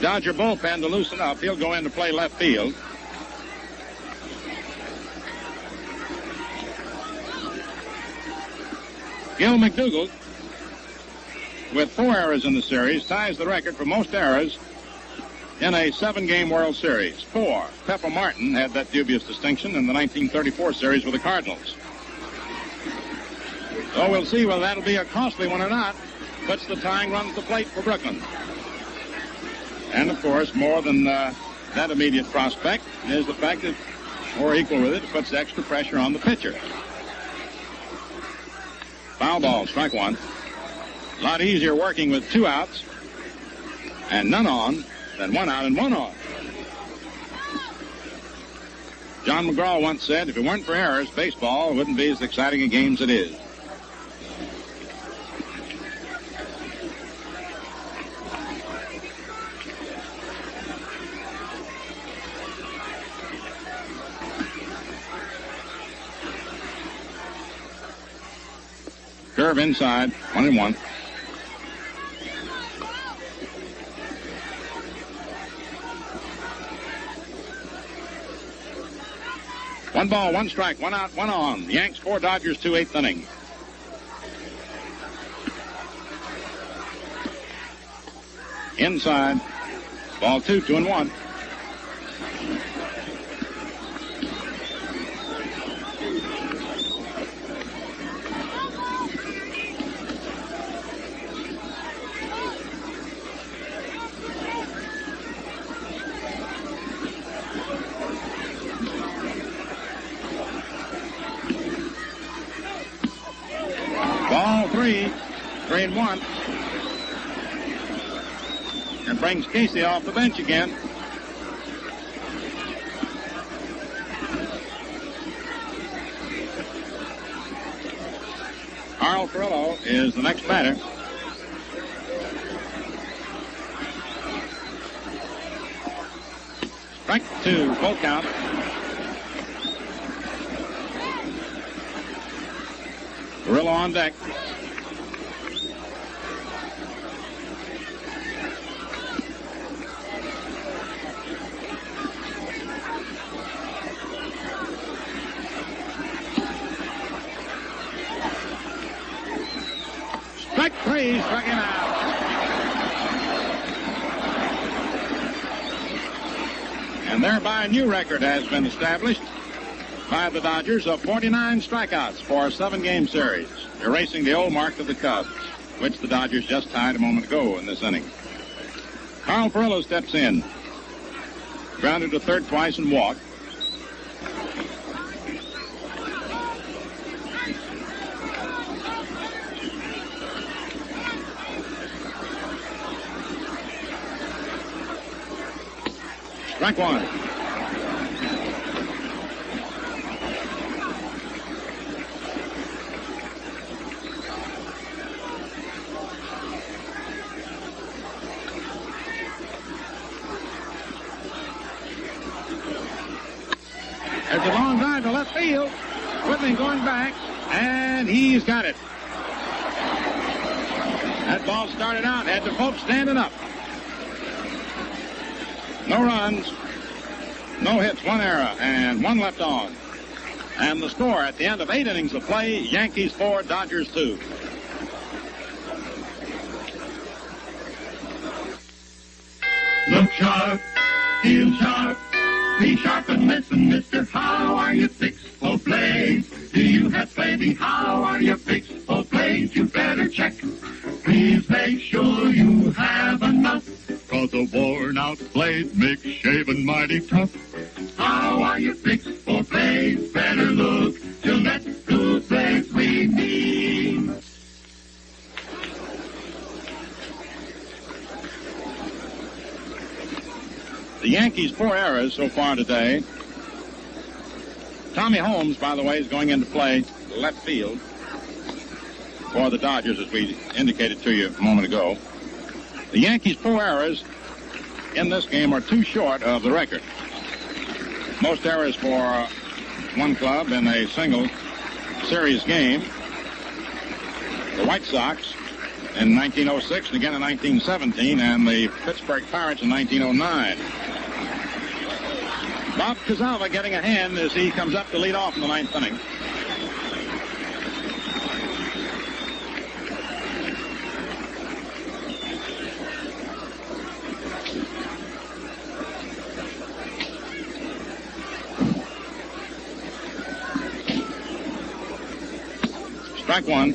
Dodger bullpen to loosen up. He'll go in to play left field. Gil McDougald, with 4 errors in the series, ties the record for most errors in a 7-game World Series. 4. Pepper Martin had that dubious distinction in the 1934 series with the Cardinals. So we'll see whether that'll be a costly one or not. Puts the tying run at the plate for Brooklyn. And, of course, more than that immediate prospect is the fact that, or equal with it, it puts extra pressure on the pitcher. Foul ball, strike 1. A lot easier working with 2 outs and none on than 1 out and 1 on. John McGraw once said, if it weren't for errors, baseball wouldn't be as exciting a game as it is. Curve inside, 1-1. One ball, 1 strike, 1 out, 1 on. The Yanks 4, Dodgers 2, 8th inning. Inside, ball 2, 2-1. Ball 3, 3-1. And brings Casey off the bench again. Carl Furillo is the next batter. Strike 2, full count. Furillo on deck. He struck him out. And thereby a new record has been established by the Dodgers of 49 strikeouts for a 7-game series, erasing the old mark of the Cubs, which the Dodgers just tied a moment ago in this inning. Carl Furillo steps in. Grounded to third twice and walked. Strike one. There's a long drive to left field. Whitman going back, and he's got it. That ball started out, had the folks standing up. No runs, no hits, 1 error, and 1 left on. And the score at the end of 8 innings of play, Yankees 4, Dodgers 2. Look sharp, feel sharp, be sharp and listen, mister. How are you fixed for play? Do you have plenty? How are you fixed for play? You better check. Please make sure you have enough, 'cause a worn-out blade makes shaving mighty tough. How are you fixed for play? Better look, Gillette Blue Blades we need. The Yankees 4 errors so far today. Tommy Holmes, by the way, is going into play left field for the Dodgers, as we indicated to you a moment ago. The Yankees' 4 errors in this game are 2 short of the record. Most errors for one club in a single series game. The White Sox in 1906 and again in 1917, and the Pittsburgh Pirates in 1909. Bob Kuzava getting a hand as he comes up to lead off in the 9th inning. Strike one.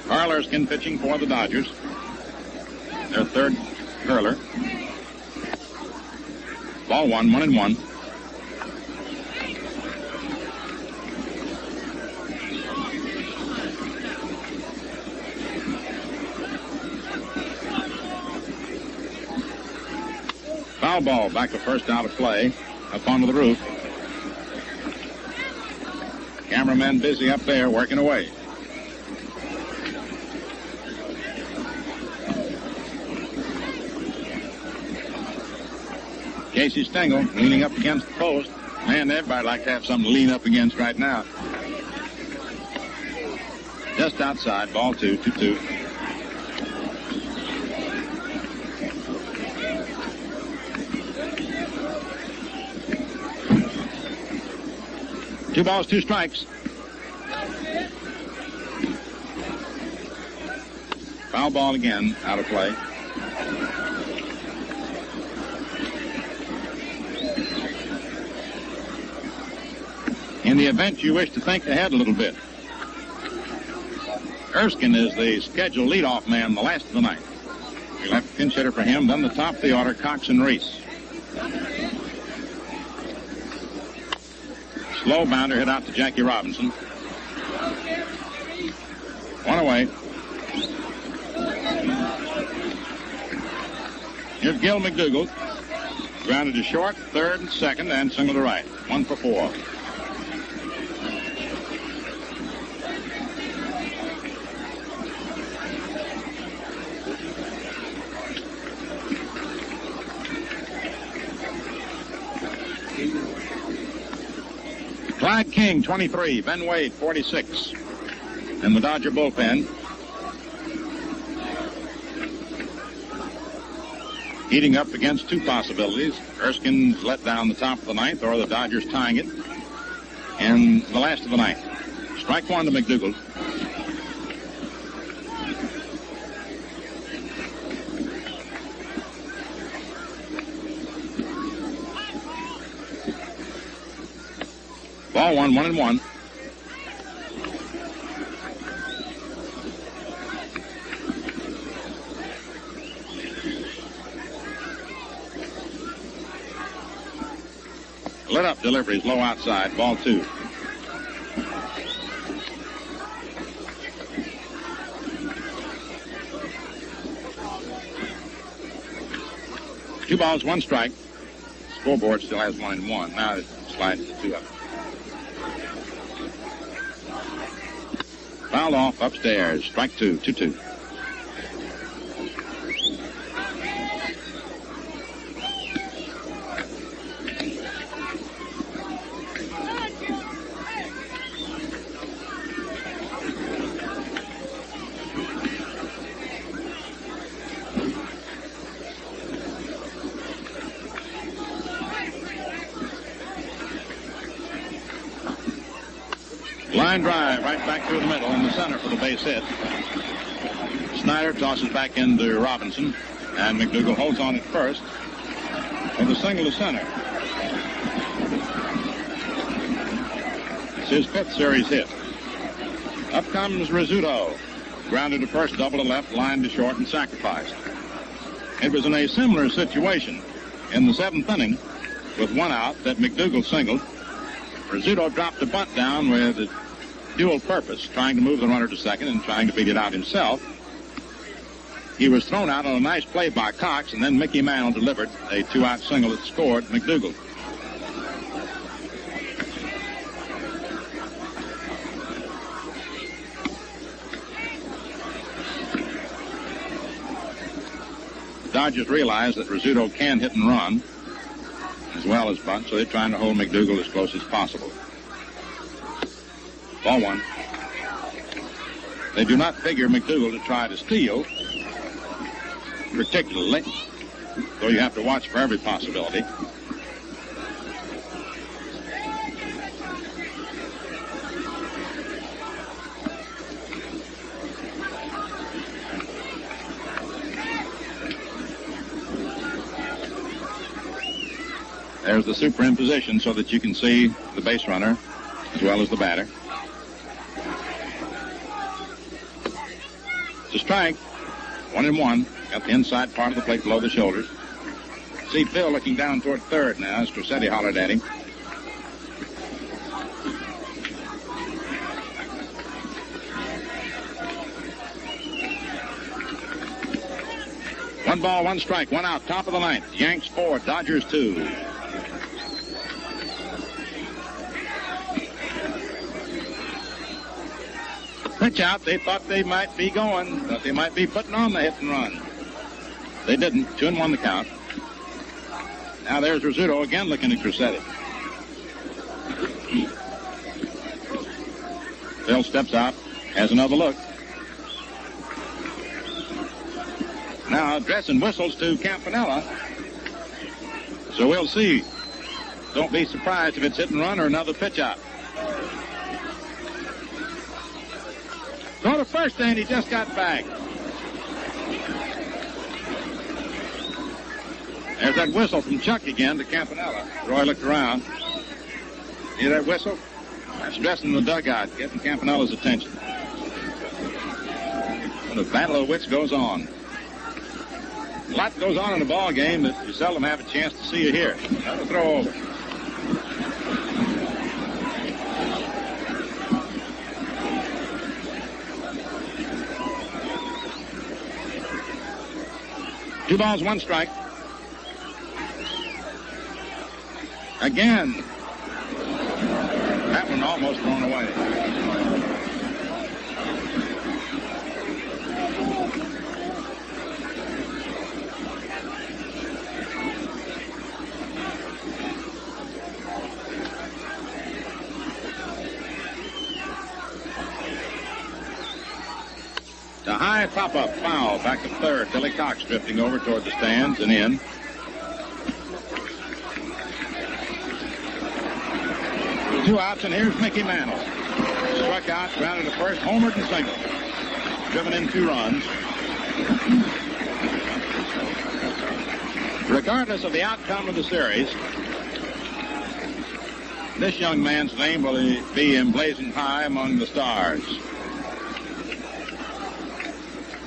Carl Erskine pitching for the Dodgers. Their third hurler. Ball 1, 1-1. Foul ball back to first, out of play. Up onto the roof. Cameramen busy up there working away. Casey Stengel leaning up against the post. Man, everybody like to have something to lean up against right now. Just outside, ball 2, 2-2. Two balls, 2 strikes. Foul ball again, out of play. In the event you wish to think ahead a little bit, Erskine is the scheduled leadoff man the last of the night. We left pinch hitter for him, then the top of the order, Cox and Reese. Slow bounder hit out to Jackie Robinson. 1 away. Here's Gil McDougald. Grounded to short, third and second, and single to right. 1 for 4. Clyde King, 23. Ben Wade, 46. In the Dodger bullpen. Heating up against 2 possibilities. Erskine's let down the top of the 9th, or the Dodgers tying it. in the last of the ninth. Strike one to McDougald. Ball one, 1-1. Lit up deliveries low outside. Ball two. Two balls, one strike. Scoreboard still has 1-1. Now it slides to 2 up. Fouled off upstairs. Strike two, 2-2. Line drive right back through the middle in the center for the base hit. Snider tosses back into Robinson, and McDougald holds on at first with a single to center. It's his 5th series hit. Up comes Rizzuto. Grounded to first, double to left, line to short, and sacrificed. It was in a similar situation in the 7th inning with one out that McDougald singled. Rizzuto dropped the bunt down with a dual purpose, trying to move the runner to second and trying to beat it out himself. He was thrown out on a nice play by Cox, and then Mickey Mantle delivered a 2-out single that scored McDougald. The Dodgers realize that Rizzuto can hit and run as well as bunt, so they're trying to hold McDougald as close as possible. Ball one. They do not figure McDougald to try to steal, particularly, though you have to watch for every possibility. There's the superimposition so that you can see the base runner as well as the batter. It's a strike. 1-1. Got the inside part of the plate below the shoulders. See Phil looking down toward third now as Trussetti hollered at him. One ball, one strike, one out, top of the ninth. Yanks 4, Dodgers 2. Pitch out, they thought they might be going, thought they might be putting on the hit and run. They didn't. 2-1 the count. Now there's Rizzuto again looking at Trussetti. Phil steps out, has another look. Now addressing whistles to Campanella. So we'll see. Don't be surprised if it's hit and run or another pitch out. Throw to first, and he just got back. There's that whistle from Chuck again to Campanella. Roy looked around. Hear that whistle? That's dressing the dugout, getting Campanella's attention. And the battle of wits goes on. A lot goes on in a ball game that you seldom have a chance to see or hear. Another throw over. Two balls, one strike. Again. That one almost thrown away. The high pop-up foul back to third. Billy Cox drifting over toward the stands and in. 2 outs, and here's Mickey Mantle. Struck out, grounded to first, homered and single. Driven in 2 runs. Regardless of the outcome of the series, this young man's name will be emblazoned high among the stars.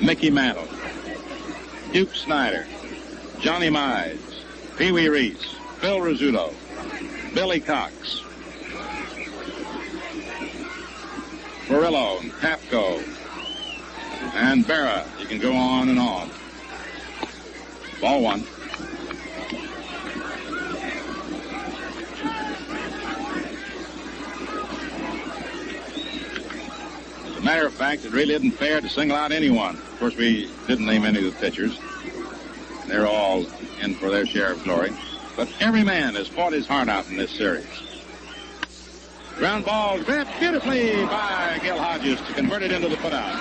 Mickey Mantle, Duke Snider, Johnny Mize, Pee Wee Reese, Phil Rizzuto, Billy Cox, Furillo, Hapko, and Berra. You can go on and on. Ball 1. As a matter of fact, it really isn't fair to single out anyone. Of course, we didn't name any of the pitchers. They're all in for their share of glory. But every man has fought his heart out in this series. Ground ball grabbed beautifully by Gil Hodges to convert it into the putout.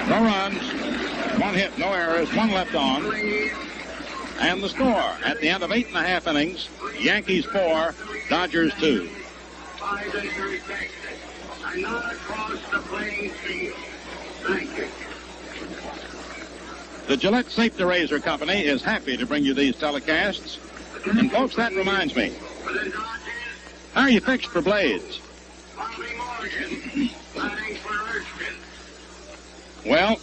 No runs, 1 hit, no errors, 1 left on. And the score at the end of 8.5 innings, Yankees 4, Dodgers 2. 5 injury Texas, and not across the playing field. Thank you. The Gillette Safety Razor Company is happy to bring you these telecasts. And folks, that reminds me. How are you fixed for blades? Bobby Morgan, batting for Erskine. Well,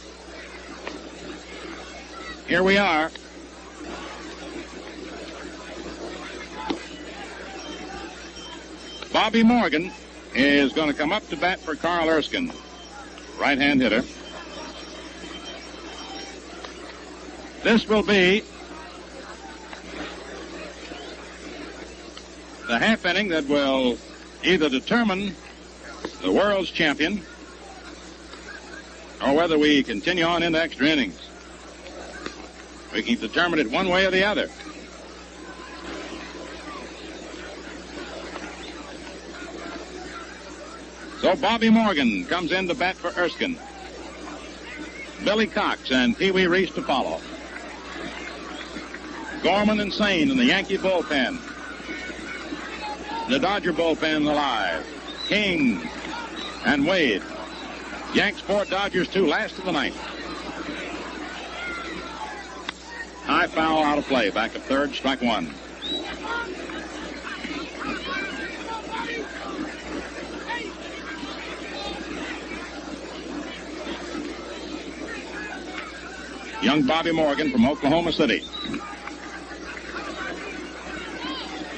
here we are. Bobby Morgan is going to come up to bat for Carl Erskine, right-hand hitter. This will be the half inning that will either determine the world's champion or whether we continue on into extra innings. We can determine it one way or the other. So Bobby Morgan comes in to bat for Erskine. Billy Cox and Pee Wee Reese to follow. Gorman and Sane in the Yankee bullpen. The Dodger bullpen alive. King and Wade. Yanks 4, Dodgers 2, last of the ninth. High foul out of play. Back at third, strike 1. Young Bobby Morgan from Oklahoma City.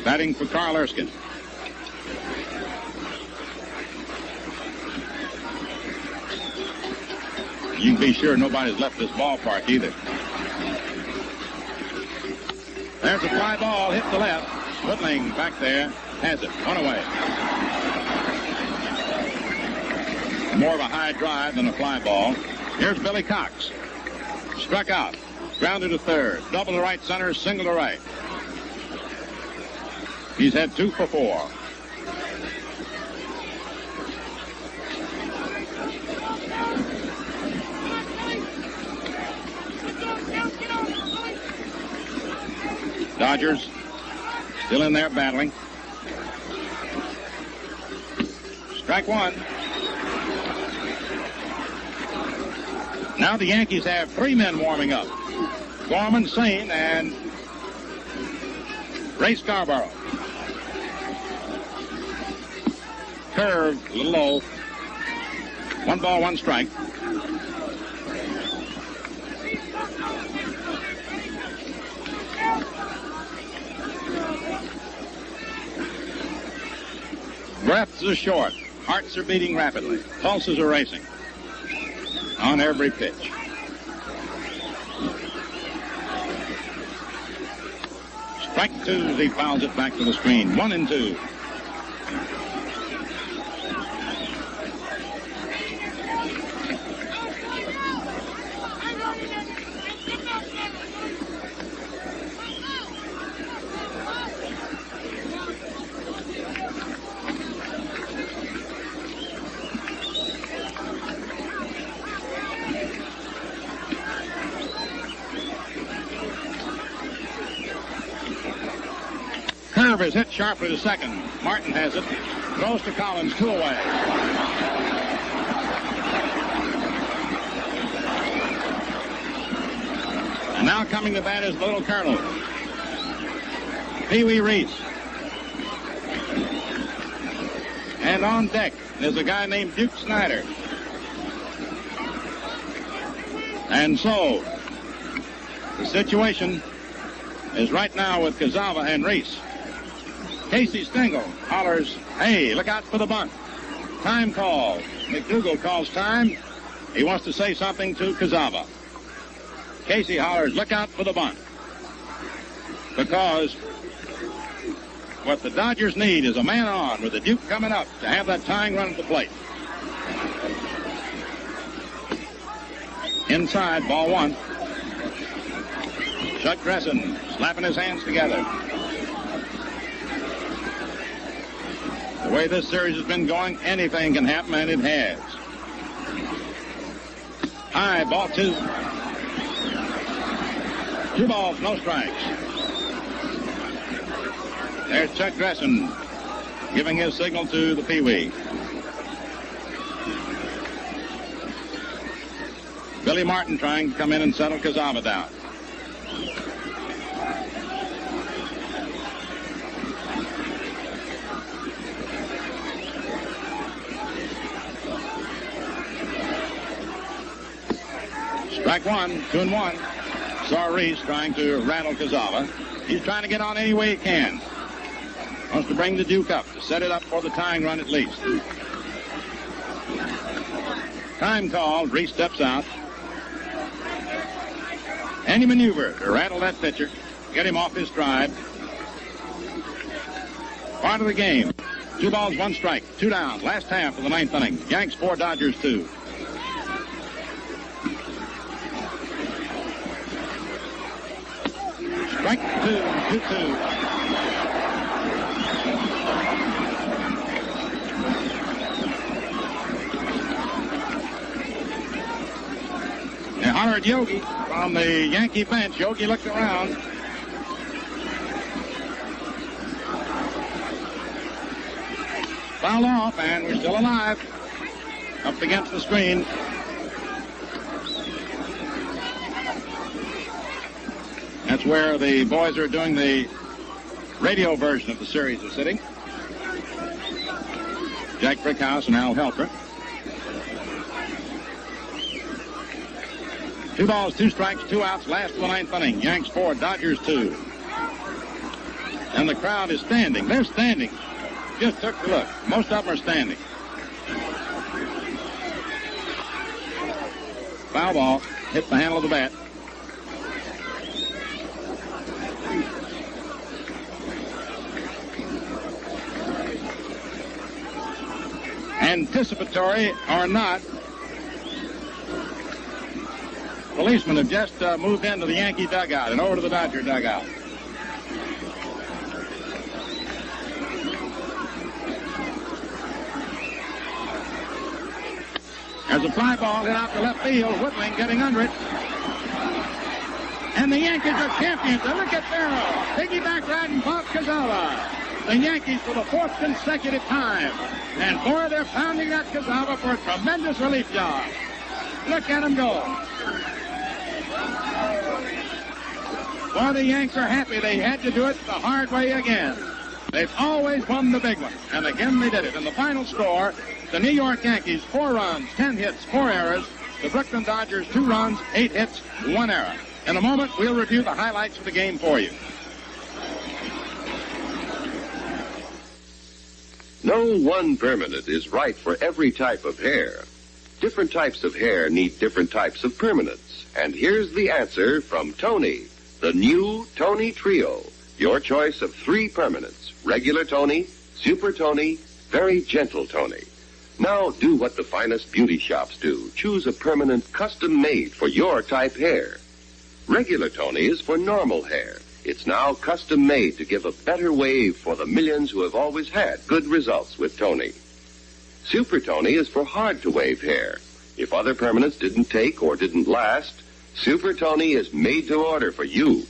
Batting for Carl Erskine. You can be sure nobody's left this ballpark either. There's a fly ball, hit the left. Whittling back there, has it, 1 away. More of a high drive than a fly ball. Here's Billy Cox. Struck out, grounded to third, double to right center, single to right. He's had 2 for 4. Dodgers still in there battling. Strike 1. Now the Yankees have 3 men warming up. Gorman, Sane, and Ray Scarborough. Curve, a little low. 1 ball, 1 strike. Breaths are short. Hearts are beating rapidly. Pulses are racing. On every pitch. Strike 2 as he fouls it back to the screen. 1-2. Curve is hit sharply to second. Martin has it. Throws to Collins, 2 away. And now coming to bat is the Little Colonel, Pee Wee Reese. And on deck is a guy named Duke Snider. And so, the situation is right now with Kuzava and Reese. Casey Stengel hollers, hey, look out for the bunt. Time call. McDougald calls time. He wants to say something to Kuzava. Casey hollers, look out for the bunt. Because what the Dodgers need is a man on with the Duke coming up to have that tying run at the plate. Inside, ball 1. Chuck Gresson slapping his hands together. The way this series has been going, anything can happen, and it has. High, ball 2. 2 balls, no strikes. There's Chuck Gresson giving his signal to the Pee Wee. Billy Martin trying to come in and settle Kuzava down. Strike 1, 2-1. Saw Reese trying to rattle Kuzava. He's trying to get on any way he can. Wants to bring the Duke up, to set it up for the tying run at least. Time called. Reese steps out. Any maneuver to rattle that pitcher, get him off his stride. Part of the game. 2 balls, 1 strike, 2 down. Last half of the 9th inning. Yanks 4, Dodgers 2. Strike 2, 2-2. They hollered Yogi from the Yankee bench. Yogi looked around. Foul off, and we're still alive. Up against the screen. That's where the boys are doing the radio version of the series are sitting. Jack Brickhouse and Al Helper. 2 balls, 2 strikes, 2 outs, last of the 9th inning. Yanks 4, Dodgers 2. And the crowd is standing. They're standing. Just took a look. Most of them are standing. Foul ball. Hit the handle of the bat. Anticipatory or not, policemen have just moved into the Yankee dugout and over to the Dodger dugout. There's a fly ball hit out to left field. Whitling getting under it. And the Yankees are champions. And look at Berra. Piggyback riding Bob Kuzava. The Yankees for the 4th consecutive time. And boy, they're pounding that Kuzava for a tremendous relief job. Look at him go. Boy, the Yanks are happy they had to do it the hard way again. They've always won the big one. And again they did it. In the final score, the New York Yankees, 4 runs, 10 hits, 4 errors. The Brooklyn Dodgers, 2 runs, 8 hits, 1 error. In a moment, we'll review the highlights of the game for you. No one permanent is right for every type of hair. Different types of hair need different types of permanents. And here's the answer from Tony, the new Tony Trio. Your choice of 3 permanents: regular Tony, super Tony, very gentle Tony. Now do what the finest beauty shops do. Choose a permanent custom made for your type hair. Regular Tony is for normal hair. It's now custom made to give a better wave for the millions who have always had good results with Tony. Super Tony is for hard to wave hair. If other permanents didn't take or didn't last, Super Tony is made to order for you.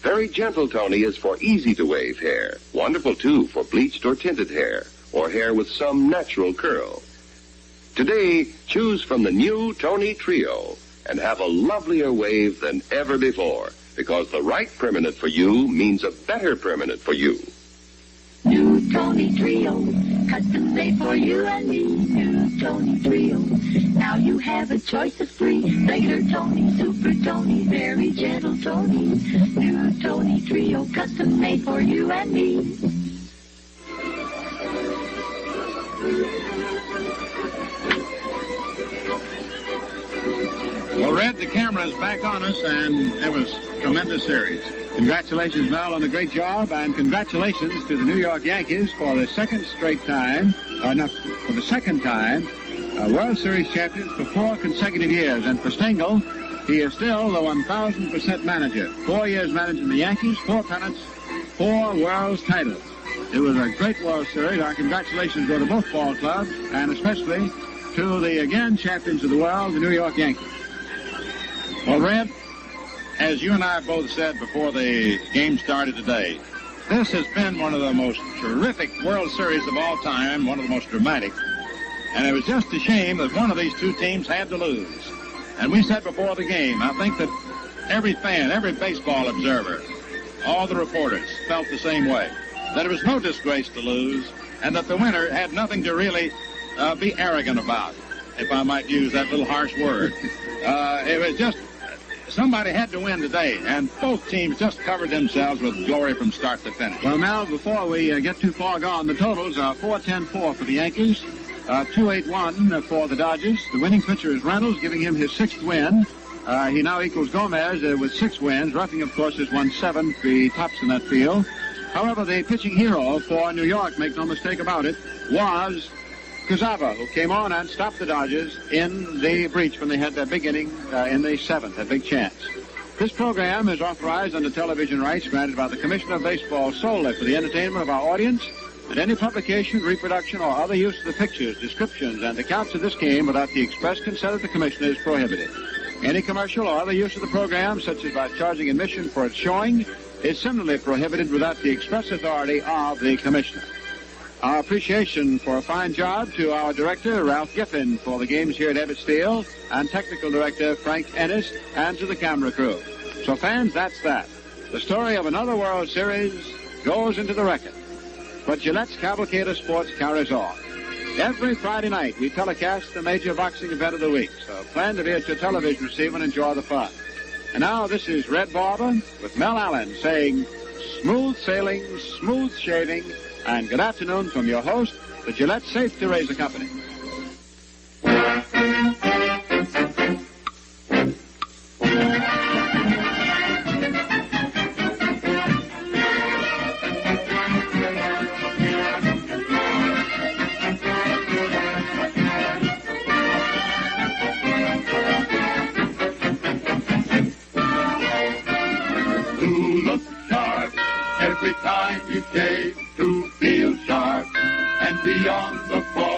Very gentle, Tony, is for easy-to-wave hair. Wonderful, too, for bleached or tinted hair, or hair with some natural curl. Today, choose from the new Tony Trio and have a lovelier wave than ever before, because the right permanent for you means a better permanent for you. New Tony Trio, custom made for you and me. New Tony Trio, now you have a choice of three. Regular Tony, Super Tony, very gentle Tony. New Tony Trio, custom made for you and me. Well, Red, the camera is back on us, and it was a tremendous series. Congratulations, Mel, on a great job, and congratulations to the New York Yankees for the second time, World Series champions for 4 consecutive years. And for Stengel, he is still the 1,000% manager. 4 years managing the Yankees, 4 pennants, 4 World titles. It was a great World Series. Our congratulations go to both ball clubs, and especially to the again champions of the world, the New York Yankees. Well, Red, as you and I both said before the game started today, this has been one of the most terrific World Series of all time, one of the most dramatic. And it was just a shame that one of these two teams had to lose. And we said before the game, I think that every fan, every baseball observer, all the reporters felt the same way, that it was no disgrace to lose, and that the winner had nothing to really be arrogant about, if I might use that little harsh word. It was just... somebody had to win today, and both teams just covered themselves with glory from start to finish. Well, Mel, before we get too far gone, the totals are 4-10-4 for the Yankees, 2-8-1 for the Dodgers. The winning pitcher is Reynolds, giving him his 6th win. He now equals Gomez with 6 wins. Roughing, of course, has won 7, the tops in that field. However, the pitching hero for New York, make no mistake about it, was Kuzava, who came on and stopped the Dodgers in the breach when they had their big inning in the 7th, a big chance. This program is authorized under television rights granted by the Commissioner of Baseball solely for the entertainment of our audience, and any publication, reproduction, or other use of the pictures, descriptions, and accounts of this game without the express consent of the Commissioner is prohibited. Any commercial or other use of the program, such as by charging admission for its showing, is similarly prohibited without the express authority of the Commissioner. Our appreciation for a fine job to our director, Ralph Giffen, for the games here at Ebbets Field, and technical director, Frank Ennis, and to the camera crew. So, fans, that's that. The story of another World Series goes into the record. But Gillette's Cavalcade of Sports carries on. Every Friday night, we telecast the major boxing event of the week, so plan to be at your television receiver and enjoy the fun. And now, this is Red Barber with Mel Allen saying, smooth sailing, smooth shaving, and good afternoon from your host, the Gillette Safety Razor Company. To look sharp every time you shave, to feel sharp and beyond the fall.